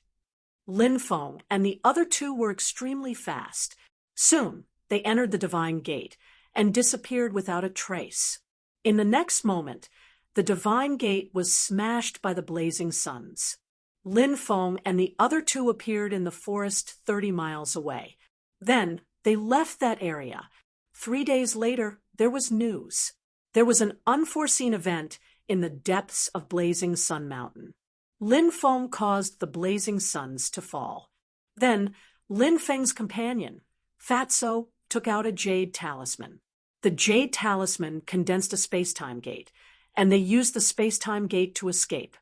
Lin Feng and the other two were extremely fast. Soon, they entered the divine gate and disappeared without a trace. In the next moment, the divine gate was smashed by the blazing suns. Lin Feng and the other two appeared in the forest 30 miles away. Then, they left that area. 3 days later, there was news. There was an unforeseen event in the depths of Blazing Sun Mountain. Lin Feng caused the blazing suns to fall. Then, Lin Feng's companion, Fatso, took out a jade talisman. The jade talisman condensed a space-time gate, and they used the space-time gate to escape.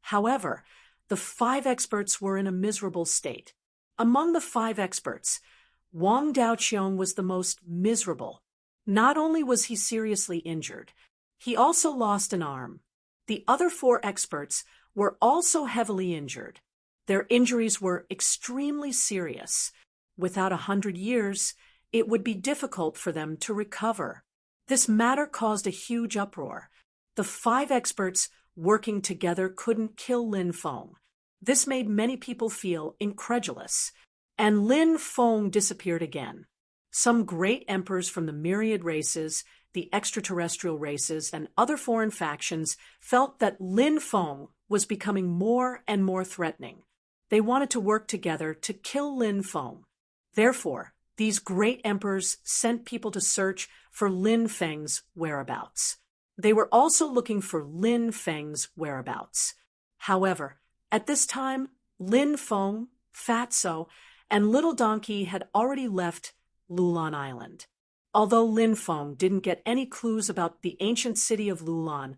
However, the 5 experts were in a miserable state. Among the 5 experts, Wang Daoqiong was the most miserable. Not only was he seriously injured, he also lost an arm. The other 4 experts were also heavily injured. Their injuries were extremely serious. Without 100 years, it would be difficult for them to recover. This matter caused a huge uproar. The 5 experts working together couldn't kill Lin Feng. This made many people feel incredulous. And Lin Feng disappeared again. Some great emperors from the myriad races, the extraterrestrial races, and other foreign factions felt that Lin Feng was becoming more and more threatening. They wanted to work together to kill Lin Feng. Therefore, these great emperors sent people to search for Lin Feng's whereabouts. They were also looking for Lin Feng's whereabouts. However, at this time, Lin Feng, Fatso, and Little Donkey had already left Lulan Island. Although Lin Feng didn't get any clues about the ancient city of Lulan,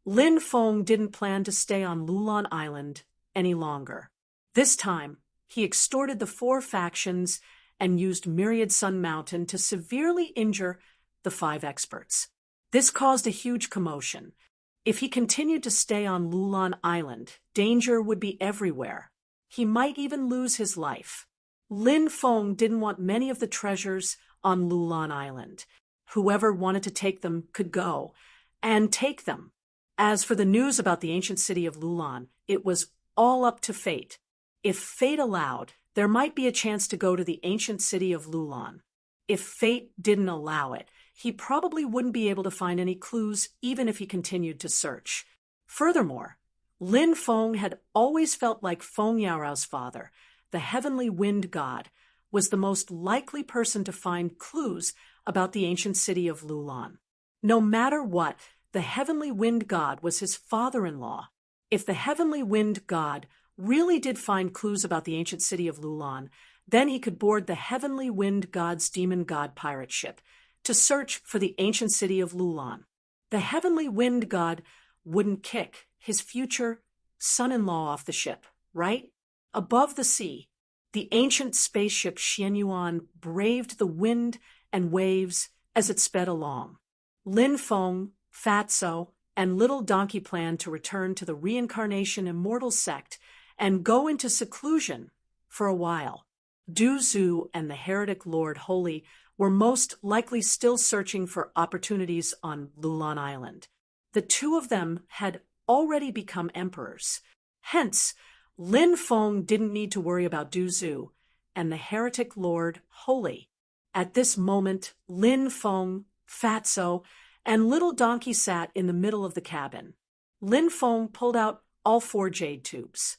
Lin Feng didn't plan to stay on Lulan Island any longer. This time, he extorted the 4 factions and used Myriad Sun Mountain to severely injure the 5 experts. This caused a huge commotion. If he continued to stay on Lulan Island, danger would be everywhere. He might even lose his life. Lin Feng didn't want many of the treasures on Lulan Island. Whoever wanted to take them could go, and take them. As for the news about the ancient city of Lulan, it was all up to fate. If fate allowed, there might be a chance to go to the ancient city of Lulan. If fate didn't allow it, he probably wouldn't be able to find any clues even if he continued to search. Furthermore, Lin Feng had always felt like Feng Yaorao's father, the heavenly wind god, was the most likely person to find clues about the ancient city of Lulan. No matter what, the heavenly wind god was his father-in-law. If the heavenly wind god really did find clues about the ancient city of Lulan, then he could board the heavenly wind god's demon god pirate ship to search for the ancient city of Lulan. The heavenly wind god wouldn't kick his future son-in-law off the ship, right? Above the sea, the ancient spaceship Xianyuan braved the wind and waves as it sped along. Lin Feng, Fatso, and Little Donkey planned to return to the reincarnation immortal sect and go into seclusion for a while. Du Zhu and the heretic Lord Holy were most likely still searching for opportunities on Lulan Island. The two of them had already become emperors. Hence, Lin Feng didn't need to worry about Du Zhu and the heretic Lord Holy. At this moment, Lin Feng, Fatso, and Little Donkey sat in the middle of the cabin. Lin Feng pulled out all 4 jade tubes.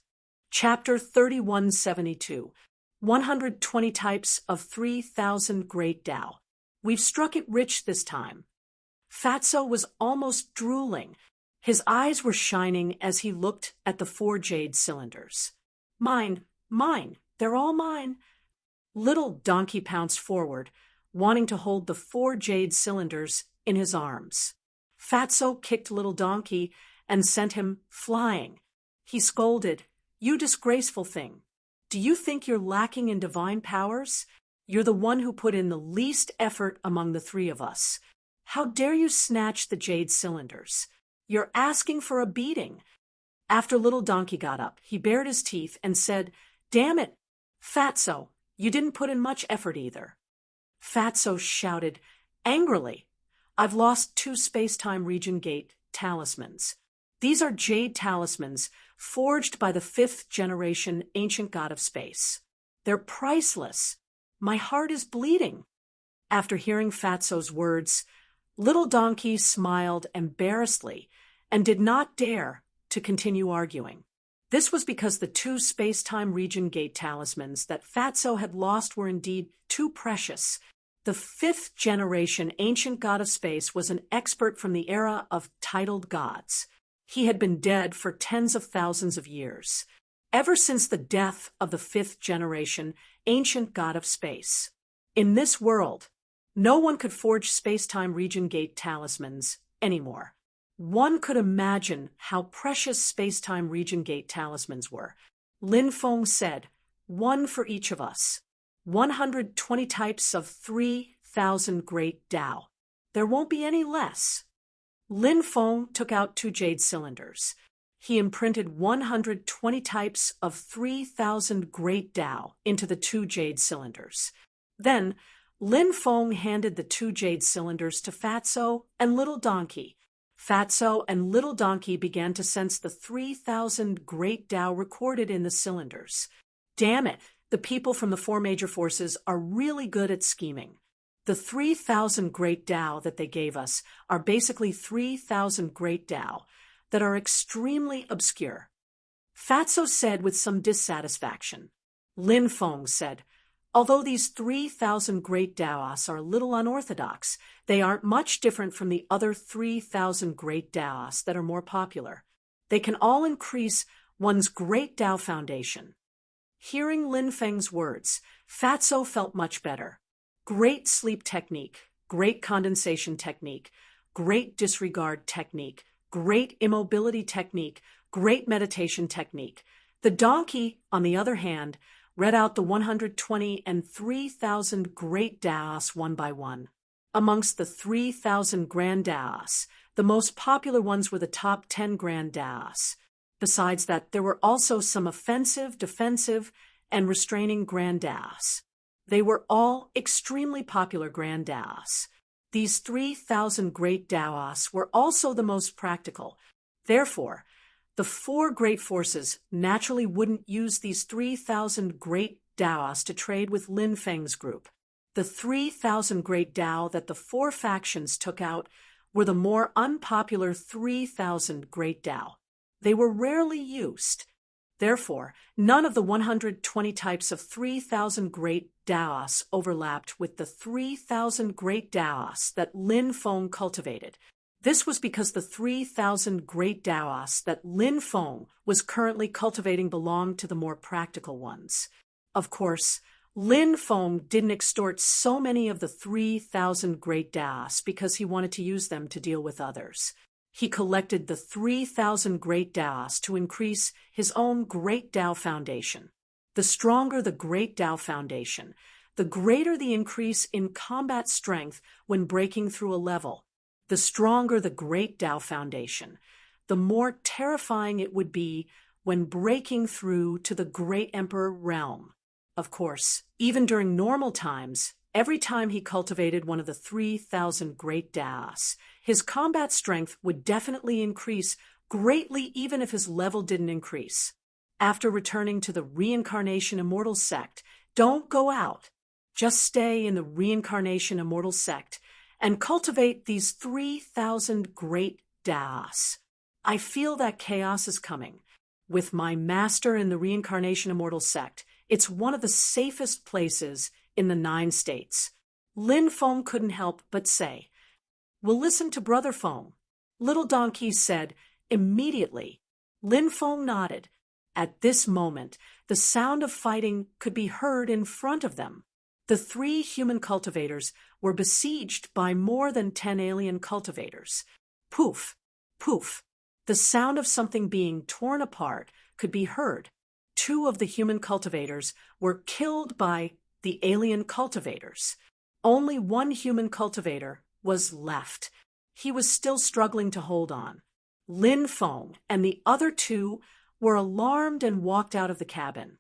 Chapter 3172. 120 Types of 3,000 Great Tao. We've struck it rich this time. Fatso was almost drooling. His eyes were shining as he looked at the 4 jade cylinders. Mine, they're all mine. Little Donkey pounced forward, wanting to hold the 4 jade cylinders in his arms. Fatso kicked Little Donkey and sent him flying. He scolded, "You disgraceful thing. Do you think you're lacking in divine powers? You're the one who put in the least effort among the 3 of us. How dare you snatch the jade cylinders? You're asking for a beating." After Little Donkey got up, he bared his teeth and said, "Damn it, Fatso, you didn't put in much effort either." Fatso shouted angrily, "I've lost 2 space-time region gate talismans. These are jade talismans forged by the 5th generation ancient god of space. They're priceless. My heart is bleeding." After hearing Fatso's words, Little Donkey smiled embarrassedly and did not dare to continue arguing. This was because the 2 space-time region gate talismans that Fatso had lost were indeed too precious. The 5th generation ancient god of space was an expert from the era of titled gods. He had been dead for tens of thousands of years, ever since the death of the 5th generation ancient god of space. In this world, no one could forge space-time region gate talismans anymore. One could imagine how precious space-time region gate talismans were. Lin Feng said, "1 for each of us. 120 types of 3,000 great Tao. There won't be any less." Lin Feng took out 2 jade cylinders. He imprinted 120 types of 3,000 great Tao into the 2 jade cylinders. Then, Lin Feng handed the 2 jade cylinders to Fatso and Little Donkey. Fatso and Little Donkey began to sense the 3,000 great Tao recorded in the cylinders. Damn it, the people from the 4 major forces are really good at scheming. The 3,000 great Tao that they gave us are basically 3,000 great Tao that are extremely obscure. Fatso said with some dissatisfaction. Lin Feng said, "Although these 3,000 great Taos are a little unorthodox, they aren't much different from the other 3,000 great Taos that are more popular. They can all increase one's great Tao foundation." Hearing Lin Feng's words, Fatso felt much better. Great sleep technique, great condensation technique, great disregard technique, great immobility technique, great meditation technique. The donkey, on the other hand, read out the 120 and 3,000 great Taos one by one. Amongst the 3,000 grand Taos, the most popular ones were the top 10 grand Taos. Besides that, there were also some offensive, defensive, and restraining grand Taos. They were all extremely popular grand Taos. These 3,000 great Taos were also the most practical. Therefore, the 4 great forces naturally wouldn't use these 3,000 great Daos to trade with Lin Feng's group. The 3,000 great Dao that the four factions took out were the more unpopular 3,000 great Dao. They were rarely used. Therefore, none of the 120 types of 3,000 great Daos overlapped with the 3,000 great Daos that Lin Feng cultivated. This was because the 3,000 great Daos that Lin Feng was currently cultivating belonged to the more practical ones. Of course, Lin Feng didn't extort so many of the 3,000 great Daos because he wanted to use them to deal with others. He collected the 3,000 great Daos to increase his own Great Dao Foundation. The stronger the Great Dao Foundation, the greater the increase in combat strength when breaking through a level. The stronger the Great Dao Foundation, the more terrifying it would be when breaking through to the Great Emperor realm. Of course, even during normal times, every time he cultivated one of the 3,000 great Daos, his combat strength would definitely increase greatly even if his level didn't increase. After returning to the Reincarnation Immortal Sect, don't go out. Just stay in the Reincarnation Immortal Sect and cultivate these 3,000 great Daos. I feel that chaos is coming. With my master in the Reincarnation Immortal Sect, it's one of the safest places in the 9 states. Lin Feng couldn't help but say, "We'll listen to Brother Feng." Little Donkey said immediately. Lin Feng nodded. At this moment, the sound of fighting could be heard in front of them. The 3 human cultivators were besieged by more than 10 alien cultivators. Poof, poof. The sound of something being torn apart could be heard. 2 of the human cultivators were killed by the alien cultivators. Only 1 human cultivator was left. He was still struggling to hold on. Lin Feng and the other 2 were alarmed and walked out of the cabin.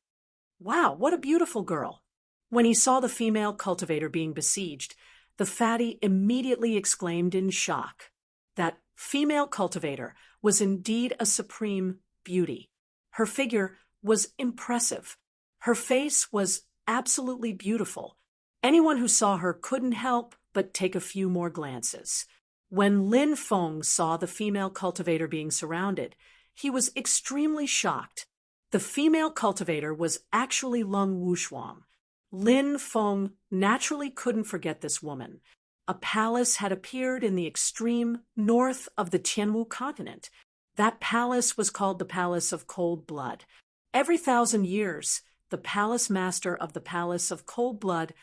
Wow, what a beautiful girl! When he saw the female cultivator being besieged, the fatty immediately exclaimed in shock. That female cultivator was indeed a supreme beauty. Her figure was impressive. Her face was absolutely beautiful. Anyone who saw her couldn't help but take a few more glances. When Lin Feng saw the female cultivator being surrounded, he was extremely shocked. The female cultivator was actually Lung Wushuang. Lin Feng naturally couldn't forget this woman. A palace had appeared in the extreme north of the Tianwu continent. That palace was called the Palace of Cold Blood. Every 1,000 years, the palace master of the Palace of Cold Blood,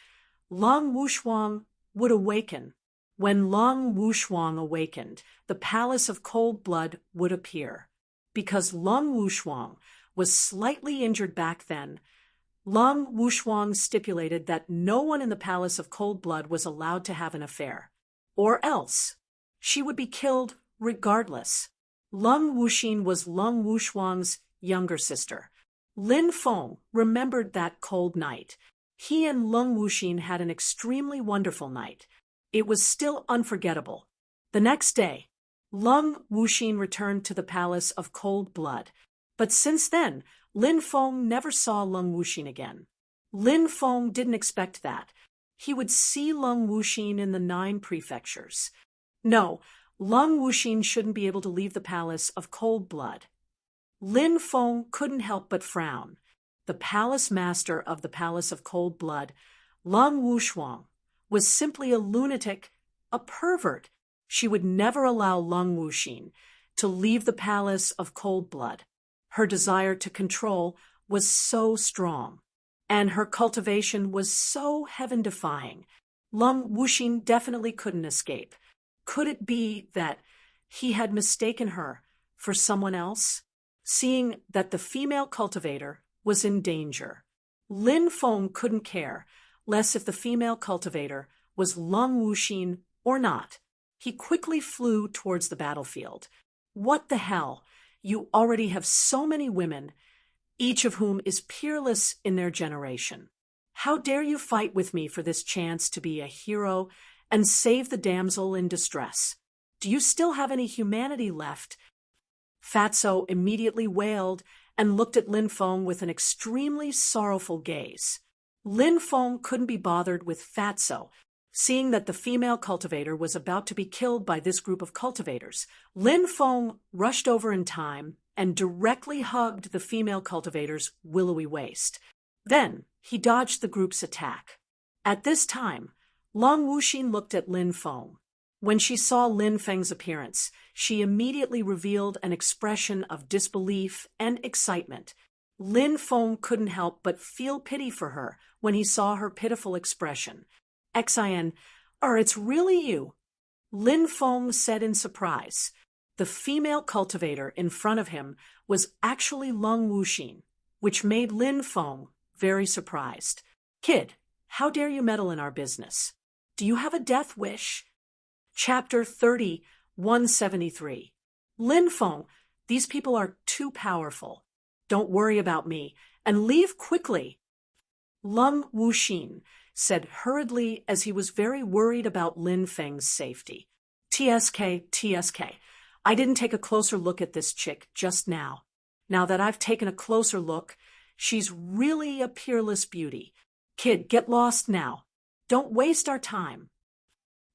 Lung Wushuang, would awaken. When Lung Wushuang awakened, the Palace of Cold Blood would appear. Because Lung Wushuang was slightly injured back then, Lung Wushuang stipulated that no one in the Palace of Cold Blood was allowed to have an affair. Or else, she would be killed regardless. Lung Wuxin was Lung Wushuang's younger sister. Lin Feng remembered that cold night. He and Lung Wuxin had an extremely wonderful night. It was still unforgettable. The next day, Lung Wuxin returned to the Palace of Cold Blood. But since then, Lin Feng never saw Lung Wuxin again. Lin Feng didn't expect that. He would see Lung Wuxin in the 9 prefectures. No, Lung Wuxin shouldn't be able to leave the Palace of Cold Blood. Lin Feng couldn't help but frown. The palace master of the Palace of Cold Blood, Lung Wushuang, was simply a lunatic, a pervert. She would never allow Lung Wuxin to leave the Palace of Cold Blood. Her desire to control was so strong, and her cultivation was so heaven-defying. Lung Wuxin definitely couldn't escape. Could it be that he had mistaken her for someone else? Seeing that the female cultivator was in danger, Lin Feng couldn't care less if the female cultivator was Lung Wuxin or not. He quickly flew towards the battlefield. What the hell? You already have so many women, each of whom is peerless in their generation. How dare you fight with me for this chance to be a hero and save the damsel in distress? Do you still have any humanity left? Fatso immediately wailed and looked at Lin Feng with an extremely sorrowful gaze. Lin Feng couldn't be bothered with Fatso, seeing that the female cultivator was about to be killed by this group of cultivators. Lin Feng rushed over in time and directly hugged the female cultivator's willowy waist. Then he dodged the group's attack. At this time, Long Wuxin looked at Lin Feng. When she saw Lin Feng's appearance, she immediately revealed an expression of disbelief and excitement. Lin Feng couldn't help but feel pity for her when he saw her pitiful expression. "Xin, it's really you," Lin Feng said in surprise. The female cultivator in front of him was actually Long Wuxin, which made Lin Feng very surprised. "Kid, how dare you meddle in our business? Do you have a death wish?" Chapter 30, 173. "Lin Feng, these people are too powerful. Don't worry about me, and leave quickly," Long Wuxin said hurriedly as he was very worried about Lin Feng's safety. TSK, I didn't take a closer look at this chick just now. Now that I've taken a closer look, she's really a peerless beauty. Kid, get lost now. Don't waste our time."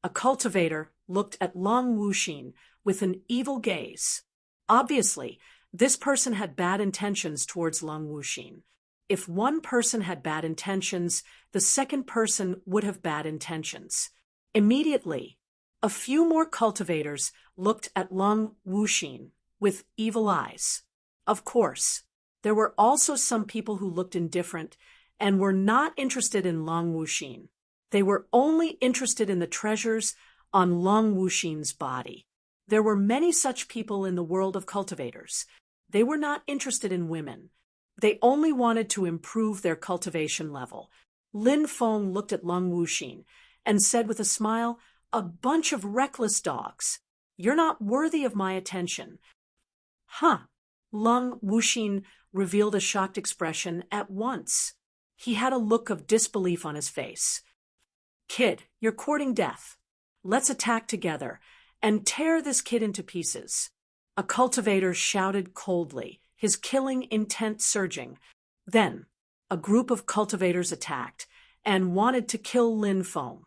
A cultivator looked at Long Wuxin with an evil gaze. Obviously, this person had bad intentions towards Long Wuxin. If one person had bad intentions, the second person would have bad intentions. Immediately, a few more cultivators looked at Long Wuxin with evil eyes. Of course, there were also some people who looked indifferent and were not interested in Long Wuxin. They were only interested in the treasures on Long Wuxin's body. There were many such people in the world of cultivators. They were not interested in women. They only wanted to improve their cultivation level. Lin Feng looked at Long Wuxin and said with a smile, "A bunch of reckless dogs. You're not worthy of my attention." "Huh." Long Wuxin revealed a shocked expression at once. He had a look of disbelief on his face. "Kid, you're courting death. Let's attack together and tear this kid into pieces." A cultivator shouted coldly, his killing intent surging. Then, a group of cultivators attacked and wanted to kill Lin Feng.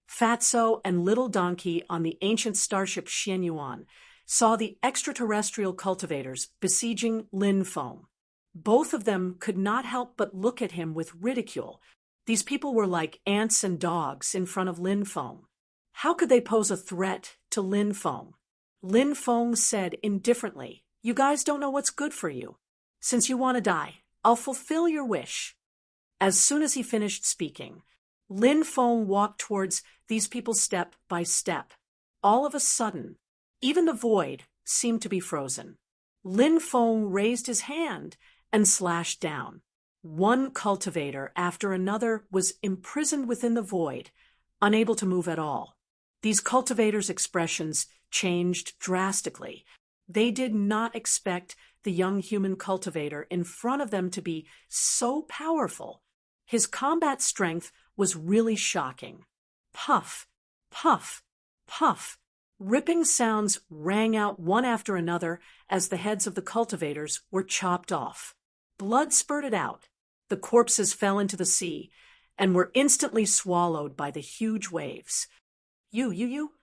Fatso and Little Donkey on the ancient starship Xianyuan saw the extraterrestrial cultivators besieging Lin Feng. Both of them could not help but look at him with ridicule. These people were like ants and dogs in front of Lin Feng. How could they pose a threat to Lin Feng? Lin Feng said indifferently, "You guys don't know what's good for you. Since you want to die, I'll fulfill your wish." As soon as he finished speaking, Lin Feng walked towards these people step by step. All of a sudden, even the void seemed to be frozen. Lin Feng raised his hand and slashed down. One cultivator after another was imprisoned within the void, unable to move at all. These cultivators' expressions changed drastically. They did not expect the young human cultivator in front of them to be so powerful. His combat strength was really shocking. Puff, puff, puff. Ripping sounds rang out one after another as the heads of the cultivators were chopped off. Blood spurted out. The corpses fell into the sea and were instantly swallowed by the huge waves. You.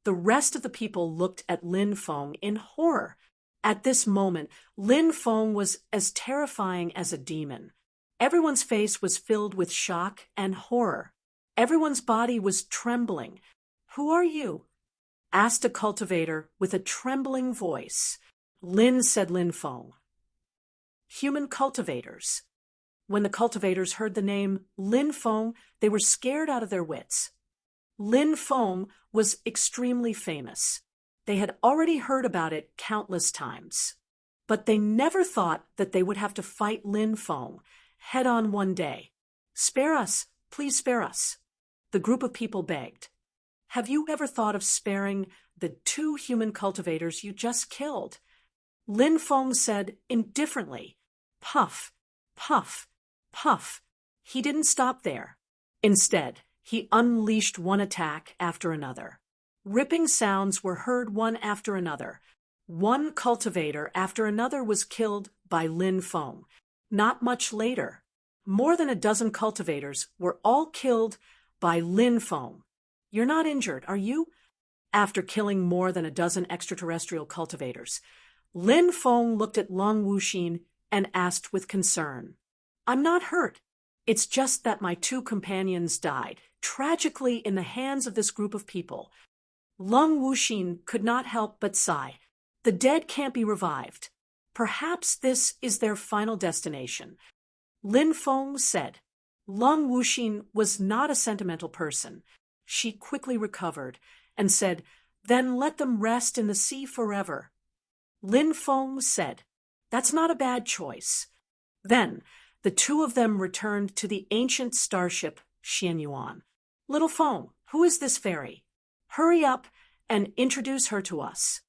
The rest of the people looked at Lin Feng in horror. At this moment, Lin Feng was as terrifying as a demon. Everyone's face was filled with shock and horror. Everyone's body was trembling. "Who are you?" asked a cultivator with a trembling voice. "Lin," said Lin Feng. "Human cultivators." When the cultivators heard the name Lin Feng, they were scared out of their wits. Lin Feng was extremely famous. They had already heard about it countless times. But they never thought that they would have to fight Lin Feng head-on one day. "Spare us, please spare us," the group of people begged. "Have you ever thought of sparing the 2 human cultivators you just killed?" Lin Feng said indifferently, "Puff, puff, puff." He didn't stop there. Instead, he unleashed one attack after another. Ripping sounds were heard one after another. One cultivator after another was killed by Lin Feng. Not much later, more than a dozen cultivators were all killed by Lin Feng. You're not injured, are you? After killing more than a dozen extraterrestrial cultivators, Lin Feng looked at Lung Wuxin and asked with concern, I'm not hurt. It's just that my two companions died, tragically in the hands of this group of people. Lung Wuxin could not help but sigh. The dead can't be revived. Perhaps this is their final destination. Lin Feng said. Lung Wuxin was not a sentimental person. She quickly recovered and said, Then let them rest in the sea forever. Lin Feng said, That's not a bad choice. Then the two of them returned to the ancient starship Xianyuan. Little Feng, who is this fairy? Hurry up and introduce her to us.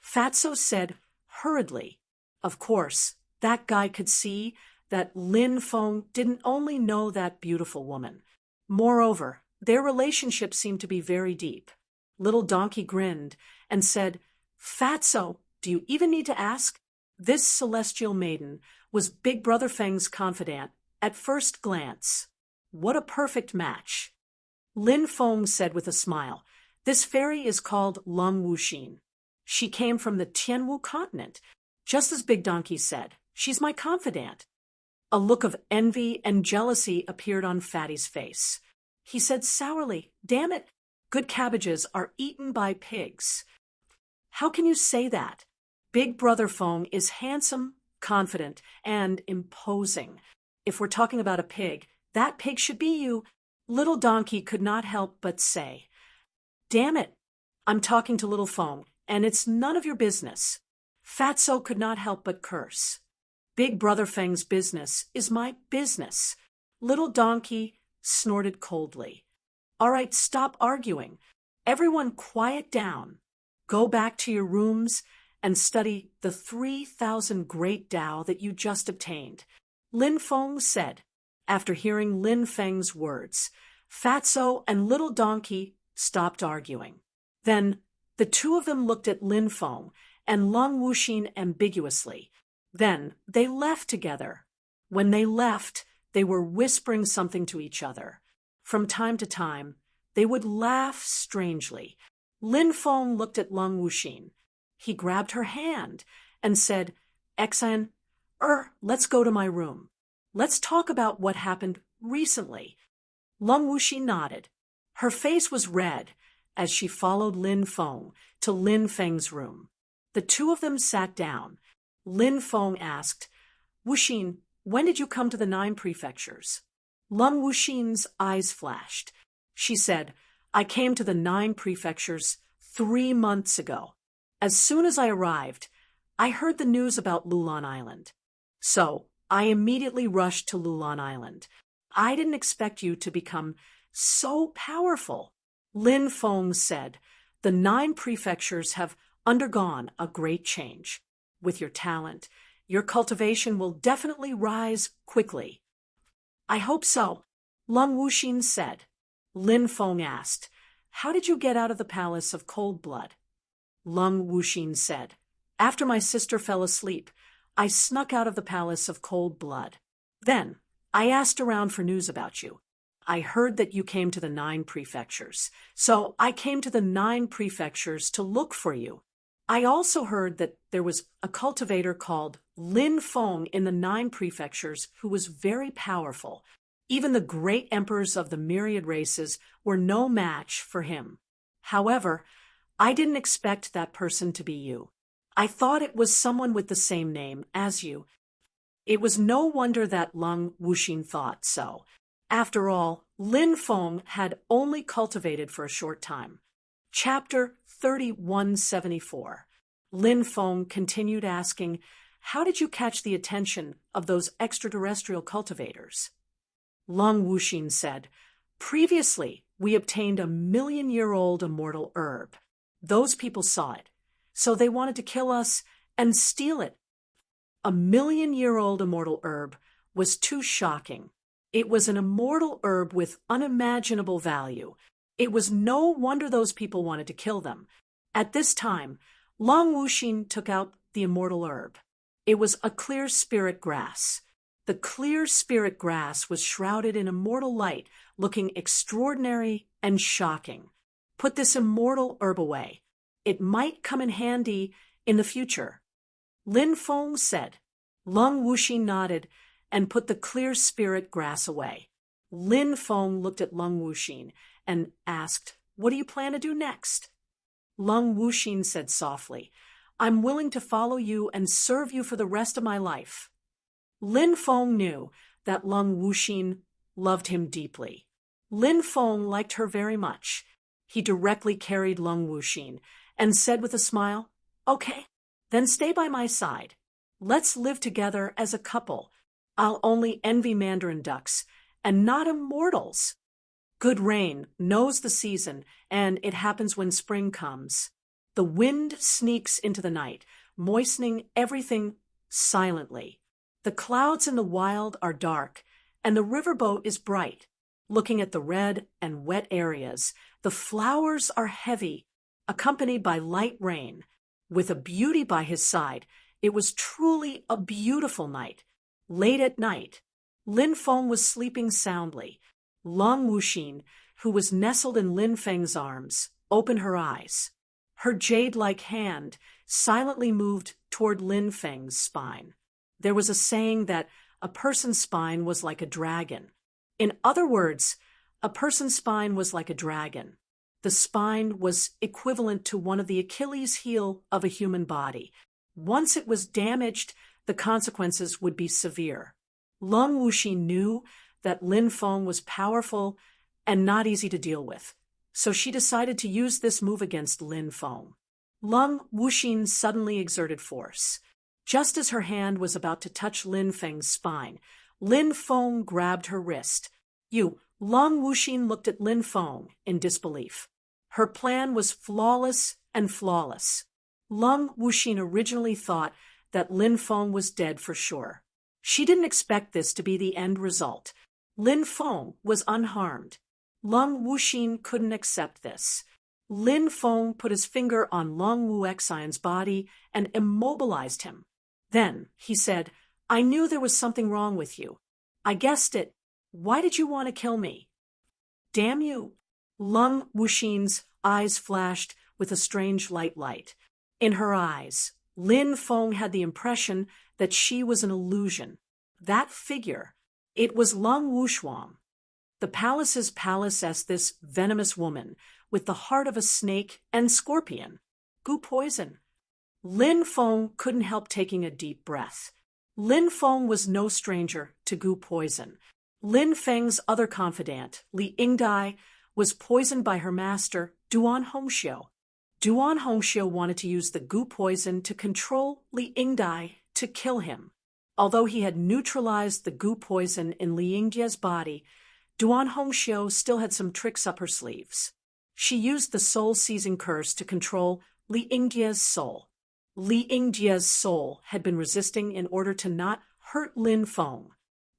Fatso said hurriedly. Of course, that guy could see that Lin Feng didn't only know that beautiful woman. Moreover, their relationship seemed to be very deep. Little Donkey grinned and said, Fatso, do you even need to ask? This celestial maiden was Big Brother Feng's confidant at first glance. What a perfect match. Lin Feng said with a smile, This fairy is called Lung Wuxin. She came from the Tianwu continent. Just as Big Donkey said, she's my confidant. A look of envy and jealousy appeared on Fatty's face. He said sourly, Damn it, good cabbages are eaten by pigs. How can you say that? Big Brother Feng is handsome, confident, and imposing. If we're talking about a pig, that pig should be you. Little Donkey could not help but say, Damn it, I'm talking to Little Feng, and it's none of your business. Fatso could not help but curse. Big Brother Feng's business is my business. Little Donkey snorted coldly. All right, stop arguing. Everyone quiet down. Go back to your rooms and study the 3,000 great Tao that you just obtained. Lin Feng said, after hearing Lin Feng's words. Fatso and Little Donkey stopped arguing. Then the two of them looked at Lin Feng and Lung Wuxin ambiguously. Then they left together. When they left, they were whispering something to each other. From time to time, they would laugh strangely. Lin Feng looked at Lung Wuxin. He grabbed her hand and said, Exan, let's go to my room. Let's talk about what happened recently. Lung Wuxin nodded. Her face was red as she followed Lin Feng to Lin Feng's room. The two of them sat down. Lin Feng asked, Wuxin, when did you come to the 9 prefectures? Lung Wuxin's eyes flashed. She said, I came to the 9 prefectures 3 months ago. As soon as I arrived, I heard the news about Lulan Island. So I immediately rushed to Lulan Island. I didn't expect you to become so powerful. Lin Feng said, the 9 prefectures have undergone a great change. With your talent, your cultivation will definitely rise quickly. I hope so, Lung Wuxin said. Lin Feng asked, How did you get out of the palace of Cold Blood? Lung Wuxin said, After my sister fell asleep, I snuck out of the palace of Cold Blood. Then I asked around for news about you. I heard that you came to the 9 prefectures, so I came to the 9 prefectures to look for you. I also heard that there was a cultivator called Lin Feng in the 9 prefectures who was very powerful. Even the great emperors of the myriad races were no match for him. However, I didn't expect that person to be you. I thought it was someone with the same name as you. It was no wonder that Lung Wuxin thought so. After all, Lin Feng had only cultivated for a short time. Chapter 3174. Lin Feng continued asking, How did you catch the attention of those extraterrestrial cultivators? Lung Wuxin said, Previously, we obtained a 1,000,000-year-old immortal herb. Those people saw it, so they wanted to kill us and steal it. A 1,000,000-year-old immortal herb was too shocking. It was an immortal herb with unimaginable value. It was no wonder those people wanted to kill them. At this time, Lung Wuxin took out the immortal herb. It was a clear spirit grass. The clear spirit grass was shrouded in immortal light, looking extraordinary and shocking. Put this immortal herb away. It might come in handy in the future. Lin Feng said. Lung Wuxi nodded and put the clear spirit grass away. Lin Feng looked at Lung Wuxin and asked, "What do you plan to do next?" Lung Wuxin said softly, "I'm willing to follow you and serve you for the rest of my life." Lin Feng knew that Lung Wuxin loved him deeply. Lin Feng liked her very much. He directly carried Lung Wuxin and said with a smile, "Okay, then stay by my side. Let's live together as a couple. I'll only envy mandarin ducks and not immortals. Good rain knows the season, and it happens when spring comes. The wind sneaks into the night, moistening everything silently. The clouds in the wild are dark, and the riverboat is bright. Looking at the red and wet areas, the flowers are heavy, accompanied by light rain. With a beauty by his side, it was truly a beautiful night. Late at night, Lin Feng was sleeping soundly. Lung Wuxin, who was nestled in Lin Feng's arms, opened her eyes. Her jade-like hand silently moved toward Lin Feng's spine. There was a saying that a person's spine was like a dragon. In other words, a person's spine was like a dragon. The spine was equivalent to one of the Achilles heel of a human body. Once it was damaged, the consequences would be severe. Lung Wuxi knew that Lin Feng was powerful and not easy to deal with, so she decided to use this move against Lin Feng. Lung Wuxin suddenly exerted force. Just as her hand was about to touch Lin Feng's spine, Lin Feng grabbed her wrist. Lung Wuxin looked at Lin Feng in disbelief. Her plan was flawless and flawless. Lung Wuxin originally thought that Lin Feng was dead for sure. She didn't expect this to be the end result. Lin Feng was unharmed. Lung Wuxin couldn't accept this. Lin Feng put his finger on Lung Wuxian's body and immobilized him. Then he said, "I knew there was something wrong with you. I guessed it. Why did you want to kill me?" "Damn you!" Lung Wuxin's eyes flashed with a strange light. In her eyes, Lin Feng had the impression that she was an illusion. That figure, it was Lung Wuxuang. The palace's palace as this venomous woman, with the heart of a snake and scorpion. Goo poison. Lin Feng couldn't help taking a deep breath. Lin Feng was no stranger to goo poison. Lin Feng's other confidant, Li Yingdai, was poisoned by her master, Duan Hongxiu. Duan Hongxiu wanted to use the goo poison to control Li Yingdai to kill him. Although he had neutralized the goo poison in Li Yingdia's body, Duan Hongxiu still had some tricks up her sleeves. She used the soul-seizing curse to control Li Yingdia's soul. Li Yingdia's soul had been resisting in order to not hurt Lin Feng.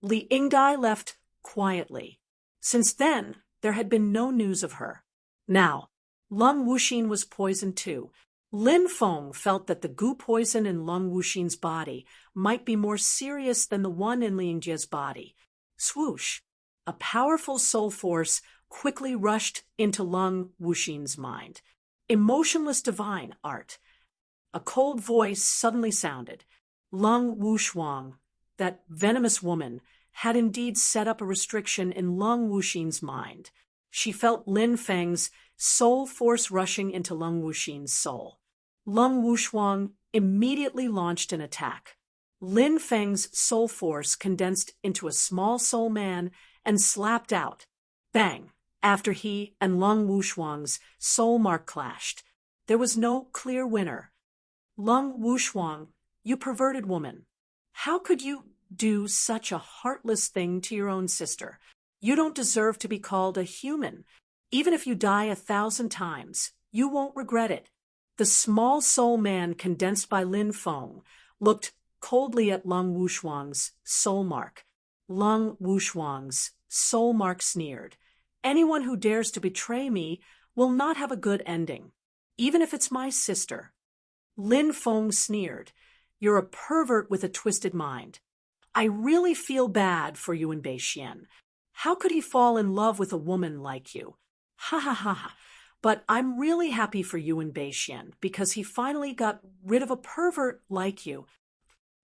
Li Yingdai left quietly. Since then, there had been no news of her. Now, Lung Wuxin was poisoned too. Lin Feng felt that the goo poison in Lung Wuxin's body might be more serious than the one in Li Yingjia's body. Swoosh! A powerful soul force quickly rushed into Lung Wuxin's mind. Emotionless divine art. A cold voice suddenly sounded. Lung Wuxuang, that venomous woman, had indeed set up a restriction in Lung Wuxin's mind. She felt Lin Feng's soul force rushing into Lung Wuxin's soul. Lung Wuxuang immediately launched an attack. Lin Feng's soul force condensed into a small soul man and slapped out. Bang! After he and Lung Wuxuang's soul mark clashed. There was no clear winner. Lung Wuxuang, you perverted woman. How could you do such a heartless thing to your own sister? You don't deserve to be called a human. Even if you die 1,000 times, you won't regret it. The small soul man condensed by Lin Feng looked coldly at Lung Wuxuang's soul mark. Lung Wuxuang's soul mark sneered. Anyone who dares to betray me will not have a good ending, even if it's my sister. Lin Feng sneered. You're a pervert with a twisted mind. I really feel bad for Yuan Beixian. How could he fall in love with a woman like you? Ha ha ha ha. But I'm really happy for Yuan Beixian because he finally got rid of a pervert like you.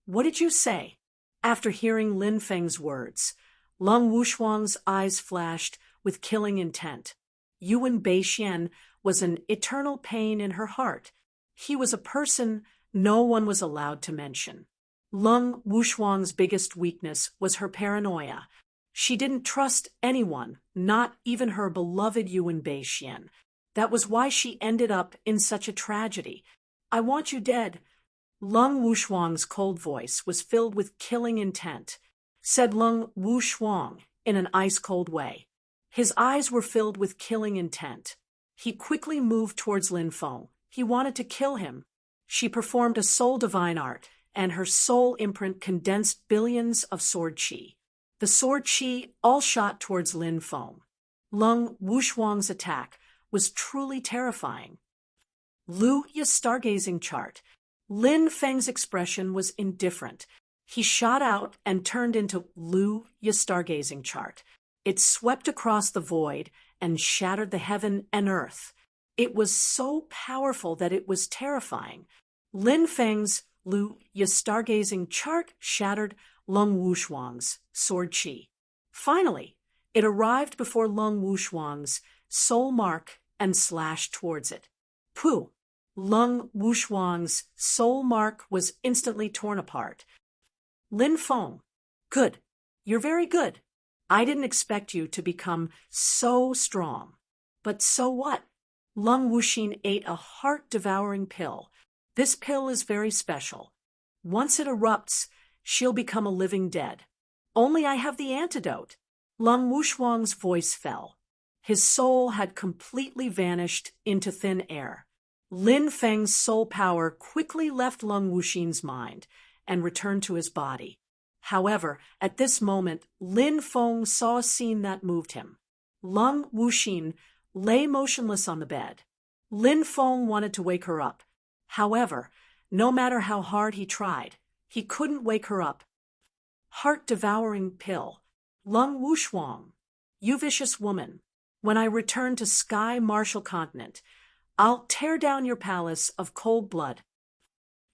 What did you say? After hearing Lin Feng's words, Lung Wushuang's eyes flashed with killing intent. Yuan Beixian was an eternal pain in her heart. He was a person no one was allowed to mention. Lung Wushuang's biggest weakness was her paranoia. She didn't trust anyone, not even her beloved Yuan Beixian. That was why she ended up in such a tragedy. I want you dead. Lung Wushuang's cold voice was filled with killing intent, said Lung Wushuang in an ice-cold way. His eyes were filled with killing intent. He quickly moved towards Lin Feng. He wanted to kill him. She performed a soul divine art, and her soul imprint condensed billions of sword qi. The sword qi all shot towards Lin Feng. Lung Wushuang's attack was truly terrifying. Lu Ya's stargazing chart. Lin Feng's expression was indifferent. He shot out and turned into Lu Ya's stargazing chart. It swept across the void and shattered the heaven and earth. It was so powerful that it was terrifying. Lin Feng's Lu Ya's stargazing chart shattered Lung Wushuang's sword qi. Finally, it arrived before Lung Wushuang's soul mark and slashed towards it. Pooh! Lung Wushuang's soul mark was instantly torn apart. Lin Feng, good. You're very good. I didn't expect you to become so strong. But so what? Lung Wuxin ate a heart-devouring pill. This pill is very special. Once it erupts, she'll become a living dead. Only I have the antidote. Lung Wushuang's voice fell. His soul had completely vanished into thin air. Lin Feng's soul power quickly left Lung Wuxin's mind and returned to his body. However, at this moment, Lin Feng saw a scene that moved him. Lung Wuxin lay motionless on the bed. Lin Feng wanted to wake her up. However, no matter how hard he tried, he couldn't wake her up. Heart-devouring pill. Lung Wushuang, you vicious woman. When I return to Sky Marshall Continent, I'll tear down your palace of cold blood.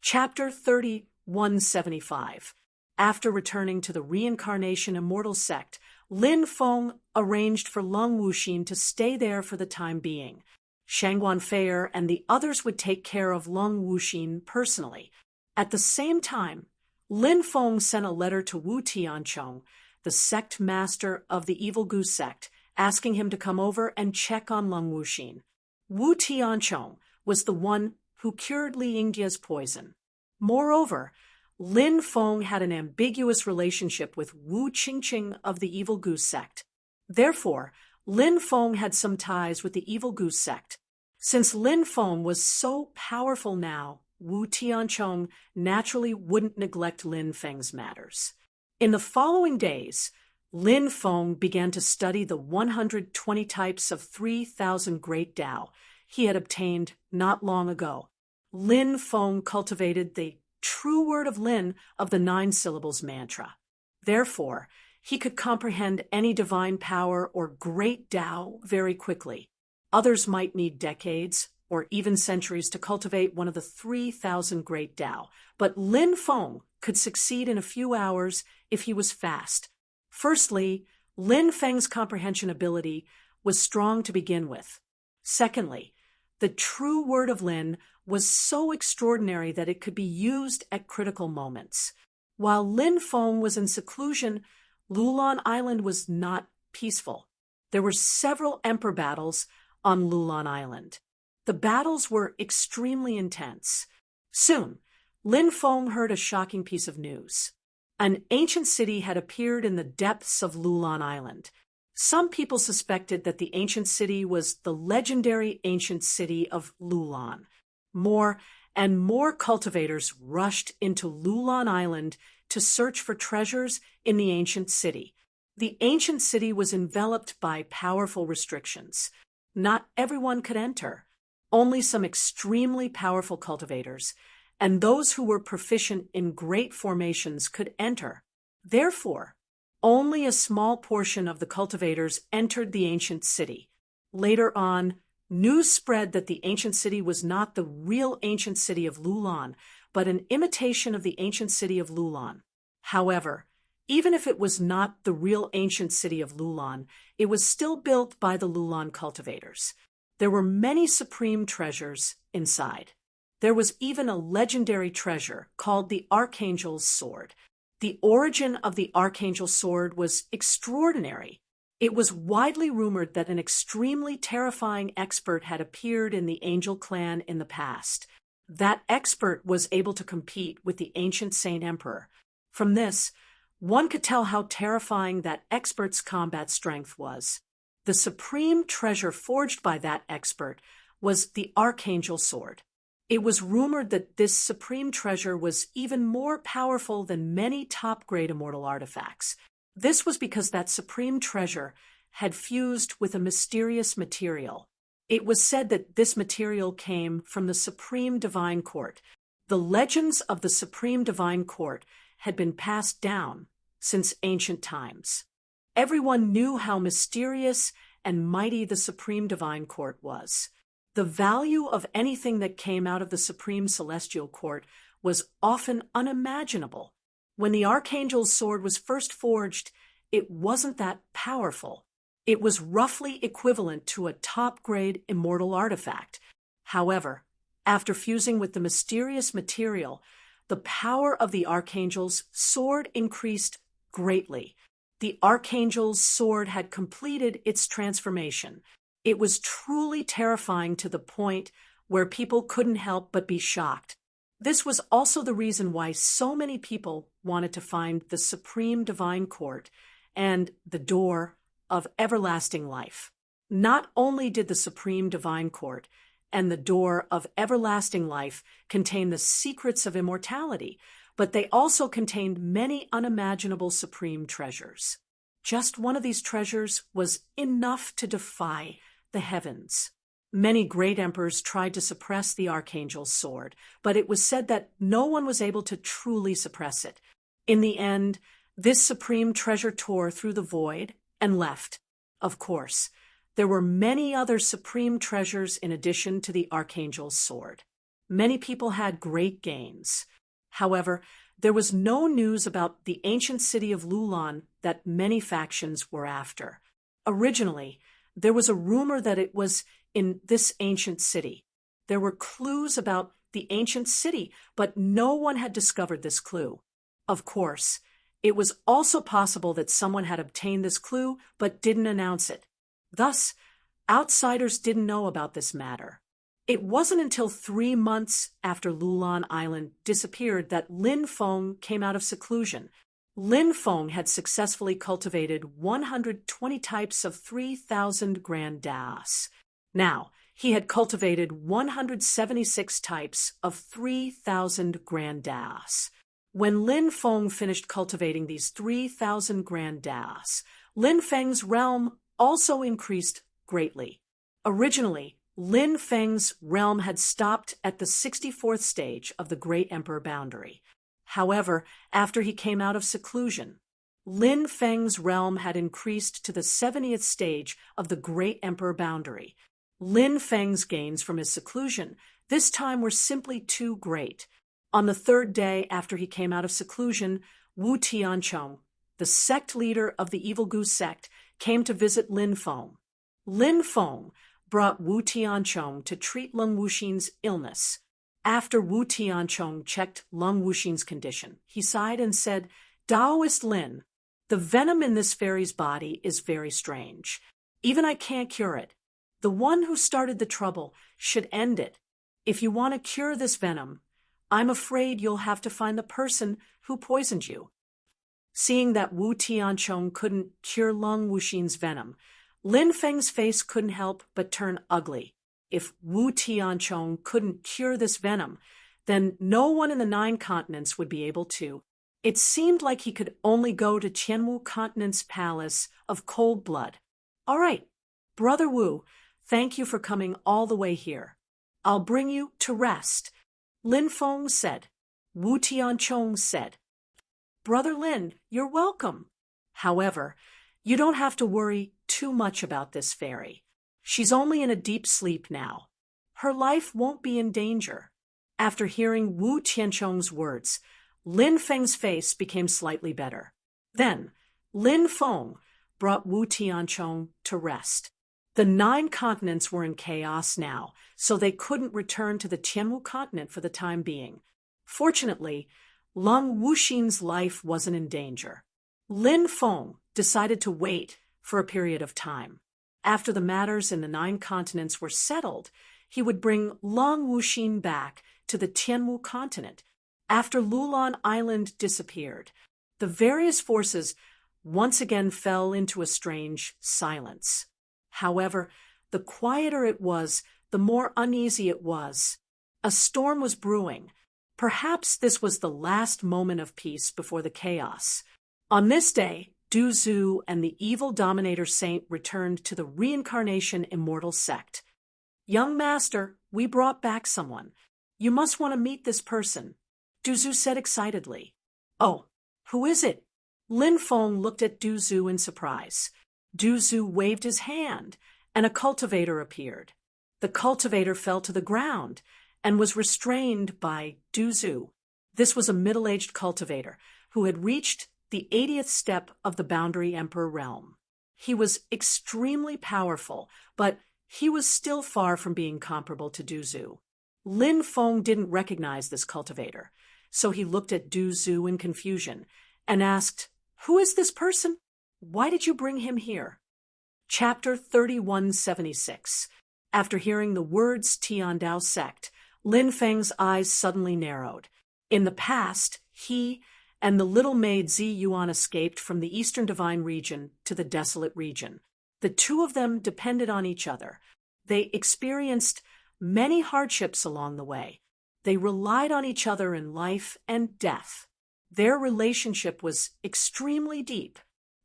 Chapter 3175. After returning to the Reincarnation Immortal Sect, Lin Feng arranged for Lung Wuxin to stay there for the time being. Shangguan Feier and the others would take care of Lung Wuxin personally. At the same time, Lin Feng sent a letter to Wu Tianchong, the sect master of the Evil Goose sect, asking him to come over and check on Lung Wuxin. Wu Tianchong was the one who cured Li Yingdia's poison. Moreover, Lin Feng had an ambiguous relationship with Wu Qingqing of the Evil Goose sect. Therefore, Lin Feng had some ties with the Evil Goose sect. Since Lin Feng was so powerful now, Wu Tianchong naturally wouldn't neglect Lin Feng's matters. In the following days, Lin Feng began to study the 120 types of 3,000 Great Tao he had obtained not long ago. Lin Feng cultivated the true word of Lin of the 9 syllables mantra. Therefore, he could comprehend any divine power or great Tao very quickly. Others might need decades or even centuries to cultivate one of the 3,000 Great Tao, but Lin Feng could succeed in a few hours if he was fast. Firstly, Lin Feng's comprehension ability was strong to begin with. Secondly, the true word of Lin was so extraordinary that it could be used at critical moments. While Lin Feng was in seclusion, Lulan Island was not peaceful. There were several emperor battles on Lulan Island. The battles were extremely intense. Soon, Lin Feng heard a shocking piece of news. An ancient city had appeared in the depths of Lulan Island. Some people suspected that the ancient city was the legendary ancient city of Lulan. More and more cultivators rushed into Lulan Island to search for treasures in the ancient city. The ancient city was enveloped by powerful restrictions. Not everyone could enter. Only some extremely powerful cultivators and those who were proficient in great formations could enter. Therefore, only a small portion of the cultivators entered the ancient city. Later on, news spread that the ancient city was not the real ancient city of Lulan, but an imitation of the ancient city of Lulan. However, even if it was not the real ancient city of Lulan, it was still built by the Lulan cultivators. There were many supreme treasures inside. There was even a legendary treasure called the Archangel's Sword. The origin of the Archangel's Sword was extraordinary. It was widely rumored that an extremely terrifying expert had appeared in the Angel clan in the past. That expert was able to compete with the ancient Saint Emperor. From this, one could tell how terrifying that expert's combat strength was. The supreme treasure forged by that expert was the Archangel's Sword. It was rumored that this supreme treasure was even more powerful than many top-grade immortal artifacts. This was because that supreme treasure had fused with a mysterious material. It was said that this material came from the Supreme Divine Court. The legends of the Supreme Divine Court had been passed down since ancient times. Everyone knew how mysterious and mighty the Supreme Divine Court was. The value of anything that came out of the Supreme Celestial Court was often unimaginable. When the Archangel's Sword was first forged, it wasn't that powerful. It was roughly equivalent to a top-grade immortal artifact. However, after fusing with the mysterious material, the power of the Archangel's Sword increased greatly. The Archangel's Sword had completed its transformation. It was truly terrifying to the point where people couldn't help but be shocked. This was also the reason why so many people wanted to find the Supreme Divine Court and the door of everlasting life. Not only did the Supreme Divine Court and the door of everlasting life contain the secrets of immortality, but they also contained many unimaginable supreme treasures. Just one of these treasures was enough to defy the heavens. Many great emperors tried to suppress the Archangel's Sword, but it was said that no one was able to truly suppress it. In the end, this supreme treasure tore through the void and left. Of course, there were many other supreme treasures in addition to the Archangel's Sword. Many people had great gains. However, there was no news about the ancient city of Lulan that many factions were after. Originally, there was a rumor that it was in this ancient city. There were clues about the ancient city, but no one had discovered this clue. Of course, it was also possible that someone had obtained this clue but didn't announce it. Thus, outsiders didn't know about this matter. It wasn't until 3 months after Lulan Island disappeared that Lin Feng came out of seclusion. Lin Feng had successfully cultivated 120 types of 3,000 grand das. Now, he had cultivated 176 types of 3,000 grand das. When Lin Feng finished cultivating these 3,000 grand das, Lin Feng's realm also increased greatly. Originally, Lin Feng's realm had stopped at the 64th stage of the Great Emperor boundary. However, after he came out of seclusion, Lin Feng's realm had increased to the 70th stage of the Great Emperor boundary. Lin Feng's gains from his seclusion this time were simply too great. On the 3rd day after he came out of seclusion, Wu Tianchong, the sect leader of the Evil Goose sect, came to visit Lin Feng. Lin Feng brought Wu Tianchong to treat Lung Wuxin's illness. After Wu Tianchong checked Lung Wuxin's condition, he sighed and said, "Taoist Lin, the venom in this fairy's body is very strange. Even I can't cure it. The one who started the trouble should end it. If you want to cure this venom, I'm afraid you'll have to find the person who poisoned you." Seeing that Wu Tianchong couldn't cure Lung Wuxin's venom, Lin Feng's face couldn't help but turn ugly. If Wu Tianchong couldn't cure this venom, then no one in the 9 continents would be able to. It seemed like he could only go to Qianwu Continent's palace of cold blood. "All right, Brother Wu, thank you for coming all the way here. I'll bring you to rest." Lin Feng said. Wu Tianchong said, Brother Lin, you're welcome. However, you don't have to worry too much about this fairy. She's only in a deep sleep now. Her life won't be in danger. After hearing Wu Tianchong's words, Lin Feng's face became slightly better. Then, Lin Feng brought Wu Tianchong to rest. The 9 continents were in chaos now, so they couldn't return to the Tianwu continent for the time being. Fortunately, Lung Wuxin's life wasn't in danger. Lin Feng decided to wait for a period of time. After the matters in the 9 continents were settled, he would bring Lung Wuxin back to the Tianwu continent. After Lulan Island disappeared, the various forces once again fell into a strange silence. However, the quieter it was, the more uneasy it was. A storm was brewing. Perhaps this was the last moment of peace before the chaos. On this day, Du Zhu and the evil Dominator Saint returned to the Reincarnation Immortal Sect. Young Master, we brought back someone. You must want to meet this person, Du Zhu said excitedly. Oh, who is it? Lin Feng looked at Du Zhu in surprise. Du Zhu waved his hand, and a cultivator appeared. The cultivator fell to the ground and was restrained by Du Zhu. This was a middle-aged cultivator who had reached the 80th step of the Boundary Emperor realm. He was extremely powerful, but he was still far from being comparable to Du Zhu. Lin Feng didn't recognize this cultivator, so he looked at Du Zhu in confusion and asked, Who is this person? Why did you bring him here? Chapter 3176. After hearing the words Tiandao sect, Lin Feng's eyes suddenly narrowed. In the past, he and the little maid Zi Yuan escaped from the Eastern Divine Region to the Desolate Region. The two of them depended on each other. They experienced many hardships along the way. They relied on each other in life and death. Their relationship was extremely deep.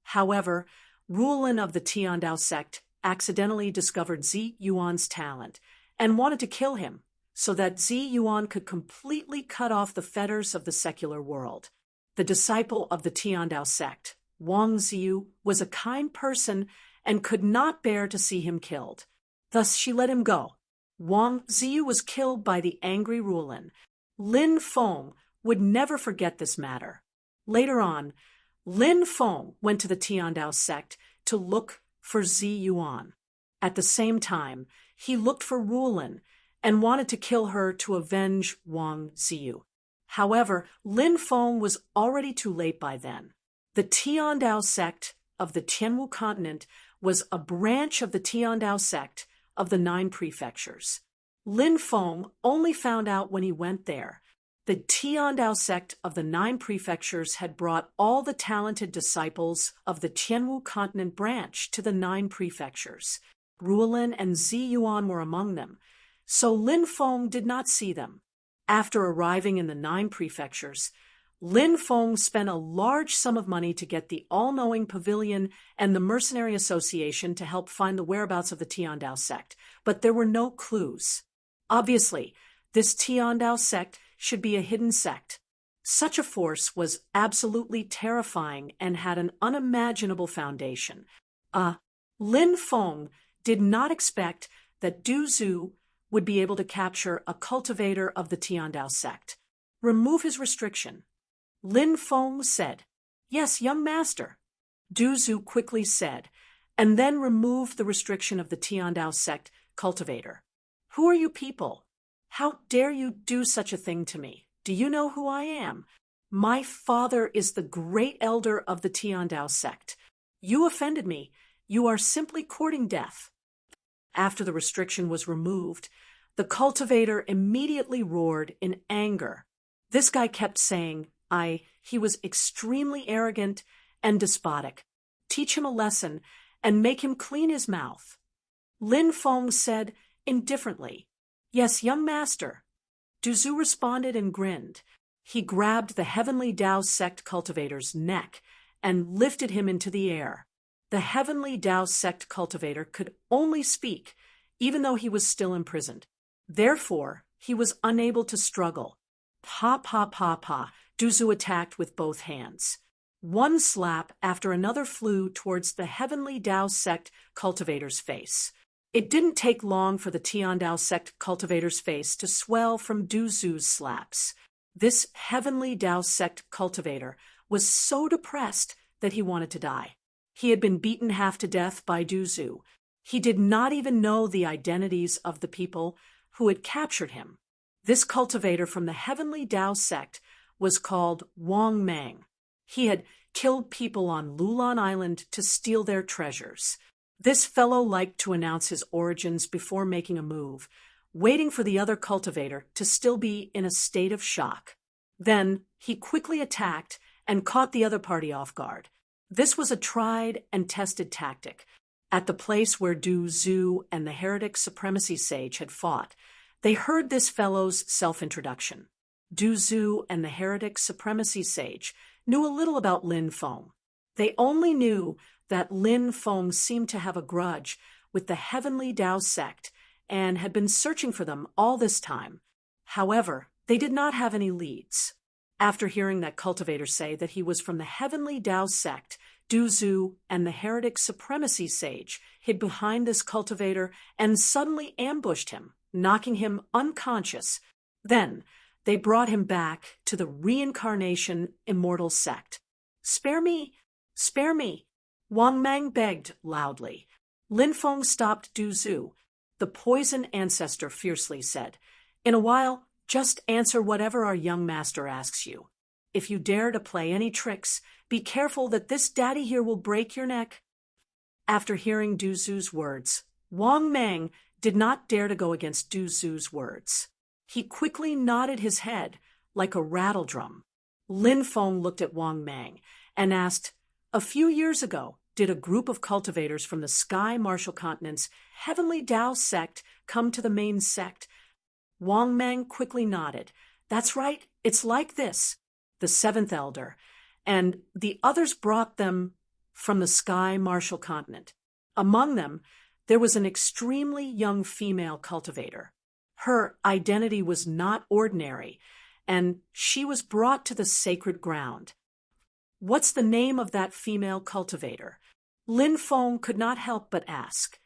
However, Ruolin of the Tiandao sect accidentally discovered Zi Yuan's talent and wanted to kill him so that Zi Yuan could completely cut off the fetters of the secular world. The disciple of the Tiandao sect, Wang Ziyu, was a kind person and could not bear to see him killed. Thus she let him go. Wang Ziyu was killed by the angry Ruolin. Lin Feng would never forget this matter. Later on, Lin Feng went to the Tiandao sect to look for Zi Yuan. At the same time, he looked for Ruolin and wanted to kill her to avenge Wang Ziyu. However, Lin Feng was already too late by then. The Tiandao sect of the Tianwu continent was a branch of the Tiandao sect of the 9 prefectures. Lin Feng only found out when he went there. The Tiandao sect of the 9 prefectures had brought all the talented disciples of the Tianwu continent branch to the 9 prefectures. Ruolin and Zi Yuan were among them, so Lin Feng did not see them. After arriving in the 9 prefectures, Lin Feng spent a large sum of money to get the all-knowing pavilion and the mercenary association to help find the whereabouts of the Tiandao sect, but there were no clues. Obviously, this Tiandao sect should be a hidden sect. Such a force was absolutely terrifying and had an unimaginable foundation. Lin Feng did not expect that Du Zhu would be able to capture a cultivator of the Tiandao sect. Remove his restriction. Lin Feng said, Yes, young master. Du Zhu quickly said, and then removed the restriction of the Tiandao sect cultivator. Who are you people? How dare you do such a thing to me? Do you know who I am? My father is the great elder of the Tiandao sect. You offended me. You are simply courting death. After the restriction was removed, the cultivator immediately roared in anger. This guy kept saying, he was extremely arrogant and despotic. Teach him a lesson and make him clean his mouth. Lin Feng said indifferently, Yes, young master. Du Zhu responded and grinned. He grabbed the Heavenly Tao sect cultivator's neck and lifted him into the air. The Heavenly Tao sect cultivator could only speak, even though he was still imprisoned. Therefore, He was unable to struggle. Pa pa pa pa, Duzu attacked with both hands. One slap after another flew towards the Heavenly Tao sect cultivator's face. It didn't take long for the Tiandao sect cultivator's face to swell from Duzu's slaps. This Heavenly Tao sect cultivator was so depressed that he wanted to die. He had been beaten half to death by Duzu. He did not even know the identities of the people who had captured him. This cultivator from the Heavenly Tao sect was called Wang Mang. He had killed people on Lulan Island to steal their treasures. This fellow liked to announce his origins before making a move, waiting for the other cultivator to still be in a state of shock. Then he quickly attacked and caught the other party off guard. This was a tried and tested tactic. At the place where Du Zhu and the heretic supremacy sage had fought, they heard this fellow's self-introduction. Du Zhu and the heretic supremacy sage knew a little about Lin Feng. They only knew that Lin Feng seemed to have a grudge with the Heavenly Tao sect and had been searching for them all this time. However, they did not have any leads. After hearing that cultivator say that he was from the Heavenly Tao sect, Du Zhu and the heretic supremacy sage hid behind this cultivator and suddenly ambushed him, knocking him unconscious. Then they brought him back to the reincarnation immortal sect. "Spare me! Spare me!" Wang Mang begged loudly. Lin Feng stopped Du Zhu. The poison ancestor fiercely said, "In a while, just answer whatever our young master asks you. If you dare to play any tricks, be careful that this daddy here will break your neck." After hearing Du Zhu's words, Wang Mang did not dare to go against Du Zhu's words. He quickly nodded his head like a rattle drum. Lin Feng looked at Wang Mang and asked, "A few years ago, did a group of cultivators from the Sky Martial Continent's Heavenly Tao sect come to the main sect?" Wang Mang quickly nodded. "That's right, it's like this. The seventh elder, and the others brought them from the Sky Martial Continent. Among them, there was an extremely young female cultivator. Her identity was not ordinary, and she was brought to the sacred ground." "What's the name of that female cultivator?" Lin Feng could not help but ask.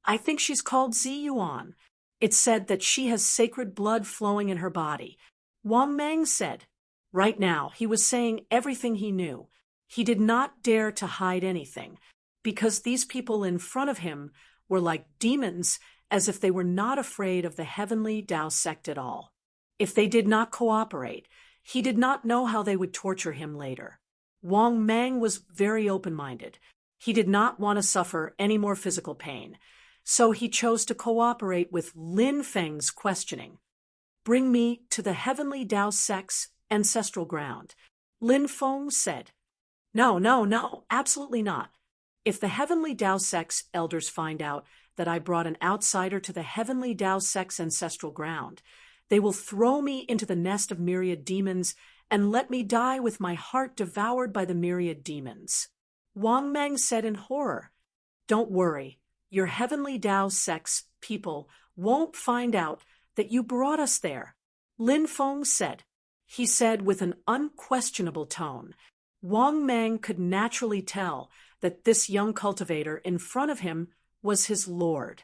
"I think she's called Zi Yuan. It's said that she has sacred blood flowing in her body." Wang Mang said. Right now, he was saying everything he knew. He did not dare to hide anything, because these people in front of him were like demons, as if they were not afraid of the Heavenly Tao sect at all. If they did not cooperate, he did not know how they would torture him later. Wang Mang was very open-minded. He did not want to suffer any more physical pain, so he chose to cooperate with Lin Feng's questioning. "Bring me to the Heavenly Tao sect's ancestral ground." Lin Feng said. No, absolutely not. If the Heavenly Tao sect's elders find out that I brought an outsider to the Heavenly Tao sect's ancestral ground, they will throw me into the nest of myriad demons and let me die with my heart devoured by the myriad demons." Wang Mang said in horror. "Don't worry, your Heavenly Tao sect's people won't find out that you brought us there," Lin Feng said. He said with an unquestionable tone. Wang Mang could naturally tell that this young cultivator in front of him was his lord,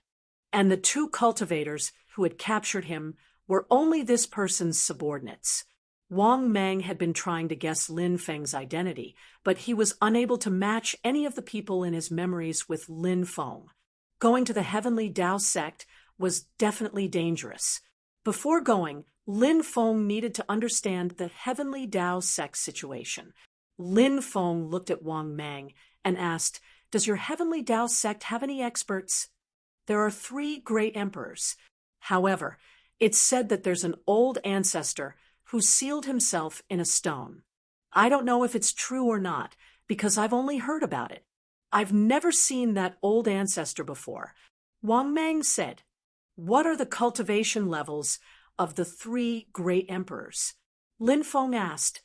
and the two cultivators who had captured him were only this person's subordinates. Wang Mang had been trying to guess Lin Feng's identity, but he was unable to match any of the people in his memories with Lin Feng. Going to the Heavenly Tao sect was definitely dangerous. Before going, Lin Feng needed to understand the Heavenly Tao sect situation. Lin Feng looked at Wang Mang and asked, "Does your Heavenly Tao sect have any experts?" "There are 3 great emperors. However, it's said that there's an old ancestor who sealed himself in a stone. I don't know if it's true or not, because I've only heard about it. I've never seen that old ancestor before." Wang Mang said. "What are the cultivation levels of the 3 great emperors?" Lin Feng asked.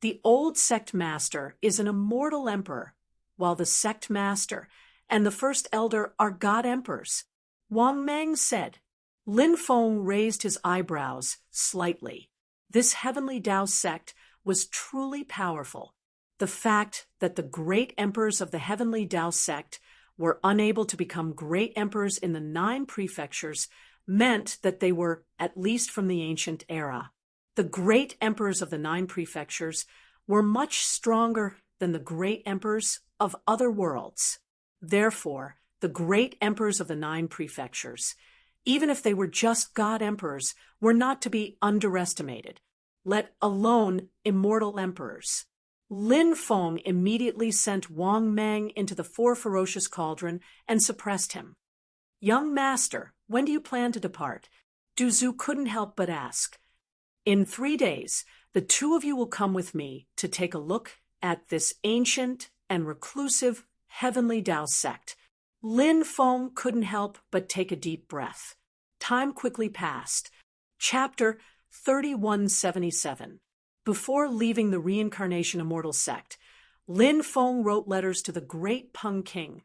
"The old sect master is an immortal emperor, while the sect master and the first elder are god emperors." Wang Mang said. Lin Feng raised his eyebrows slightly. This heavenly Tao sect was truly powerful. The fact that the great emperors of the heavenly Tao sect were unable to become great emperors in the 9 prefectures meant that they were at least from the ancient era. The great emperors of the 9 prefectures were much stronger than the great emperors of other worlds. Therefore, the great emperors of the 9 prefectures, even if they were just god emperors, were not to be underestimated, let alone immortal emperors. Lin Feng immediately sent Wang Mang into the 4 ferocious cauldron and suppressed him. "Young master, when do you plan to depart?" Du Zhu couldn't help but ask. "In 3 days, the 2 of you will come with me to take a look at this ancient and reclusive heavenly Tao sect." Lin Feng couldn't help but take a deep breath. Time quickly passed. Chapter 3177. Before leaving the Reincarnation Immortal sect, Lin Feng wrote letters to the Great Peng King,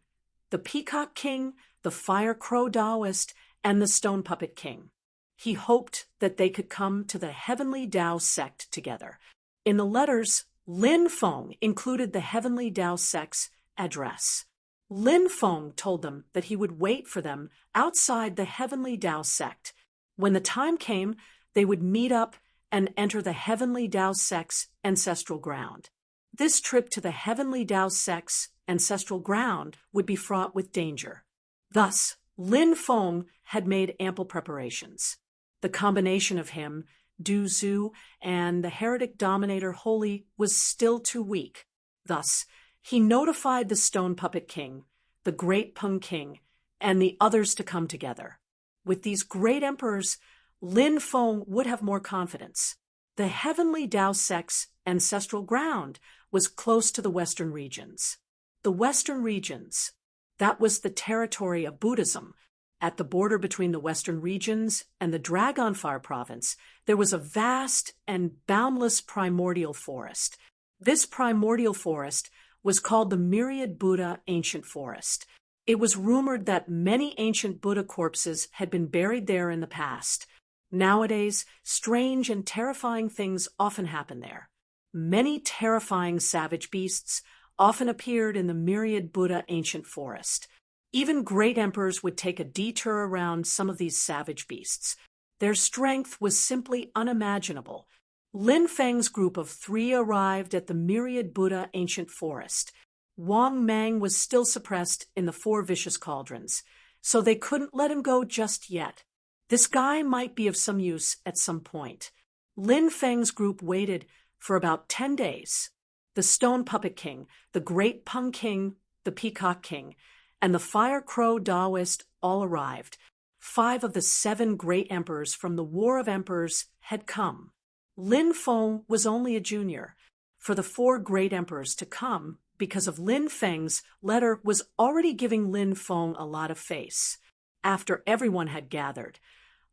the Peacock King, the Fire Crow Taoist, and the Stone Puppet King. He hoped that they could come to the Heavenly Tao sect together. In the letters, Lin Feng included the Heavenly Tao sect's address. Lin Feng told them that he would wait for them outside the Heavenly Tao sect. When the time came, they would meet up and enter the Heavenly Tao sect's ancestral ground. This trip to the Heavenly Tao sect's ancestral ground would be fraught with danger. Thus, Lin Feng had made ample preparations. The combination of him, Du Zhu, and the heretic dominator Holy was still too weak. Thus, he notified the Stone Puppet King, the Great Peng King, and the others to come together. With these great emperors, Lin Feng would have more confidence. The Heavenly Tao sect's ancestral ground was close to the Western regions. The Western regions, that was the territory of Buddhism. At the border between the Western regions and the Dragonfire province, there was a vast and boundless primordial forest. This primordial forest was called the Myriad Buddha Ancient Forest. It was rumored that many ancient Buddha corpses had been buried there in the past. Nowadays, strange and terrifying things often happen there. Many terrifying savage beasts often appeared in the Myriad Buddha Ancient Forest. Even great emperors would take a detour around some of these savage beasts. Their strength was simply unimaginable. Lin Feng's group of 3 arrived at the Myriad Buddha Ancient Forest. Wang Mang was still suppressed in the 4 vicious cauldrons, so they couldn't let him go just yet. This guy might be of some use at some point. Lin Feng's group waited for about 10 days. The Stone Puppet King, the Great Peng King, the Peacock King, and the Fire Crow Taoist all arrived. 5 of the 7 great emperors from the War of Emperors had come. Lin Feng was only a junior. For the 4 great emperors to come, because of Lin Feng's letter, was already giving Lin Feng a lot of face. After everyone had gathered,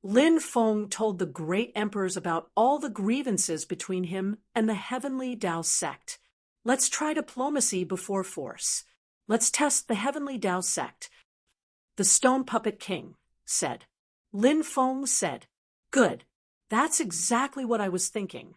Lin Feng told the great emperors about all the grievances between him and the Heavenly Tao sect. "Let's try diplomacy before force. Let's test the Heavenly Tao sect," the Stone Puppet King said. Lin Feng said, "Good. That's exactly what I was thinking."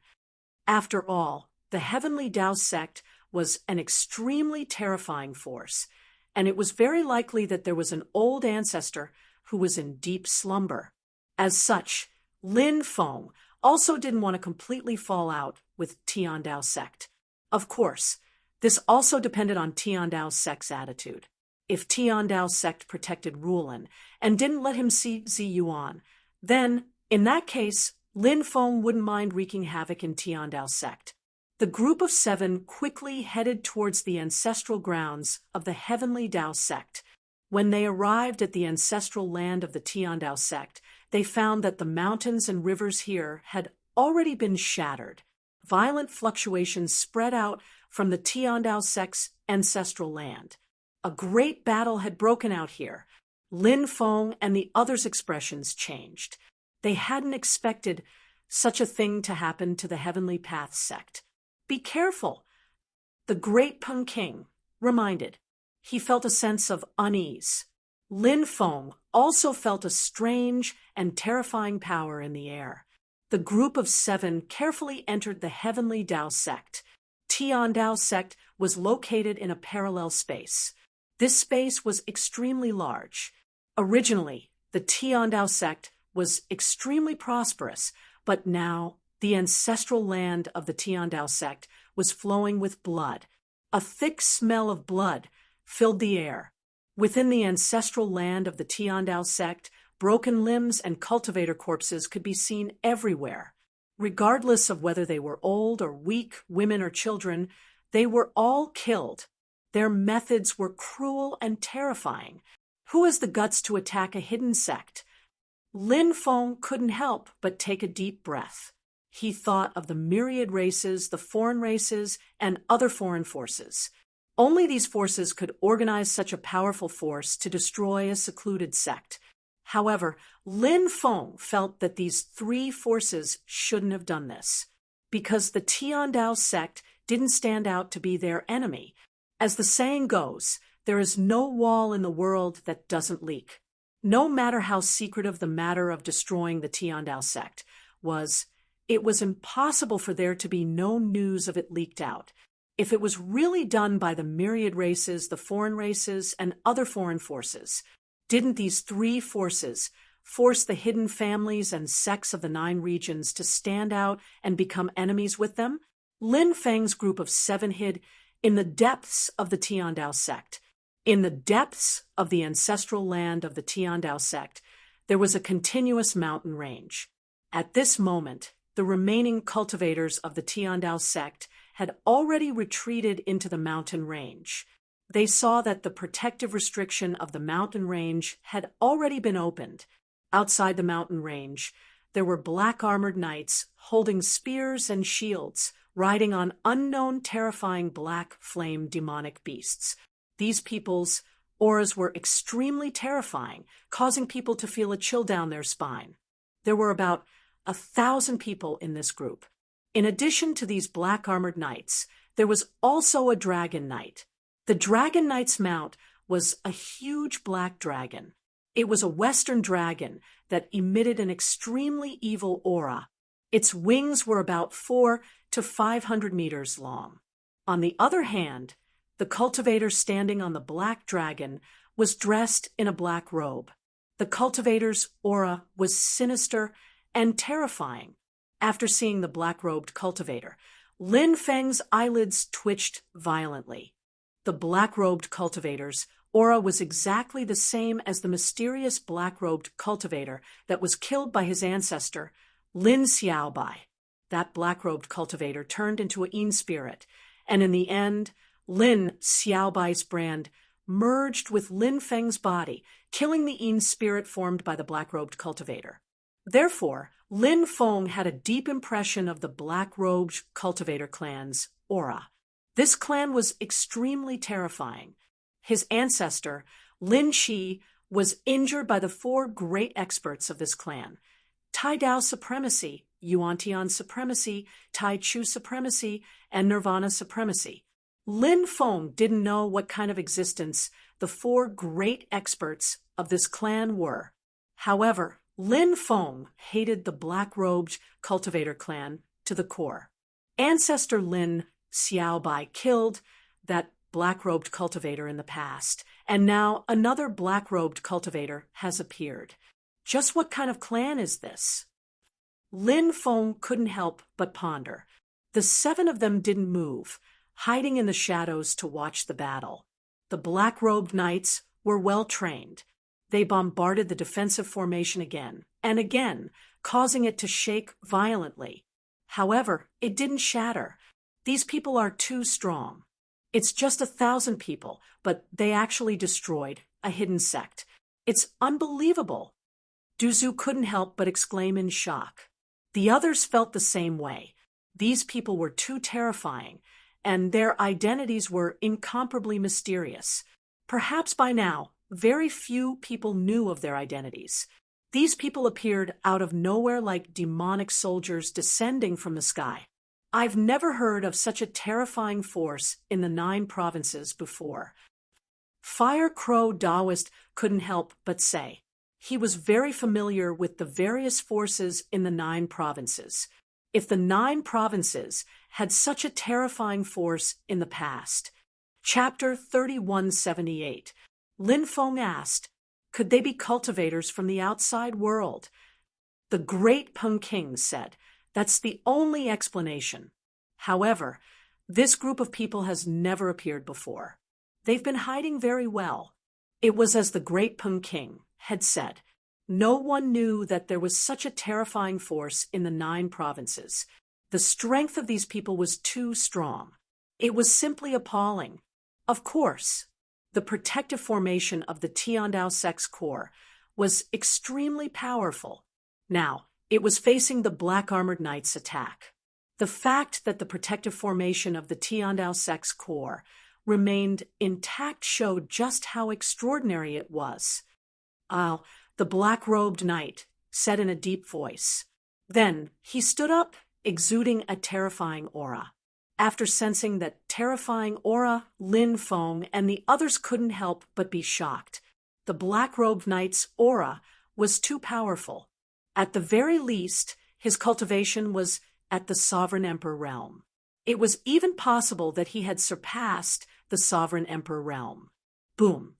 After all, the Heavenly Tao sect was an extremely terrifying force, and it was very likely that there was an old ancestor who was in deep slumber. As such, Lin Feng also didn't want to completely fall out with Tiandao sect. Of course, this also depended on Tiandao sect's attitude. If Tiandao sect protected Rulin and didn't let him see Ziyuan, then, in that case, Lin Feng wouldn't mind wreaking havoc in Tiandao sect. The group of 7 quickly headed towards the ancestral grounds of the Heavenly Tao sect. When they arrived at the ancestral land of the Tiandao sect, they found that the mountains and rivers here had already been shattered. Violent fluctuations spread out from the Tiandao sect's ancestral land. A great battle had broken out here. Lin Feng and the others' expressions changed. They hadn't expected such a thing to happen to the Heavenly Path sect. "Be careful," the Great Peng King reminded. He felt a sense of unease. Lin Feng also felt a strange and terrifying power in the air. The group of 7 carefully entered the Heavenly Dao sect. Tian Dao sect was located in a parallel space. This space was extremely large. Originally, the Tian Dao sect was extremely prosperous, but now the ancestral land of the Tian Dao sect was flowing with blood. A thick smell of blood filled the air. Within the ancestral land of the Tian Dao sect, broken limbs and cultivator corpses could be seen everywhere. Regardless of whether they were old or weak, women or children, they were all killed. Their methods were cruel and terrifying. Who has the guts to attack a hidden sect? Lin Feng couldn't help but take a deep breath. He thought of the myriad races, the foreign races, and other foreign forces. Only these forces could organize such a powerful force to destroy a secluded sect. However, Lin Feng felt that these 3 forces shouldn't have done this, because the Tian Dao sect didn't stand out to be their enemy. As the saying goes, there is no wall in the world that doesn't leak. No matter how secretive the matter of destroying the Tian Dao sect was, it was impossible for there to be no news of it leaked out. If it was really done by the myriad races, the foreign races, and other foreign forces, didn't these 3 forces force the hidden families and sects of the 9 regions to stand out and become enemies with them? Lin Feng's group of 7 hid in the depths of the Tian Dao sect. In the depths of the ancestral land of the Tian Dao sect, there was a continuous mountain range. At this moment, the remaining cultivators of the Tian Dao sect had already retreated into the mountain range. They saw that the protective restriction of the mountain range had already been opened. Outside the mountain range, there were black-armored knights holding spears and shields, riding on unknown terrifying black flame demonic beasts. These people's auras were extremely terrifying, causing people to feel a chill down their spine. There were about 1,000 people in this group. In addition to these black-armored knights, there was also a dragon knight. The dragon knight's mount was a huge black dragon. It was a western dragon that emitted an extremely evil aura. Its wings were about 400 to 500 meters long. On the other hand, the cultivator standing on the black dragon was dressed in a black robe. The cultivator's aura was sinister and terrifying. After seeing the black-robed cultivator, Lin Feng's eyelids twitched violently. The black-robed cultivator's aura was exactly the same as the mysterious black-robed cultivator that was killed by his ancestor, Lin Xiaobai. That black-robed cultivator turned into a Yin spirit, and in the end, Lin Xiaobai's brand merged with Lin Feng's body, killing the Yin spirit formed by the black-robed cultivator. Therefore, Lin Feng had a deep impression of the black-robed cultivator clan's aura. This clan was extremely terrifying. His ancestor, Lin Shi, was injured by the 4 great experts of this clan: Tai Dao supremacy, Yuan-Tian supremacy, Tai Chu supremacy, and Nirvana supremacy. Lin Feng didn't know what kind of existence the 4 great experts of this clan were. However, Lin Feng hated the black-robed cultivator clan to the core. Ancestor Lin Xiaobai killed that black-robed cultivator in the past, and now another black-robed cultivator has appeared. Just what kind of clan is this? Lin Feng couldn't help but ponder. The 7 of them didn't move, hiding in the shadows to watch the battle. The black-robed knights were well-trained. They bombarded the defensive formation again and again, causing it to shake violently. However, it didn't shatter. These people are too strong. It's just 1,000 people, but they actually destroyed a hidden sect. It's unbelievable. Duzu couldn't help but exclaim in shock. The others felt the same way. These people were too terrifying, and their identities were incomparably mysterious. Perhaps by now, very few people knew of their identities. These people appeared out of nowhere like demonic soldiers descending from the sky. I've never heard of such a terrifying force in the 9 provinces before. Fire Crow Taoist couldn't help but say. He was very familiar with the various forces in the 9 provinces. If the 9 provinces had such a terrifying force in the past. Chapter 3178. Lin Feng asked, could they be cultivators from the outside world? The great Peng King said, that's the only explanation. However, this group of people has never appeared before. They've been hiding very well. It was as the great Peng King had said. No one knew that there was such a terrifying force in the 9 provinces. The strength of these people was too strong. It was simply appalling. Of course, the protective formation of the Tiandao sect's core was extremely powerful. Now, it was facing the Black Armored Knight's attack. The fact that the protective formation of the Tiandao sect's core remained intact showed just how extraordinary it was. The black-robed knight said in a deep voice. Then he stood up, exuding a terrifying aura. After sensing that terrifying aura, Lin Feng and the others couldn't help but be shocked. The black-robed knight's aura was too powerful. At the very least, his cultivation was at the Sovereign Emperor realm. It was even possible that he had surpassed the Sovereign Emperor realm. Boom!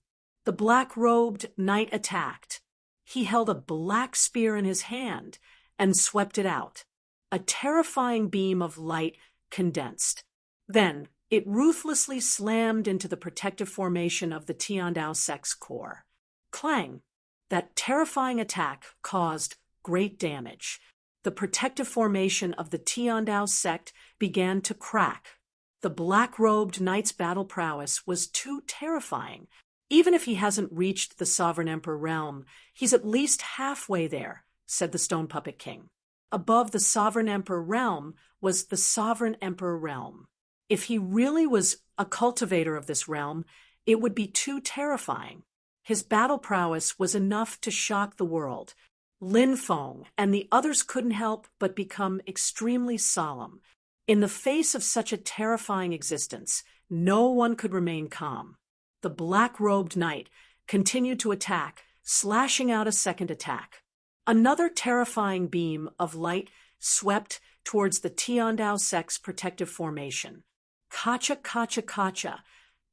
The black-robed knight attacked. He held a black spear in his hand and swept it out. A terrifying beam of light condensed. Then it ruthlessly slammed into the protective formation of the Tiandao sect's core. Clang! That terrifying attack caused great damage. The protective formation of the Tiandao sect began to crack. The black-robed knight's battle prowess was too terrifying. Even if he hasn't reached the Sovereign Emperor realm, he's at least halfway there, said the Stone Puppet King. Above the Sovereign Emperor realm was the Sovereign Emperor realm. If he really was a cultivator of this realm, it would be too terrifying. His battle prowess was enough to shock the world. Lin Feng and the others couldn't help but become extremely solemn. In the face of such a terrifying existence, no one could remain calm. The black-robed knight continued to attack, slashing out a second attack. Another terrifying beam of light swept towards the Tiandao sect's protective formation. Kacha, kacha, kacha.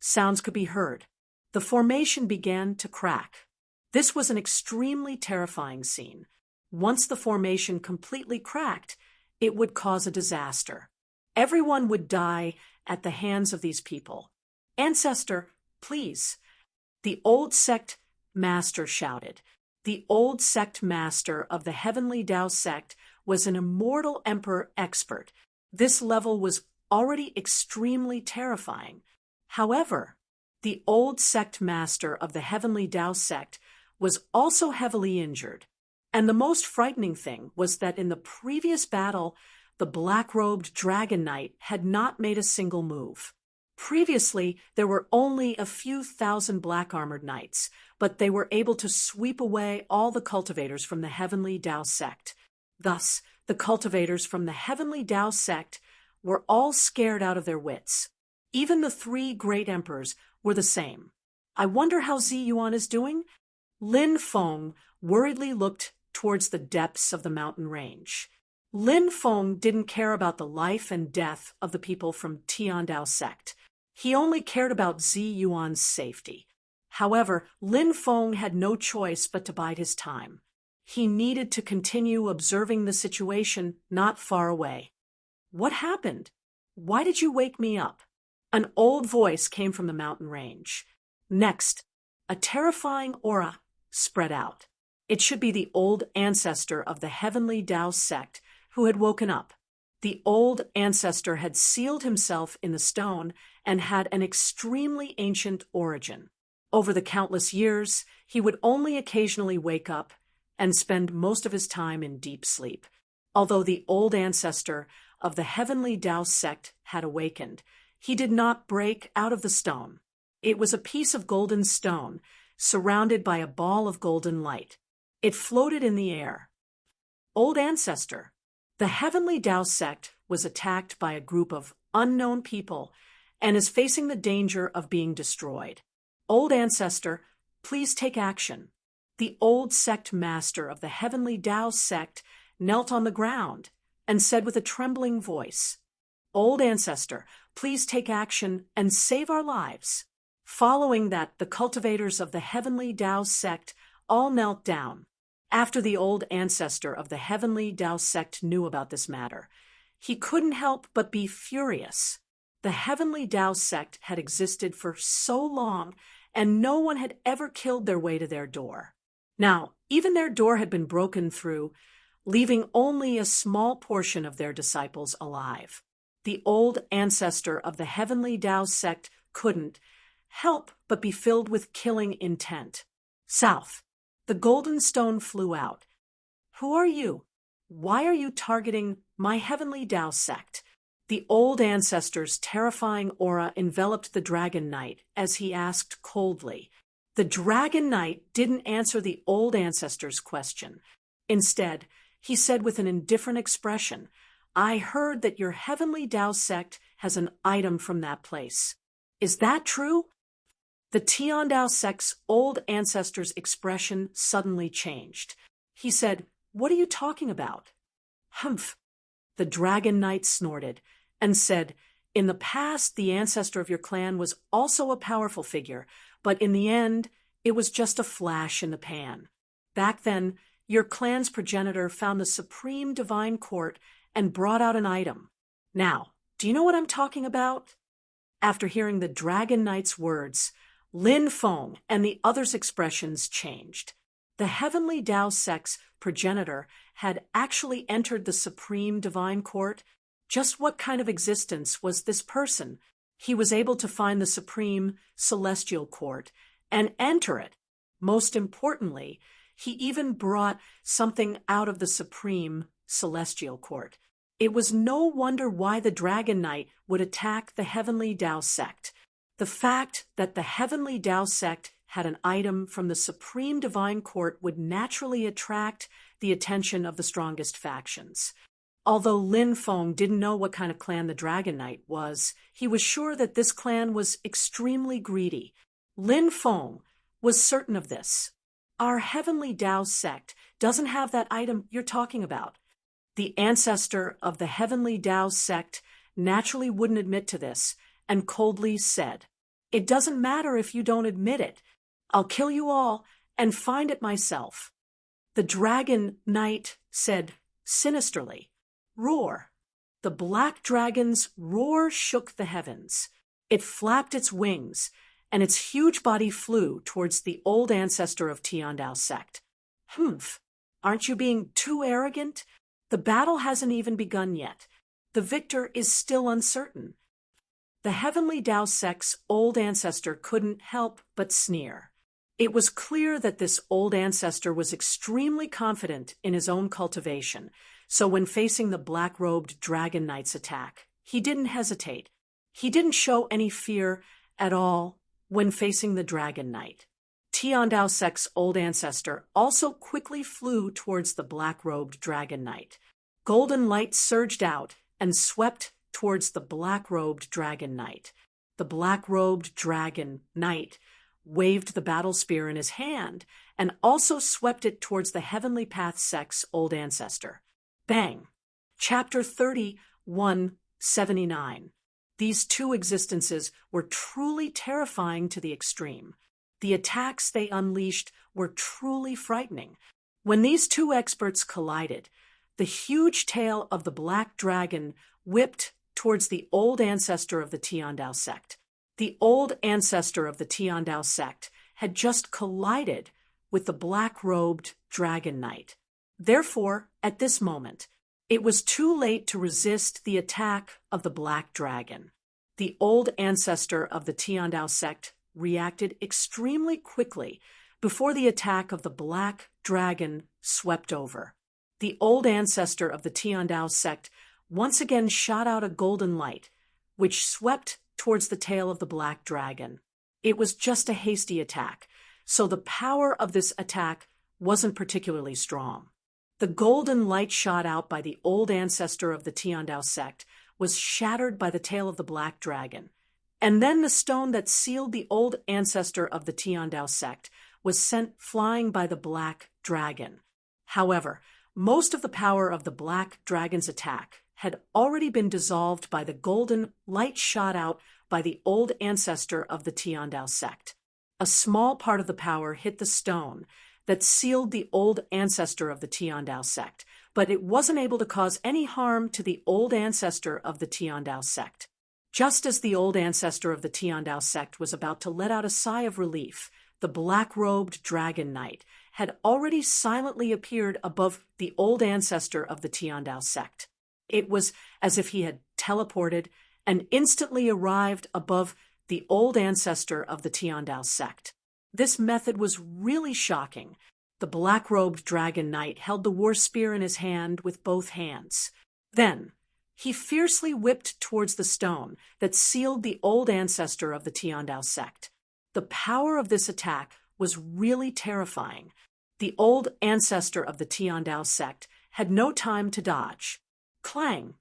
Sounds could be heard. The formation began to crack. This was an extremely terrifying scene. Once the formation completely cracked, it would cause a disaster. Everyone would die at the hands of these people. Ancestor, please. The old sect master shouted. The old sect master of the Heavenly Tao sect was an immortal emperor expert. This level was already extremely terrifying. However, the old sect master of the Heavenly Tao sect was also heavily injured. And the most frightening thing was that in the previous battle, the black-robed dragon knight had not made a single move. Previously, there were only a few thousand black-armored knights, but they were able to sweep away all the cultivators from the Heavenly Tao sect. Thus, the cultivators from the Heavenly Tao sect were all scared out of their wits. Even the 3 great emperors were the same. I wonder how Zi Yuan is doing? Lin Feng worriedly looked towards the depths of the mountain range. Lin Feng didn't care about the life and death of the people from Tiandao sect. He only cared about Zi Yuan's safety. However, Lin Feng had no choice but to bide his time. He needed to continue observing the situation not far away. What happened? Why did you wake me up? An old voice came from the mountain range. Next, a terrifying aura spread out. It should be the old ancestor of the Heavenly Tao sect who had woken up. The old ancestor had sealed himself in the stone and had an extremely ancient origin. Over the countless years, he would only occasionally wake up and spend most of his time in deep sleep. Although the old ancestor of the Heavenly Tao sect had awakened, he did not break out of the stone. It was a piece of golden stone surrounded by a ball of golden light. It floated in the air. Old ancestor, the Heavenly Tao sect was attacked by a group of unknown people and is facing the danger of being destroyed. Old ancestor, please take action. The old sect master of the Heavenly Tao sect knelt on the ground and said with a trembling voice, Old ancestor, please take action and save our lives. Following that, the cultivators of the Heavenly Tao sect all knelt down. After the old ancestor of the Heavenly Tao sect knew about this matter, he couldn't help but be furious. The Heavenly Tao sect had existed for so long, and no one had ever killed their way to their door. Now, even their door had been broken through, leaving only a small portion of their disciples alive. The old ancestor of the Heavenly Tao sect couldn't help but be filled with killing intent. South. The golden stone flew out. Who are you? Why are you targeting my Heavenly Tao sect? The old ancestor's terrifying aura enveloped the Dragon Knight as he asked coldly. The Dragon Knight didn't answer the old ancestor's question. Instead, he said with an indifferent expression, I heard that your Heavenly Tao sect has an item from that place. Is that true? The Tiandao sect's old ancestor's expression suddenly changed. He said, What are you talking about? Humph. The Dragon Knight snorted and said, In the past, the ancestor of your clan was also a powerful figure, but in the end, it was just a flash in the pan. Back then, your clan's progenitor found the supreme divine court and brought out an item. Now, do you know what I'm talking about? After hearing the Dragon Knight's words, Lin Feng and the others' expressions changed. The Heavenly Tao sect's progenitor had actually entered the supreme divine court. Just what kind of existence was this person? He was able to find the supreme celestial court and enter it. Most importantly, he even brought something out of the supreme celestial court. It was no wonder why the Dragon Knight would attack the Heavenly Tao sect. The fact that the Heavenly Tao sect had an item from the supreme divine court would naturally attract the attention of the strongest factions. Although Lin Feng didn't know what kind of clan the Dragon Knight was, he was sure that this clan was extremely greedy. Lin Feng was certain of this. Our Heavenly Tao sect doesn't have that item you're talking about. The ancestor of the Heavenly Tao sect naturally wouldn't admit to this, and coldly said, It doesn't matter if you don't admit it. I'll kill you all and find it myself. The Dragon Knight said sinisterly, Roar. The black dragon's roar shook the heavens. It flapped its wings, and its huge body flew towards the old ancestor of Tiandao sect. Humph, aren't you being too arrogant? The battle hasn't even begun yet. The victor is still uncertain. The Heavenly Tao sect's old ancestor couldn't help but sneer. It was clear that this old ancestor was extremely confident in his own cultivation, so when facing the black-robed Dragon Knight's attack, he didn't hesitate. He didn't show any fear at all when facing the Dragon Knight. Tiandao sect's old ancestor also quickly flew towards the black-robed Dragon Knight. Golden light surged out and swept towards the black-robed Dragon Knight. The black-robed Dragon Knight waved the battle spear in his hand and also swept it towards the Heavenly Path sect's old ancestor. Bang! Chapter 3179. These two existences were truly terrifying to the extreme. The attacks they unleashed were truly frightening. When these two experts collided, the huge tail of the black dragon whipped towards the old ancestor of the Tiandao sect. The old ancestor of the Tiandao sect had just collided with the black-robed Dragon Knight. Therefore, at this moment, it was too late to resist the attack of the black dragon. The old ancestor of the Tiandao sect reacted extremely quickly before the attack of the black dragon swept over. The old ancestor of the Tiandao sect once again shot out a golden light, which swept towards the tail of the black dragon. It was just a hasty attack, so the power of this attack wasn't particularly strong. The golden light shot out by the old ancestor of the Tiandao sect was shattered by the tail of the black dragon. And then the stone that sealed the old ancestor of the Tiandao sect was sent flying by the black dragon. However, most of the power of the black dragon's attack had already been dissolved by the golden light shot out by the old ancestor of the Tiandao sect. A small part of the power hit the stone that sealed the old ancestor of the Tiandao sect, but it wasn't able to cause any harm to the old ancestor of the Tiandao sect. Just as the old ancestor of the Tiandao sect was about to let out a sigh of relief, the black-robed dragon knight had already silently appeared above the old ancestor of the Tiandao sect. It was as if he had teleported and instantly arrived above the old ancestor of the Tiandao sect. This method was really shocking. The black-robed dragon knight held the war spear in his hand with both hands. Then, he fiercely whipped towards the stone that sealed the old ancestor of the Tiandao sect. The power of this attack was really terrifying. The old ancestor of the Tiandao sect had no time to dodge. Clang!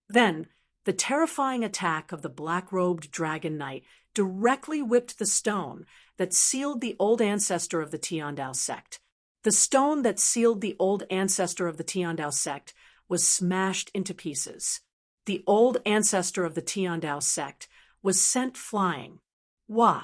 Then, the terrifying attack of the black-robed dragon knight directly whipped the stone that sealed the old ancestor of the Tiandao sect. The stone that sealed the old ancestor of the Tiandao sect was smashed into pieces. The old ancestor of the Tiandao sect was sent flying. Wah!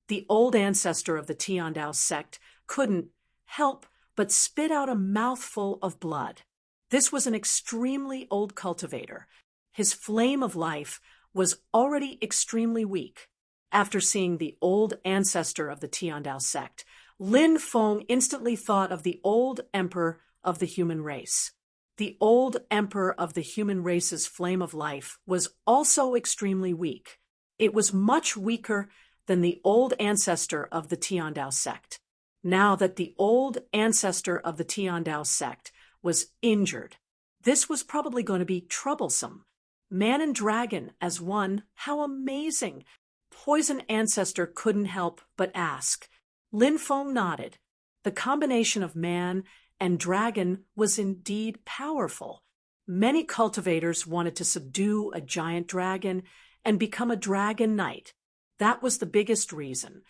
The old ancestor of the Tiandao sect couldn't help but spit out a mouthful of blood. This was an extremely old cultivator. His flame of life was already extremely weak. After seeing the old ancestor of the Tiandao sect, Lin Feng instantly thought of the old emperor of the human race. The old emperor of the human race's flame of life was also extremely weak. It was much weaker than the old ancestor of the Tiandao sect. Now that the old ancestor of the Tiandao sect was injured, this was probably going to be troublesome. Man and dragon as one, how amazing! Poison ancestor couldn't help but ask. Lin Feng nodded. The combination of man and dragon was indeed powerful. Many cultivators wanted to subdue a giant dragon and become a dragon knight. That was the biggest reason.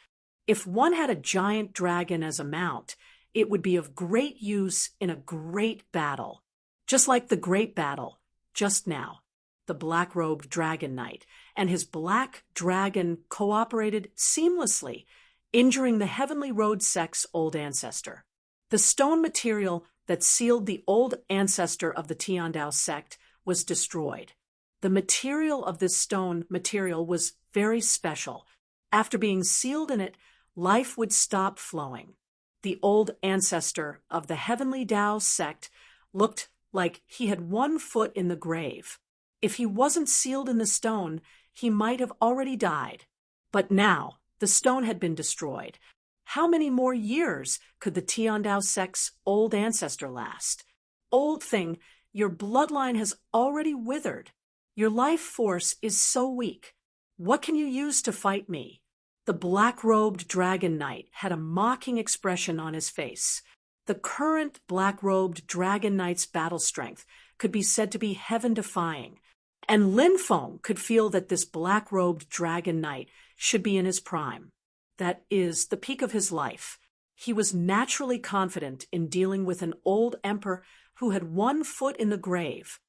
If one had a giant dragon as a mount, it would be of great use in a great battle. Just like the great battle just now. The black-robed dragon knight and his black dragon cooperated seamlessly, injuring the Heavenly Road sect's old ancestor. The stone material that sealed the old ancestor of the Tiandao sect was destroyed. The material of this stone material was very special. After being sealed in it, life would stop flowing. The old ancestor of the Heavenly Tao sect looked like he had one foot in the grave. If he wasn't sealed in the stone, he might have already died. But now, the stone had been destroyed. How many more years could the Tiandao sect's old ancestor last? Old thing, your bloodline has already withered. Your life force is so weak. What can you use to fight me? The black-robed dragon knight had a mocking expression on his face. The current black-robed dragon knight's battle strength could be said to be heaven-defying. And Lin Feng could feel that this black-robed dragon knight should be in his prime. That is, the peak of his life. He was naturally confident in dealing with an old emperor who had one foot in the grave.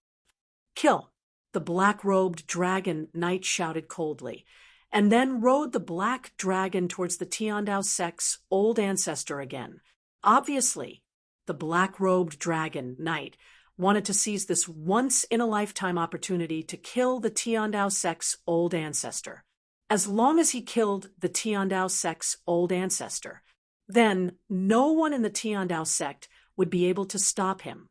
Kill! The black-robed dragon knight shouted coldly, and then rode the black dragon towards the Tiandao sect's old ancestor again. Obviously, the black-robed dragon knight wanted to seize this once-in-a-lifetime opportunity to kill the Tiandao sect's old ancestor. As long as he killed the Tiandao sect's old ancestor, then no one in the Tiandao sect would be able to stop him.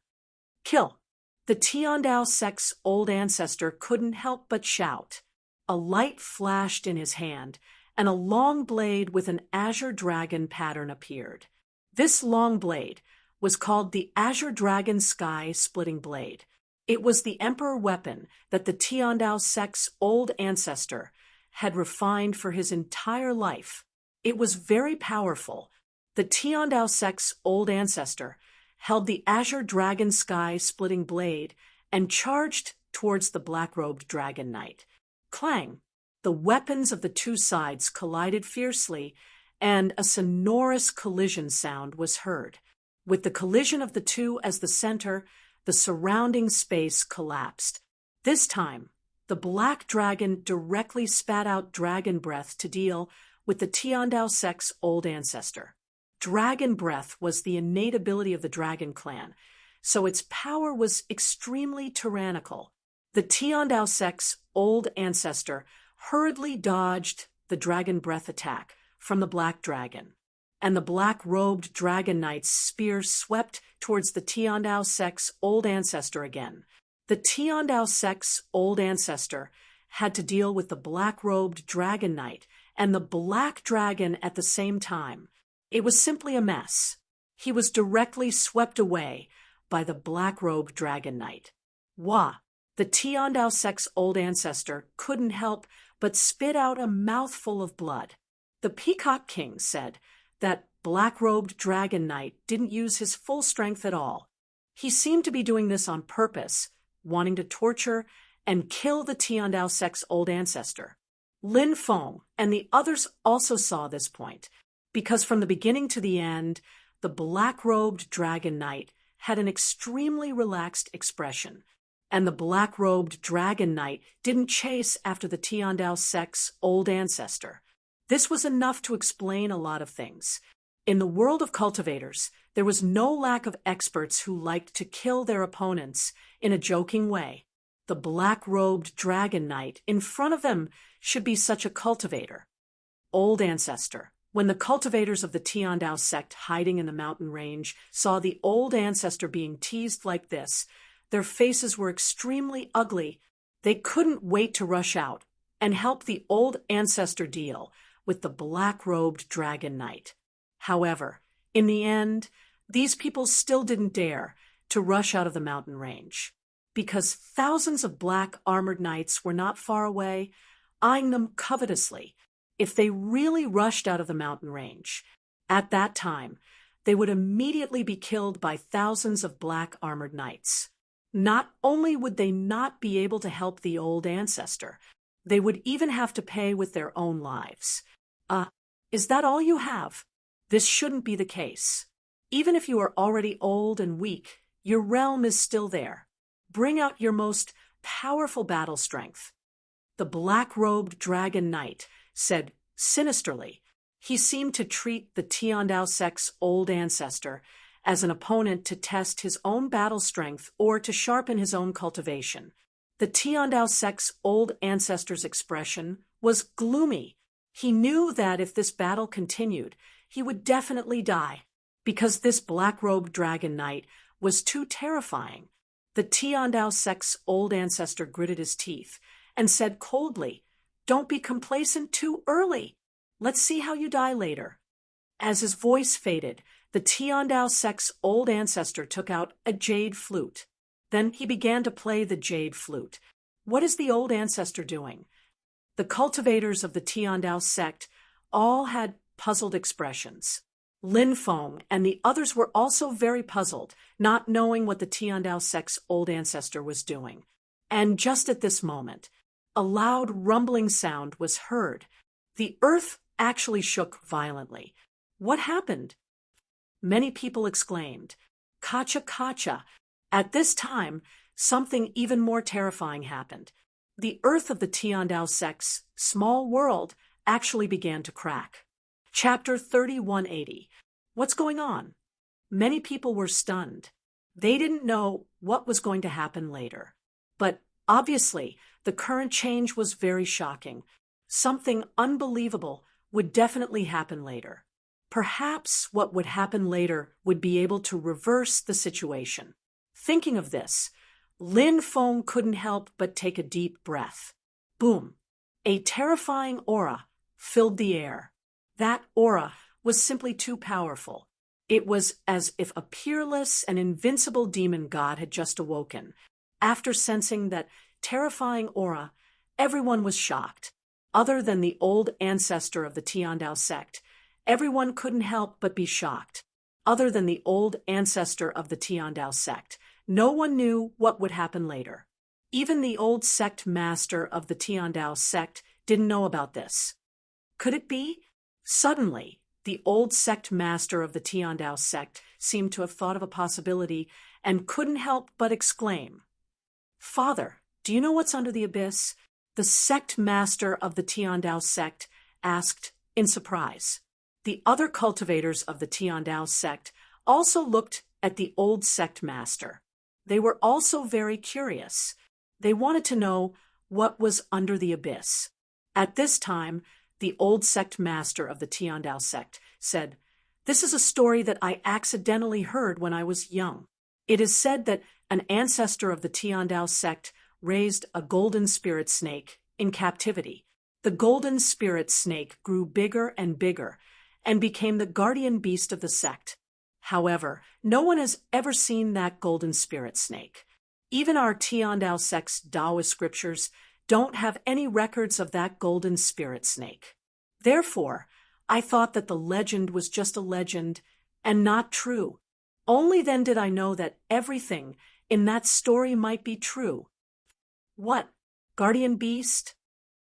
Kill! The Tiandao sect's old ancestor couldn't help but shout. A light flashed in his hand, and a long blade with an azure dragon pattern appeared. This long blade was called the Azure Dragon Sky Splitting Blade. It was the emperor weapon that the Tiandao sect's old ancestor had refined for his entire life. It was very powerful. The Tiandao sect's old ancestor held the Azure Dragon Sky Splitting Blade and charged towards the black-robed dragon knight. Clang! The weapons of the two sides collided fiercely, and a sonorous collision sound was heard. With the collision of the two as the center, the surrounding space collapsed. This time, the black dragon directly spat out dragon breath to deal with the Tiandao sect's old ancestor. Dragon breath was the innate ability of the dragon clan, so its power was extremely tyrannical. The Tiandao sect's old ancestor hurriedly dodged the dragon breath attack from the black dragon, and the black-robed dragon knight's spear swept towards the Tiandao sect's old ancestor again. The Tiandao sect's old ancestor had to deal with the black-robed dragon knight and the black dragon at the same time. It was simply a mess. He was directly swept away by the black-robed dragon knight. Wah! The Tiandao sect's old ancestor couldn't help but spit out a mouthful of blood. The Peacock King said that black-robed dragon knight didn't use his full strength at all. He seemed to be doing this on purpose, wanting to torture and kill the Tiandao sect's old ancestor. Lin Feng and the others also saw this point, because from the beginning to the end, the black-robed dragon knight had an extremely relaxed expression, and the black-robed dragon knight didn't chase after the Tiandao sect's old ancestor. This was enough to explain a lot of things. In the world of cultivators, there was no lack of experts who liked to kill their opponents in a joking way. The black-robed dragon knight in front of them should be such a cultivator. Old ancestor. When the cultivators of the Tiandao sect hiding in the mountain range saw the old ancestor being teased like this, their faces were extremely ugly. They couldn't wait to rush out and help the old ancestor deal with the black-robed dragon knight. However, in the end, these people still didn't dare to rush out of the mountain range, because thousands of black armored knights were not far away, eyeing them covetously. If they really rushed out of the mountain range, at that time, they would immediately be killed by thousands of black armored knights. Not only would they not be able to help the old ancestor, they would even have to pay with their own lives. Is that all you have? This shouldn't be the case. Even if you are already old and weak, your realm is still there. Bring out your most powerful battle strength. The black-robed dragon knight said sinisterly. He seemed to treat the Tiandao sect's old ancestor as an opponent to test his own battle strength or to sharpen his own cultivation. The Tiandao sect's old ancestor's expression was gloomy. He knew that if this battle continued, he would definitely die, because this black-robed dragon knight was too terrifying. The Tiandao sect's old ancestor gritted his teeth and said coldly, "Don't be complacent too early. Let's see how you die later." As his voice faded, the Tiandao sect's old ancestor took out a jade flute. Then he began to play the jade flute. What is the old ancestor doing? The cultivators of the Tiandao sect all had puzzled expressions. Lin Feng and the others were also very puzzled, not knowing what the Tiandao sect's old ancestor was doing. And just at this moment, a loud rumbling sound was heard. The earth actually shook violently. What happened? Many people exclaimed, "Kacha, kacha." At this time, something even more terrifying happened. The earth of the Tiandao sect's small world actually began to crack. Chapter 3180. What's going on? Many people were stunned. They didn't know what was going to happen later. But obviously, the current change was very shocking. Something unbelievable would definitely happen later. Perhaps what would happen later would be able to reverse the situation. Thinking of this, Lin Feng couldn't help but take a deep breath. Boom! A terrifying aura filled the air. That aura was simply too powerful. It was as if a peerless and invincible demon god had just awoken. After sensing that terrifying aura, everyone was shocked. Other than the old ancestor of the Tiandao sect, everyone couldn't help but be shocked. Other than the old ancestor of the Tiandao sect, no one knew what would happen later. Even the old sect master of the Tiandao sect didn't know about this. Could it be? Suddenly, the old sect master of the Tiandao sect seemed to have thought of a possibility and couldn't help but exclaim, "Father, do you know what's under the abyss?" The sect master of the Tiandao sect asked in surprise. The other cultivators of the Tiandao sect also looked at the old sect master. They were also very curious. They wanted to know what was under the abyss. At this time, the old sect master of the Tiandao sect said, "This is a story that I accidentally heard when I was young. It is said that an ancestor of the Tiandao sect raised a golden spirit snake in captivity. The golden spirit snake grew bigger and bigger and became the guardian beast of the sect. However, no one has ever seen that golden spirit snake. Even our Tiandao sect's Taoist scriptures don't have any records of that golden spirit snake. Therefore, I thought that the legend was just a legend and not true. Only then did I know that everything in that story might be true." What? Guardian beast?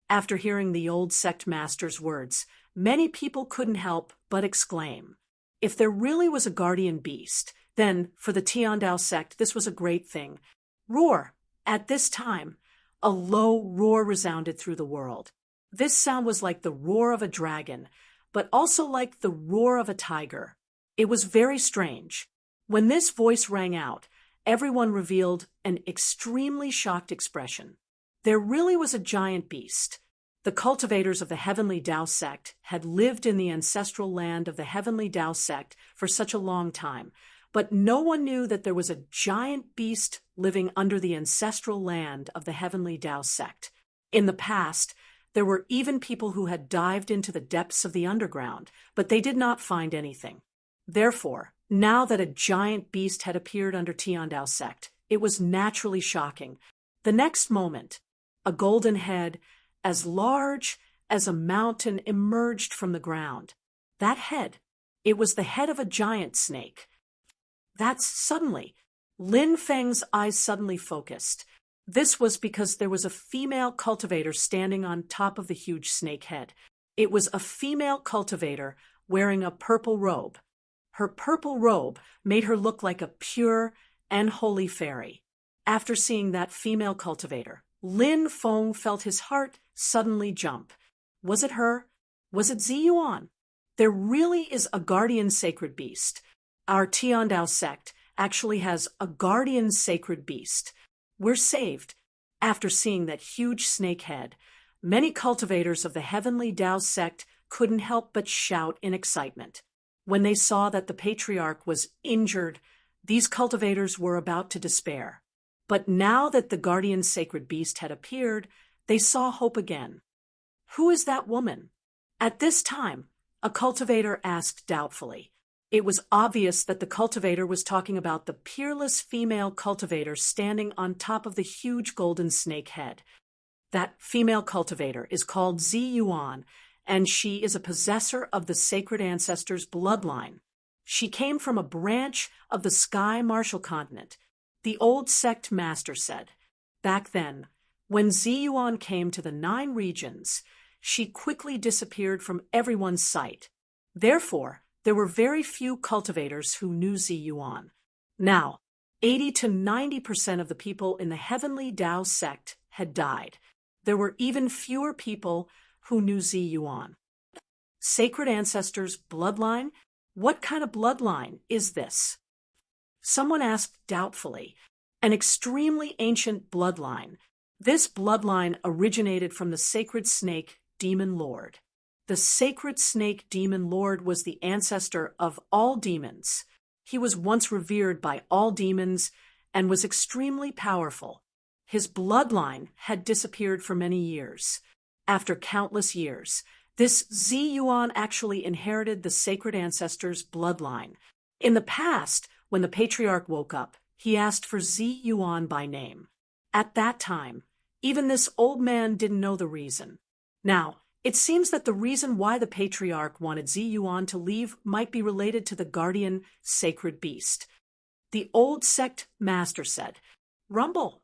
After hearing the old sect master's words, many people couldn't help but exclaim. If there really was a guardian beast, then, for the Tiandao sect, this was a great thing. Roar! At this time, a low roar resounded through the world. This sound was like the roar of a dragon, but also like the roar of a tiger. It was very strange. When this voice rang out, everyone revealed an extremely shocked expression. There really was a giant beast. The cultivators of the Heavenly Tao sect had lived in the ancestral land of the Heavenly Tao sect for such a long time, but no one knew that there was a giant beast living under the ancestral land of the Heavenly Tao sect. In the past, there were even people who had dived into the depths of the underground, but they did not find anything. Therefore, now that a giant beast had appeared under Tiandao sect, it was naturally shocking. The next moment, a golden head, as large as a mountain, emerged from the ground. That head, it was the head of a giant snake. Suddenly, Lin Feng's eyes suddenly focused. This was because there was a female cultivator standing on top of the huge snake head. It was a female cultivator wearing a purple robe. Her purple robe made her look like a pure and holy fairy. After seeing that female cultivator, Lin Feng felt his heart suddenly jump. Was it her? Was it Ziyuan? There really is a guardian sacred beast. Our Tiandao sect actually has a guardian sacred beast. We're saved. After seeing that huge snake head, many cultivators of the Heavenly Tao sect couldn't help but shout in excitement. When they saw that the patriarch was injured, these cultivators were about to despair. But now that the guardian sacred beast had appeared, they saw hope again. "Who is that woman?" At this time, a cultivator asked doubtfully. It was obvious that the cultivator was talking about the peerless female cultivator standing on top of the huge golden snake head. That female cultivator is called Ziyuan, and she is a possessor of the sacred ancestors' bloodline. She came from a branch of the Sky Martial Continent, the old sect master said. Back then, when Ziyuan came to the 9 regions, she quickly disappeared from everyone's sight. Therefore, there were very few cultivators who knew Ziyuan. Now, 80 to 90% of the people in the Heavenly Tao sect had died. There were even fewer people who knew Ziyuan. Sacred ancestors' bloodline? What kind of bloodline is this? Someone asked doubtfully. An extremely ancient bloodline. This bloodline originated from the sacred snake Demon Lord. The sacred snake Demon Lord was the ancestor of all demons. He was once revered by all demons and was extremely powerful. His bloodline had disappeared for many years. After countless years, this Ziyuan actually inherited the sacred ancestor's bloodline. In the past, when the patriarch woke up, he asked for Ziyuan by name. At that time, even this old man didn't know the reason. Now, it seems that the reason why the patriarch wanted Ziyuan to leave might be related to the guardian sacred beast. The old sect master said, "Rumble,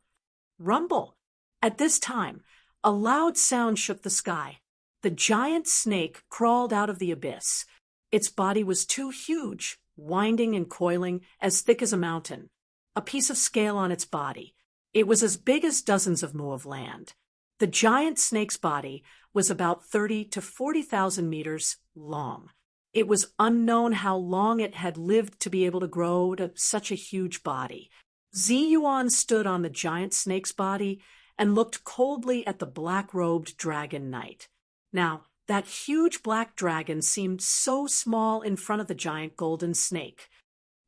rumble." At this time, A loud sound shook the sky. The giant snake crawled out of the abyss. Its body was too huge, winding and coiling, as thick as a mountain. A piece of scale on its body. It was as big as dozens of moh of land. The giant snake's body was about 30 to 40,000 meters long. It was unknown how long it had lived to be able to grow to such a huge body. Ziyuan stood on the giant snake's body and looked coldly at the black-robed dragon knight. Now, that huge black dragon seemed so small in front of the giant golden snake.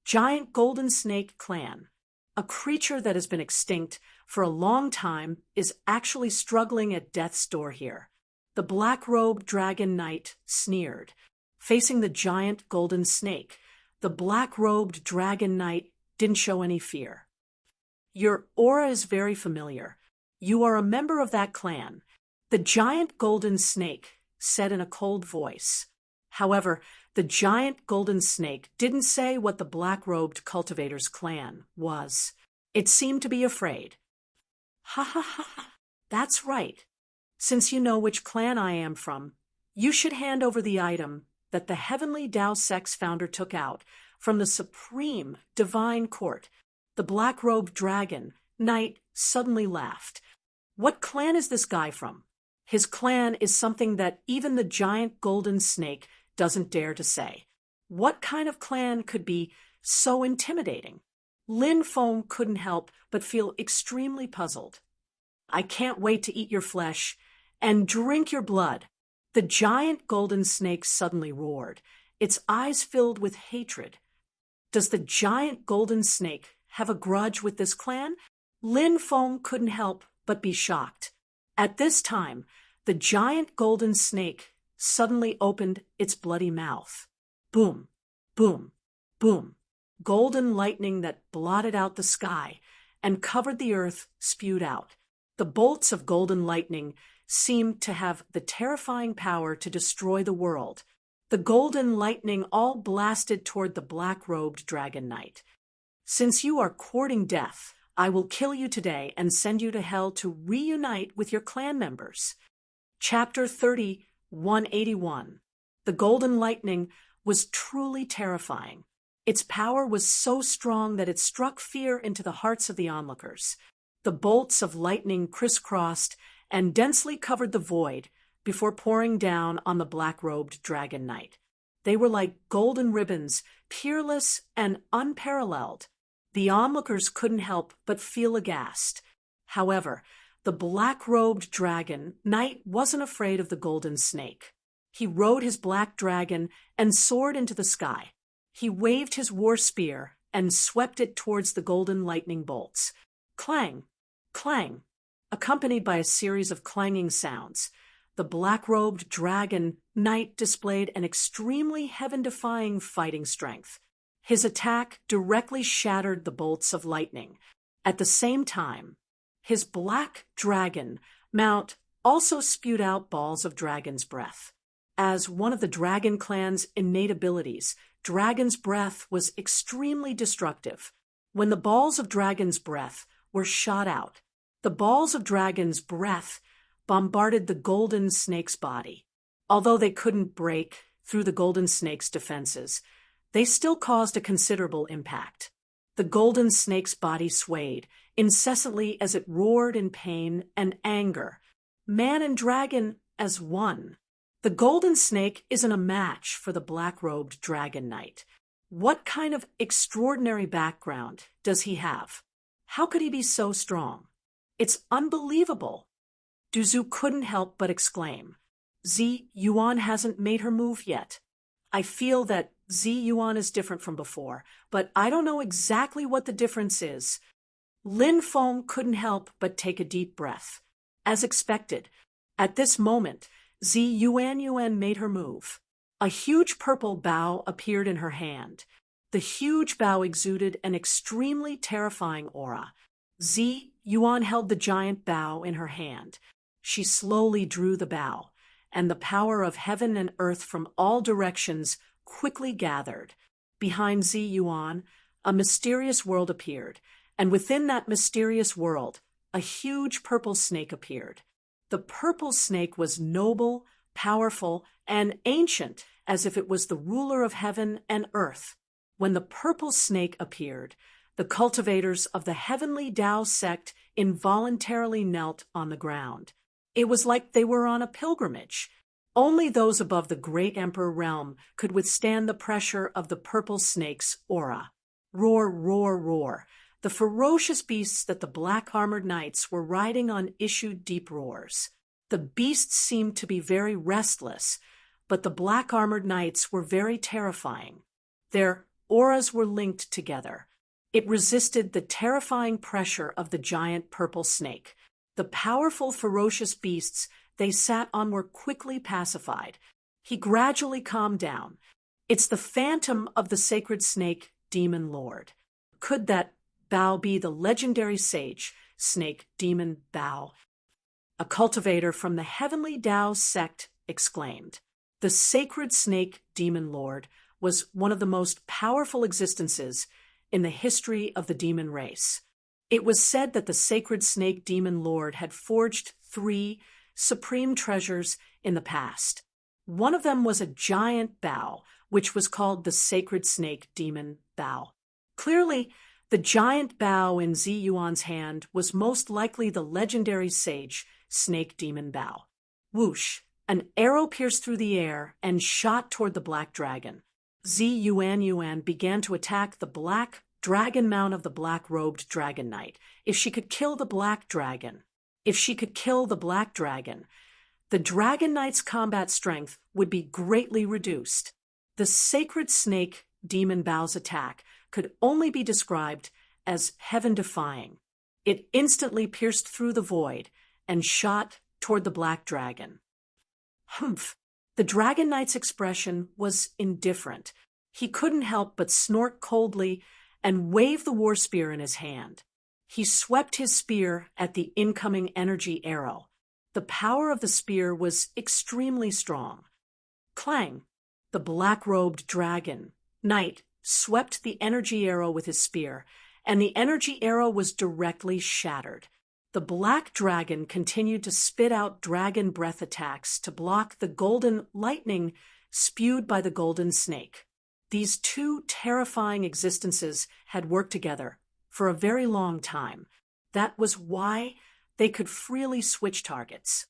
Giant golden snake clan, a creature that has been extinct for a long time, is actually struggling at death's door here. The black-robed dragon knight sneered. Facing the giant golden snake, the black-robed dragon knight didn't show any fear. Your aura is very familiar. You are a member of that clan. The giant golden snake said in a cold voice. However, the giant golden snake didn't say what the black-robed cultivator's clan was. It seemed to be afraid. Ha ha ha ha. That's right. Since you know which clan I am from, you should hand over the item that the heavenly Tao Sect's founder took out from the supreme divine court. The black-robed dragon knight suddenly laughed. What clan is this guy from? His clan is something that even the giant golden snake doesn't dare to say. What kind of clan could be so intimidating? Lin Feng couldn't help but feel extremely puzzled. I can't wait to eat your flesh and drink your blood. The giant golden snake suddenly roared, its eyes filled with hatred. Does the giant golden snake have a grudge with this clan? Lin Feng couldn't help but be shocked. At this time, the giant golden snake suddenly opened its bloody mouth. Boom, boom, boom. Golden lightning that blotted out the sky and covered the earth spewed out. The bolts of golden lightning seemed to have the terrifying power to destroy the world. The golden lightning all blasted toward the black-robed dragon knight. Since you are courting death, I will kill you today and send you to hell to reunite with your clan members. Chapter 30, 181. The golden lightning was truly terrifying. Its power was so strong that it struck fear into the hearts of the onlookers. The bolts of lightning crisscrossed and densely covered the void before pouring down on the black-robed dragon knight. They were like golden ribbons, peerless and unparalleled. The onlookers couldn't help but feel aghast. However, the black-robed dragon knight wasn't afraid of the golden snake. He rode his black dragon and soared into the sky. He waved his war spear and swept it towards the golden lightning bolts. Clang, clang, accompanied by a series of clanging sounds. The black-robed dragon knight displayed an extremely heaven-defying fighting strength. His attack directly shattered the bolts of lightning. At the same time, his black dragon mount also spewed out balls of dragon's breath. As one of the dragon clan's innate abilities, dragon's breath was extremely destructive. When the balls of dragon's breath were shot out, the balls of dragon's breath bombarded the golden snake's body. Although they couldn't break through the golden snake's defenses, they still caused a considerable impact. The golden snake's body swayed incessantly as it roared in pain and anger. Man and dragon as one. The golden snake isn't a match for the black-robed dragon knight. What kind of extraordinary background does he have? How could he be so strong? It's unbelievable. Duzu couldn't help but exclaim. Ziyuan hasn't made her move yet. I feel that Ziyuan is different from before, but I don't know exactly what the difference is. Lin Feng couldn't help but take a deep breath. As expected, at this moment, Ziyuan made her move. A huge purple bow appeared in her hand. The huge bow exuded an extremely terrifying aura. Ziyuan held the giant bow in her hand. She slowly drew the bow, and the power of heaven and earth from all directions quickly gathered. Behind Ziyuan, a mysterious world appeared, and within that mysterious world, a huge purple snake appeared. The purple snake was noble, powerful, and ancient, as if it was the ruler of heaven and earth. When the purple snake appeared, the cultivators of the heavenly Tao sect involuntarily knelt on the ground. It was like they were on a pilgrimage. Only those above the great emperor realm could withstand the pressure of the purple snake's aura. Roar, roar, roar. The ferocious beasts that the black-armored knights were riding on issued deep roars. The beasts seemed to be very restless, but the black-armored knights were very terrifying. Their auras were linked together. It resisted the terrifying pressure of the giant purple snake. The powerful, ferocious beasts they sat on were quickly pacified. He gradually calmed down. It's the phantom of the sacred snake, Demon Lord. Could that Bao be the legendary sage, Snake Demon Bao? A cultivator from the heavenly Tao sect exclaimed. The sacred snake Demon Lord was one of the most powerful existences in the history of the demon race. It was said that the sacred snake Demon Lord had forged 3 supreme treasures in the past. One of them was a giant bao, which was called the sacred snake Demon Bao. Clearly, the giant bao in Zi Yuan's hand was most likely the legendary sage, Snake Demon Bao. Whoosh! An arrow pierced through the air and shot toward the black dragon. Zi Yuan began to attack the black dragon mount of the black-robed dragon knight. If she could kill the black dragon, the dragon knight's combat strength would be greatly reduced. The sacred snake Demon Bao's attack could only be described as heaven-defying. It instantly pierced through the void and shot toward the black dragon. Humph! The dragon knight's expression was indifferent. He couldn't help but snort coldly and wave the war spear in his hand. He swept his spear at the incoming energy arrow. The power of the spear was extremely strong. Clang! The black-robed dragon knight swept the energy arrow with his spear, and the energy arrow was directly shattered. The black dragon continued to spit out dragon breath attacks to block the golden lightning spewed by the golden snake. These 2 terrifying existences had worked together for a very long time. That was why they could freely switch targets.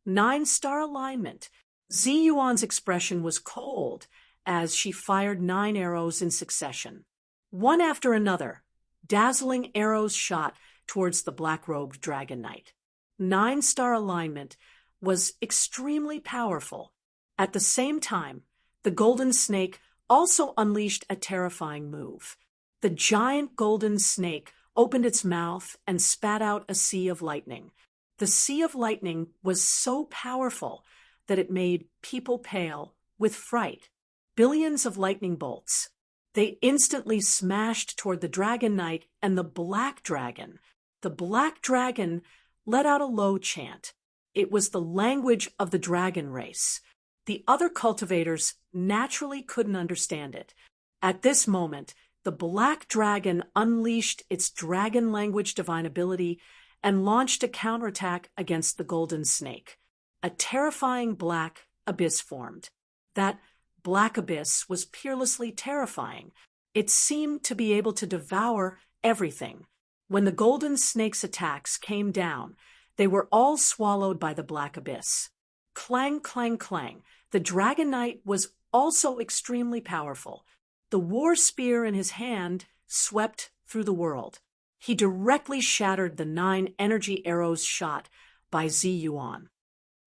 9-star alignment. Zi Yuan's expression was cold as she fired 9 arrows in succession. One after another, dazzling arrows shot towards the black-robed dragon knight. 9-star alignment was extremely powerful. At the same time, the golden snake also unleashed a terrifying move. The giant golden snake opened its mouth and spat out a sea of lightning. The sea of lightning was so powerful that it made people pale with fright. Billions of lightning bolts. They instantly smashed toward the dragon knight and the black dragon. The black dragon let out a low chant. It was the language of the dragon race. The other cultivators naturally couldn't understand it. At this moment, the black dragon unleashed its dragon language divine ability and launched a counterattack against the golden snake. A terrifying black abyss formed. That black abyss was peerlessly terrifying. It seemed to be able to devour everything. When the golden snake's attacks came down, they were all swallowed by the black abyss. Clang, clang, clang. The dragon knight was also extremely powerful. The war spear in his hand swept through the world. He directly shattered the 9 energy arrows shot by Zi Yuan.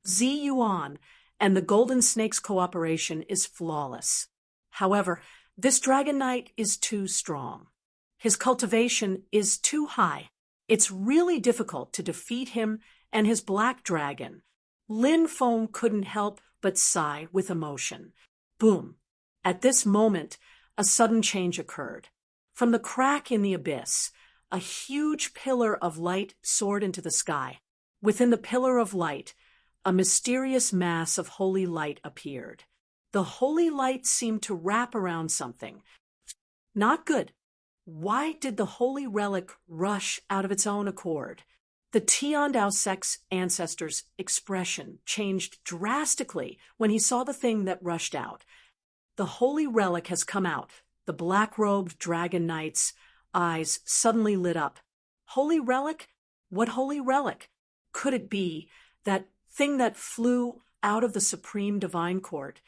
Zi Yuan and the golden snake's cooperation is flawless. However, this dragon knight is too strong. His cultivation is too high. It's really difficult to defeat him and his black dragon. Lin Feng couldn't help but sigh with emotion. Boom! At this moment, a sudden change occurred. From the crack in the abyss, a huge pillar of light soared into the sky. Within the pillar of light, a mysterious mass of holy light appeared. The holy light seemed to wrap around something. Not good. Why did the holy relic rush out of its own accord? The Tian Dao sect's ancestor's expression changed drastically when he saw the thing that rushed out. The holy relic has come out. The black-robed dragon knight's eyes suddenly lit up. Holy relic? What holy relic? Could it be that thing that flew out of the supreme divine court?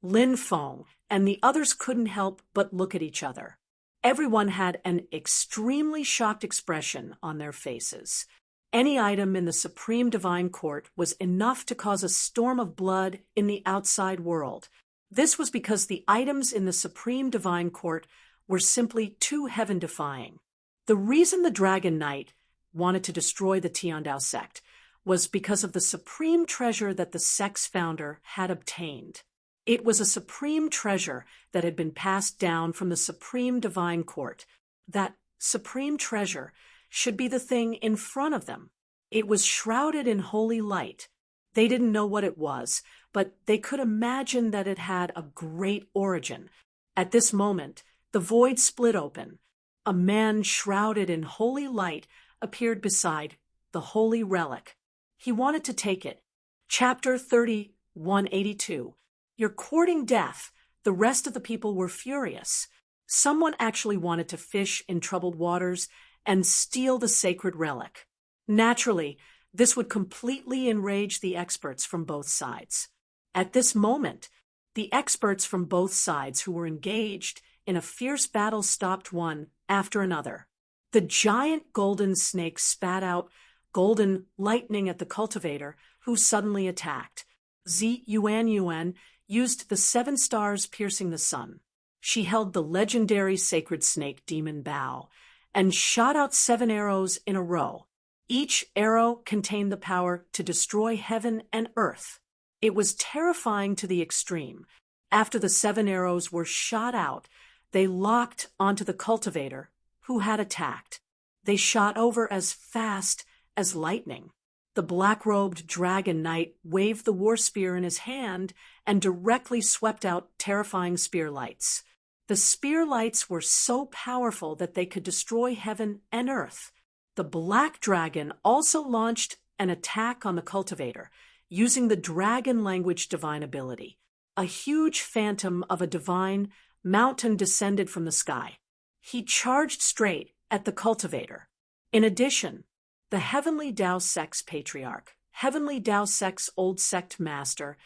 Lin Feng and the others couldn't help but look at each other. Everyone had an extremely shocked expression on their faces. Any item in the supreme divine court was enough to cause a storm of blood in the outside world. This was because the items in the supreme divine court were simply too heaven-defying. The reason the Dragon Knight wanted to destroy the Tiandao sect was because of the supreme treasure that the sect's founder had obtained. It was a supreme treasure that had been passed down from the supreme divine court. That supreme treasure should be the thing in front of them. It was shrouded in holy light. They didn't know what it was, but they could imagine that it had a great origin. At this moment, the void split open. A man shrouded in holy light appeared beside the holy relic. He wanted to take it. Chapter 3182. You're courting death. The rest of the people were furious. Someone actually wanted to fish in troubled waters and steal the sacred relic. Naturally, this would completely enrage the experts from both sides. At this moment, the experts from both sides who were engaged in a fierce battle stopped one after another. The giant golden snake spat out golden lightning at the cultivator, who suddenly attacked. Zi Yuan used the 7 stars piercing the sun. She held the legendary sacred snake demon bow and shot out 7 arrows in a row. Each arrow contained the power to destroy heaven and earth. It was terrifying to the extreme. After the 7 arrows were shot out, they locked onto the cultivator, who had attacked. They shot over as fast as lightning. The black-robed dragon knight waved the war spear in his hand and directly swept out terrifying spear lights. The spear lights were so powerful that they could destroy heaven and earth. The black dragon also launched an attack on the cultivator, using the dragon language divine ability. A huge phantom of a divine mountain descended from the sky. He charged straight at the cultivator. In addition, the Heavenly Tao Sect's patriarch, Heavenly Tao Sect's old sect master,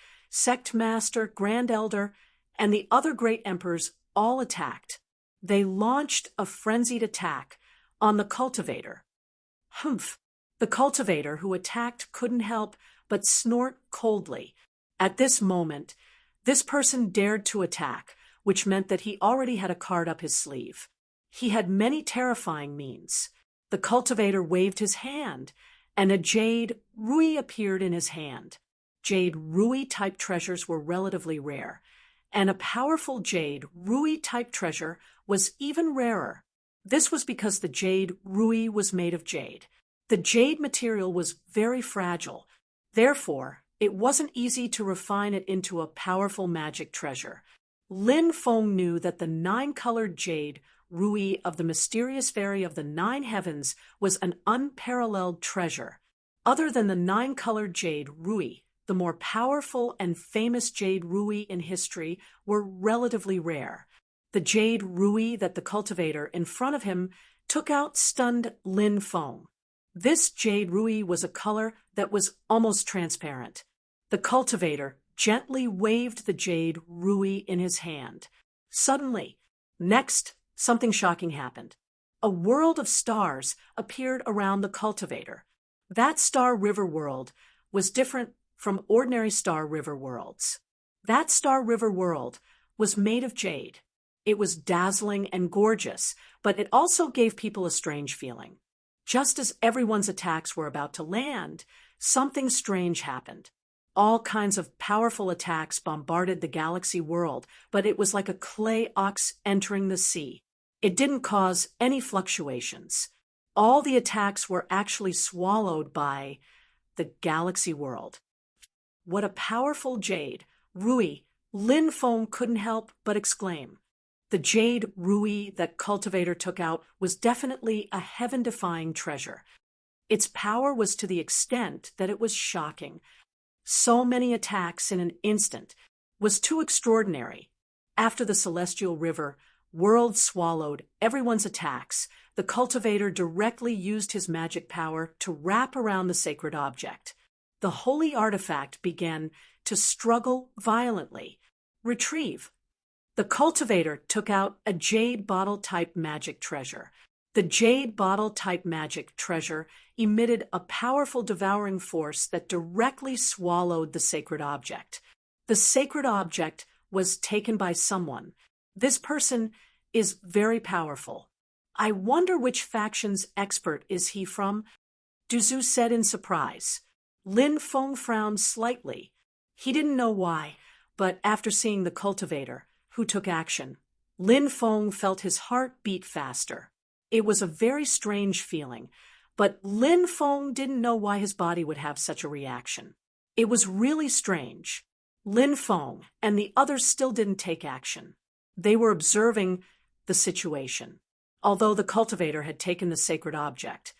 Grand Elder, and the other great emperors all attacked. They launched a frenzied attack on the cultivator. The cultivator who attacked couldn't help but snort coldly. At this moment, this person dared to attack, which meant that he already had a card up his sleeve. He had many terrifying means. The cultivator waved his hand, and a jade rui appeared in his hand. Jade rui-type treasures were relatively rare, and a powerful jade rui-type treasure was even rarer. This was because the jade rui was made of jade. The jade material was very fragile. Therefore, it wasn't easy to refine it into a powerful magic treasure. Lin Feng knew that the 9-colored jade rui of the mysterious fairy of the 9 heavens was an unparalleled treasure. Other than the 9-colored jade rui, the more powerful and famous jade rui in history were relatively rare. The jade rui that the cultivator in front of him took out stunned Lin Feng. This jade rui was a color that was almost transparent. The cultivator gently waved the jade rui in his hand. Suddenly, something shocking happened. A world of stars appeared around the cultivator. That star river world was different from ordinary star river worlds. That star river world was made of jade. It was dazzling and gorgeous, but it also gave people a strange feeling. Just as everyone's attacks were about to land, something strange happened. All kinds of powerful attacks bombarded the galaxy world, but it was like a clay ox entering the sea. It didn't cause any fluctuations. All the attacks were actually swallowed by the galaxy world. What a powerful jade, Rui! Lin Feng couldn't help but exclaim. The jade rui that cultivator took out was definitely a heaven-defying treasure. Its power was to the extent that it was shocking. So many attacks in an instant was too extraordinary. After the celestial river, world swallowed everyone's attacks, the cultivator directly used his magic power to wrap around the sacred object. The holy artifact began to struggle violently. Retrieve. The cultivator took out a jade bottle-type magic treasure. The jade bottle-type magic treasure emitted a powerful devouring force that directly swallowed the sacred object. The sacred object was taken by someone. This person is very powerful. I wonder which faction's expert is he from? Duzu said in surprise. Lin Feng frowned slightly. He didn't know why, but after seeing the cultivator, who took action, Lin Feng felt his heart beat faster. It was a very strange feeling, but Lin Feng didn't know why his body would have such a reaction. It was really strange. Lin Feng and the others still didn't take action. They were observing the situation. Although the cultivator had taken the sacred object,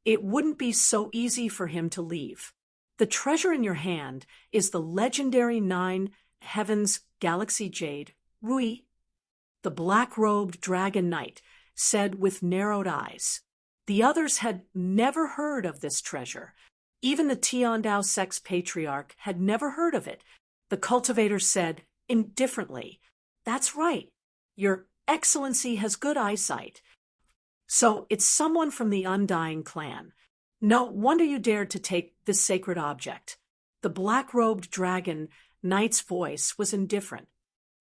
it wouldn't be so easy for him to leave. The treasure in your hand is the legendary 9 Heavens Galaxy Jade, Rui. The black-robed dragon knight said with narrowed eyes. The others had never heard of this treasure. Even the Tiandao Sect's patriarch had never heard of it. The cultivator said indifferently, "That's right. Your Excellency has good eyesight. So it's someone from the Undying clan. No wonder you dared to take this sacred object." The black-robed dragon knight's voice was indifferent.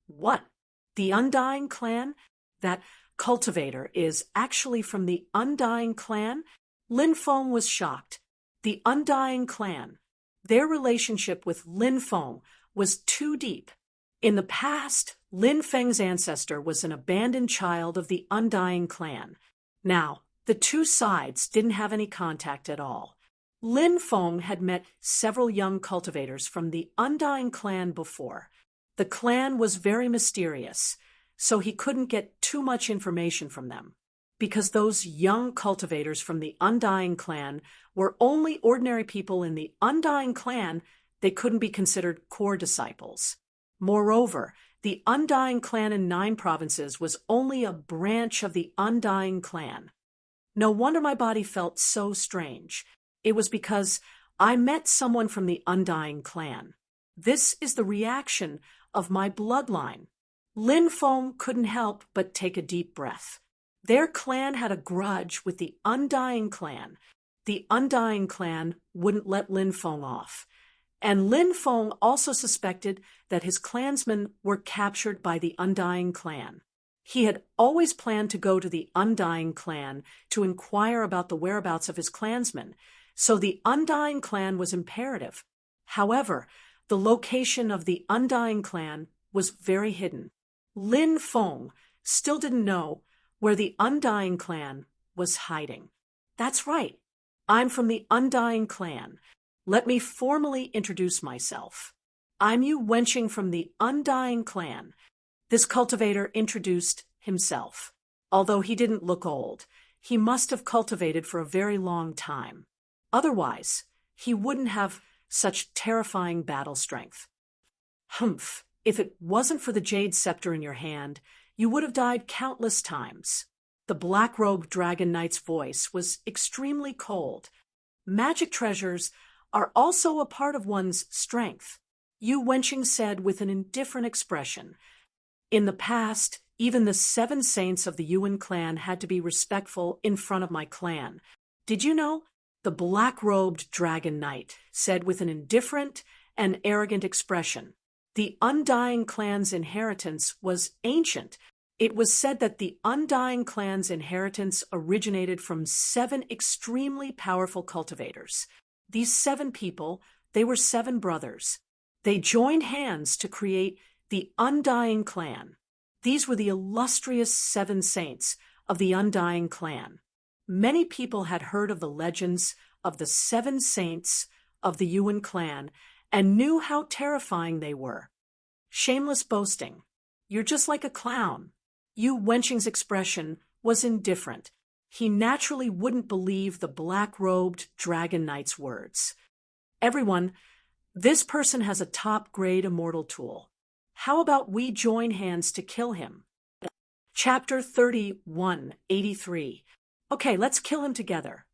"What? The Undying clan? That cultivator is actually from the Undying clan?" Lin Feng was shocked. The Undying clan. Their relationship with Lin Feng was too deep. In the past, Lin Feng's ancestor was an abandoned child of the Undying clan. Now, the two sides didn't have any contact at all. Lin Feng had met several young cultivators from the Undying clan before. The clan was very mysterious, so he couldn't get too much information from them. Because those young cultivators from the Undying clan were only ordinary people in the Undying clan, they couldn't be considered core disciples. Moreover, the Undying clan in 9 provinces was only a branch of the Undying clan. No wonder my body felt so strange. It was because I met someone from the Undying clan. This is the reaction of my bloodline. Lin Feng couldn't help but take a deep breath. Their clan had a grudge with the Undying clan. The Undying clan wouldn't let Lin Feng off. And Lin Feng also suspected that his clansmen were captured by the Undying clan. He had always planned to go to the Undying clan to inquire about the whereabouts of his clansmen, so the Undying clan was imperative. However, the location of the Undying clan was very hidden. Lin Feng still didn't know where the Undying clan was hiding. "That's right. I'm from the Undying clan. Let me formally introduce myself. I'm Yu Wenqing from the Undying clan." This cultivator introduced himself. Although he didn't look old, he must have cultivated for a very long time. Otherwise, he wouldn't have such terrifying battle strength. "Humph, if it wasn't for the jade scepter in your hand, you would have died countless times." The black-robed dragon knight's voice was extremely cold. "Magic treasures are also a part of one's strength," Yu Wenqing said with an indifferent expression. "In the past, even the 7 saints of the Yuan clan had to be respectful in front of my clan. Did you know?" The black-robed dragon knight said with an indifferent and arrogant expression. The Undying clan's inheritance was ancient. It was said that the Undying clan's inheritance originated from 7 extremely powerful cultivators. These 7 people, they were 7 brothers. They joined hands to create the Undying clan. These were the illustrious 7 saints of the Undying clan. Many people had heard of the legends of the 7 saints of the Yuan clan and knew how terrifying they were. "Shameless boasting. You're just like a clown." Yu Wenqing's expression was indifferent. He naturally wouldn't believe the black-robed Dragon Knight's words. Everyone, this person has a top-grade immortal tool. How about we join hands to kill him? Chapter 3183. Okay, let's kill him together.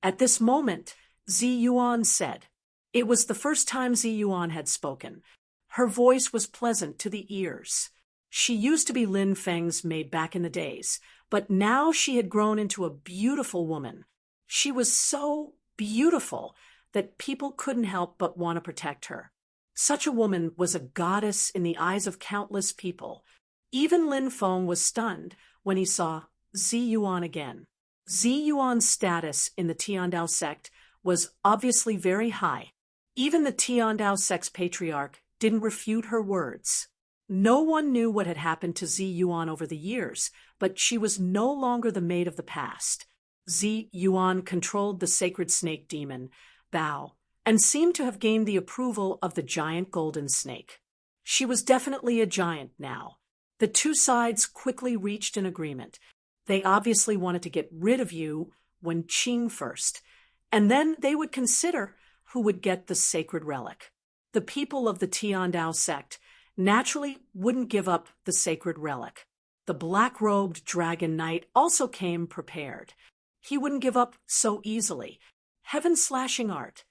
At this moment, Zi Yuan said. It was the first time Zi Yuan had spoken. Her voice was pleasant to the ears. She used to be Lin Feng's maid back in the days, but now she had grown into a beautiful woman. She was so beautiful that people couldn't help but want to protect her. Such a woman was a goddess in the eyes of countless people. Even Lin Feng was stunned when he saw Zi Yuan again. Zi Yuan's status in the Tiandao sect was obviously very high. Even the Tiandao sect's patriarch didn't refute her words. No one knew what had happened to Zi Yuan over the years, but she was no longer the maid of the past. Zi Yuan controlled the sacred snake demon, Bao, and seemed to have gained the approval of the giant golden snake. She was definitely a giant now. The two sides quickly reached an agreement. They obviously wanted to get rid of you, Wenqing first, and then they would consider who would get the sacred relic. The people of the Tiandao sect naturally wouldn't give up the sacred relic. The black-robed Dragon Knight also came prepared. He wouldn't give up so easily. Heaven-slashing art.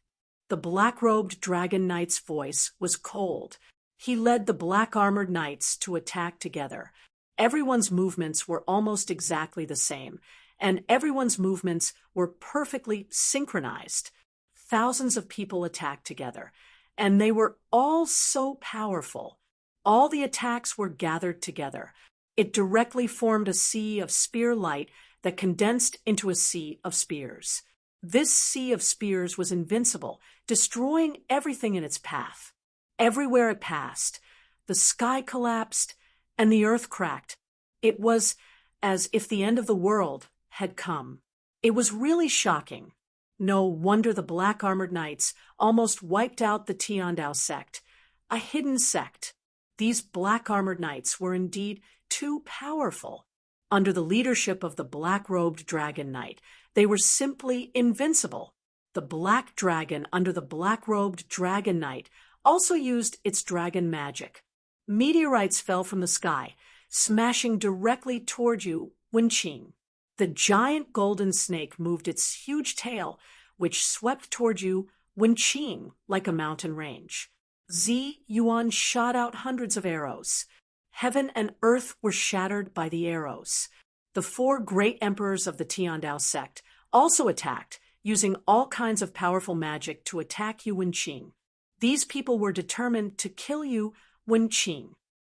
The black-robed Dragon Knight's voice was cold. He led the black-armored knights to attack together. Everyone's movements were almost exactly the same, and everyone's movements were perfectly synchronized. Thousands of people attacked together, and they were all so powerful. All the attacks were gathered together. It directly formed a sea of spear light that condensed into a sea of spears. This sea of spears was invincible, destroying everything in its path. Everywhere it passed, the sky collapsed and the earth cracked. It was as if the end of the world had come. It was really shocking. No wonder the black-armored knights almost wiped out the Tiandao sect, a hidden sect. These black-armored knights were indeed too powerful. Under the leadership of the black-robed Dragon Knight, they were simply invincible. The black dragon under the black-robed Dragon Knight also used its dragon magic. Meteorites fell from the sky, smashing directly toward you, Wenqing. The giant golden snake moved its huge tail, which swept toward you, Wenqing, like a mountain range. Zi Yuan shot out hundreds of arrows. Heaven and earth were shattered by the arrows. The four great emperors of the Tiandao sect also attacked, using all kinds of powerful magic to attack you, Wenqing. These people were determined to kill you, Wenqing.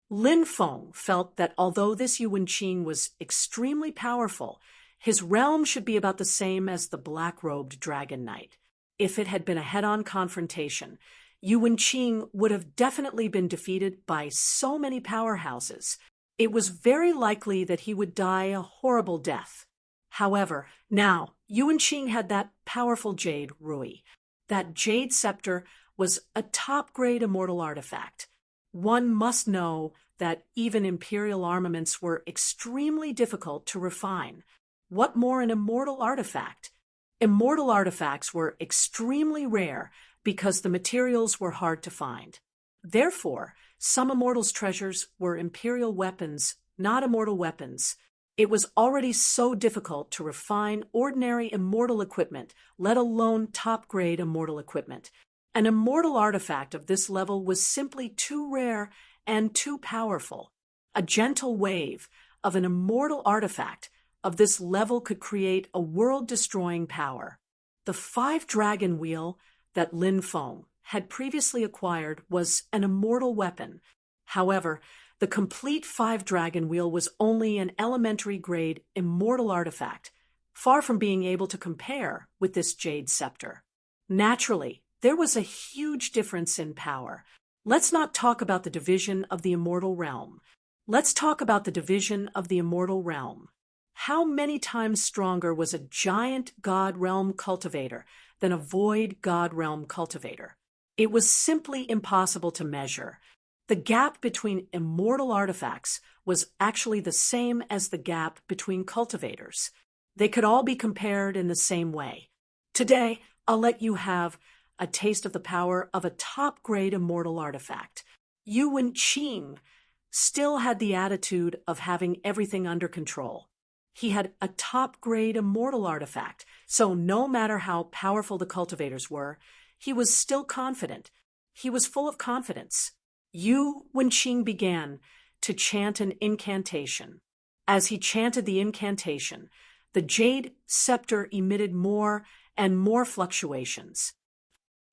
Lin Feng felt that although this Yu Wenqing was extremely powerful, his realm should be about the same as the black-robed Dragon Knight. If it had been a head-on confrontation, Yu Wenqing would have definitely been defeated by so many powerhouses. It was very likely that he would die a horrible death. However, now, Yu Wenqing had that powerful jade Rui. That jade scepter was a top-grade immortal artifact. One must know that even imperial armaments were extremely difficult to refine. What more an immortal artifact? Immortal artifacts were extremely rare because the materials were hard to find. Therefore, some immortals' treasures were imperial weapons, not immortal weapons. It was already so difficult to refine ordinary immortal equipment, let alone top-grade immortal equipment. An immortal artifact of this level was simply too rare and too powerful. A gentle wave of an immortal artifact of this level could create a world-destroying power. The 5-dragon wheel that Lin Feng had previously acquired was an immortal weapon. However, the complete 5-dragon wheel was only an elementary-grade immortal artifact, far from being able to compare with this jade scepter. Naturally, there was a huge difference in power. Let's not talk about the division of the immortal realm. Let's talk about the division of the immortal realm. How many times stronger was a giant god realm cultivator than a void god realm cultivator? It was simply impossible to measure. The gap between immortal artifacts was actually the same as the gap between cultivators. They could all be compared in the same way. Today, I'll let you have a taste of the power of a top-grade immortal artifact. Yu Wenqing still had the attitude of having everything under control. He had a top-grade immortal artifact, so no matter how powerful the cultivators were, he was still confident. He was full of confidence. Yu Wenqing began to chant an incantation. As he chanted the incantation, the jade scepter emitted more and more fluctuations.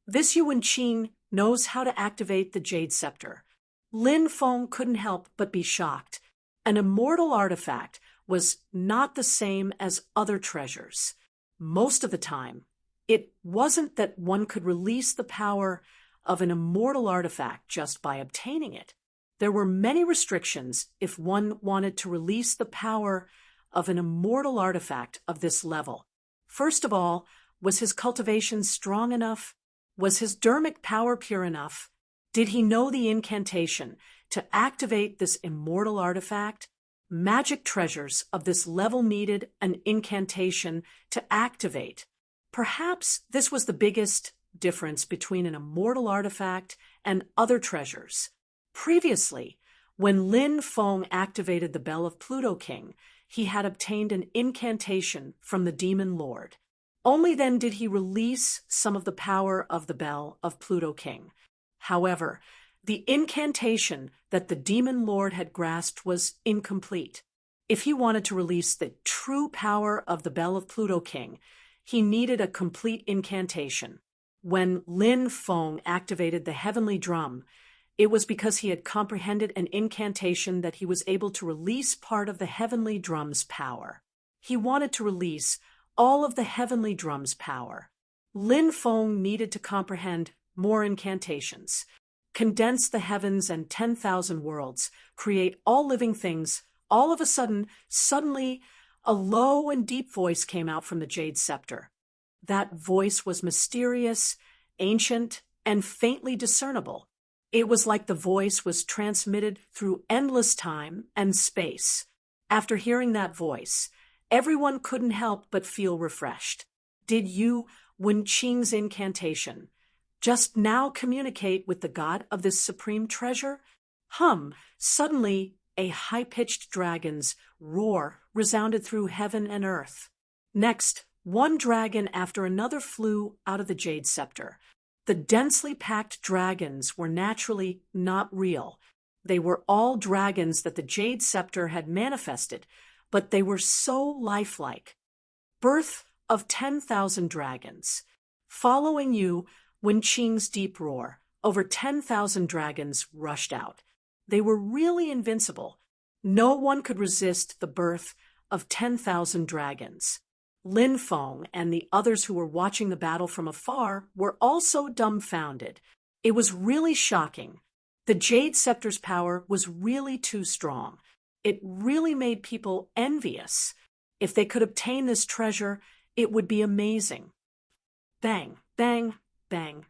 This Yu Wenqing knows how to activate the jade scepter. Lin Feng couldn't help but be shocked. An immortal artifact was not the same as other treasures. Most of the time, it wasn't that one could release the power of an immortal artifact just by obtaining it. There were many restrictions if one wanted to release the power of an immortal artifact of this level. First of all, was his cultivation strong enough? Was his dermic power pure enough? Did he know the incantation to activate this immortal artifact? Magic treasures of this level needed an incantation to activate. Perhaps this was the biggest difference between an immortal artifact and other treasures. Previously, when Lin Feng activated the Bell of Pluto King, he had obtained an incantation from the Demon Lord. Only then did he release some of the power of the Bell of Pluto King. However, the incantation that the Demon Lord had grasped was incomplete. If he wanted to release the true power of the Bell of Pluto King, he needed a complete incantation. When Lin Feng activated the Heavenly Drum, it was because he had comprehended an incantation that he was able to release part of the Heavenly Drum's power. He wanted to release all of the Heavenly Drum's power. Lin Feng needed to comprehend more incantations, condense the heavens and 10,000 worlds, create all living things. All of a sudden, suddenly, a low and deep voice came out from the Jade Scepter. That voice was mysterious, ancient, and faintly discernible. It was like the voice was transmitted through endless time and space. After hearing that voice, everyone couldn't help but feel refreshed. Did Yu Wenqing's incantation just now communicate with the god of this supreme treasure? Suddenly, a high-pitched dragon's roar resounded through heaven and earth. Next, one dragon after another flew out of the Jade Scepter. The densely packed dragons were naturally not real. They were all dragons that the Jade Scepter had manifested, but they were so lifelike. Birth of 10,000 dragons. Following Yu Wenqing's deep roar, over 10,000 dragons rushed out. They were really invincible. No one could resist the birth of 10,000 dragons. Lin Feng and the others who were watching the battle from afar were also dumbfounded. It was really shocking. The Jade Scepter's power was really too strong. It really made people envious. If they could obtain this treasure, it would be amazing. Bang, bang, bang.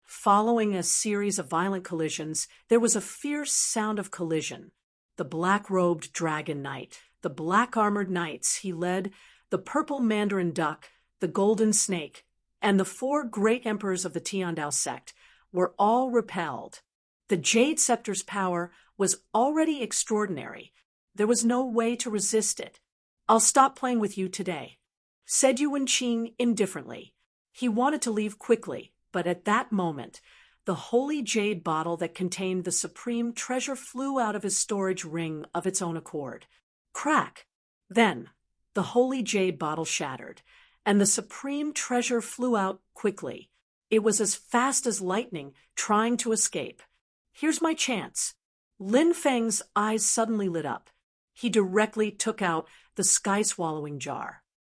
Following a series of violent collisions, there was a fierce sound of collision. The black-robed dragon knight, the black-armored knights he led, the purple mandarin duck, the golden snake, and the 4 great emperors of the Tiandao sect were all repelled. The Jade Scepter's power was already extraordinary. There was no way to resist it. "I'll stop playing with you today," said Yu Wenqing indifferently. He wanted to leave quickly, but at that moment, the holy jade bottle that contained the supreme treasure flew out of his storage ring of its own accord. Crack! Then, the holy jade bottle shattered, and the supreme treasure flew out quickly. It was as fast as lightning, trying to escape. "Here's my chance." Lin Feng's eyes suddenly lit up. He directly took out the sky-swallowing jar.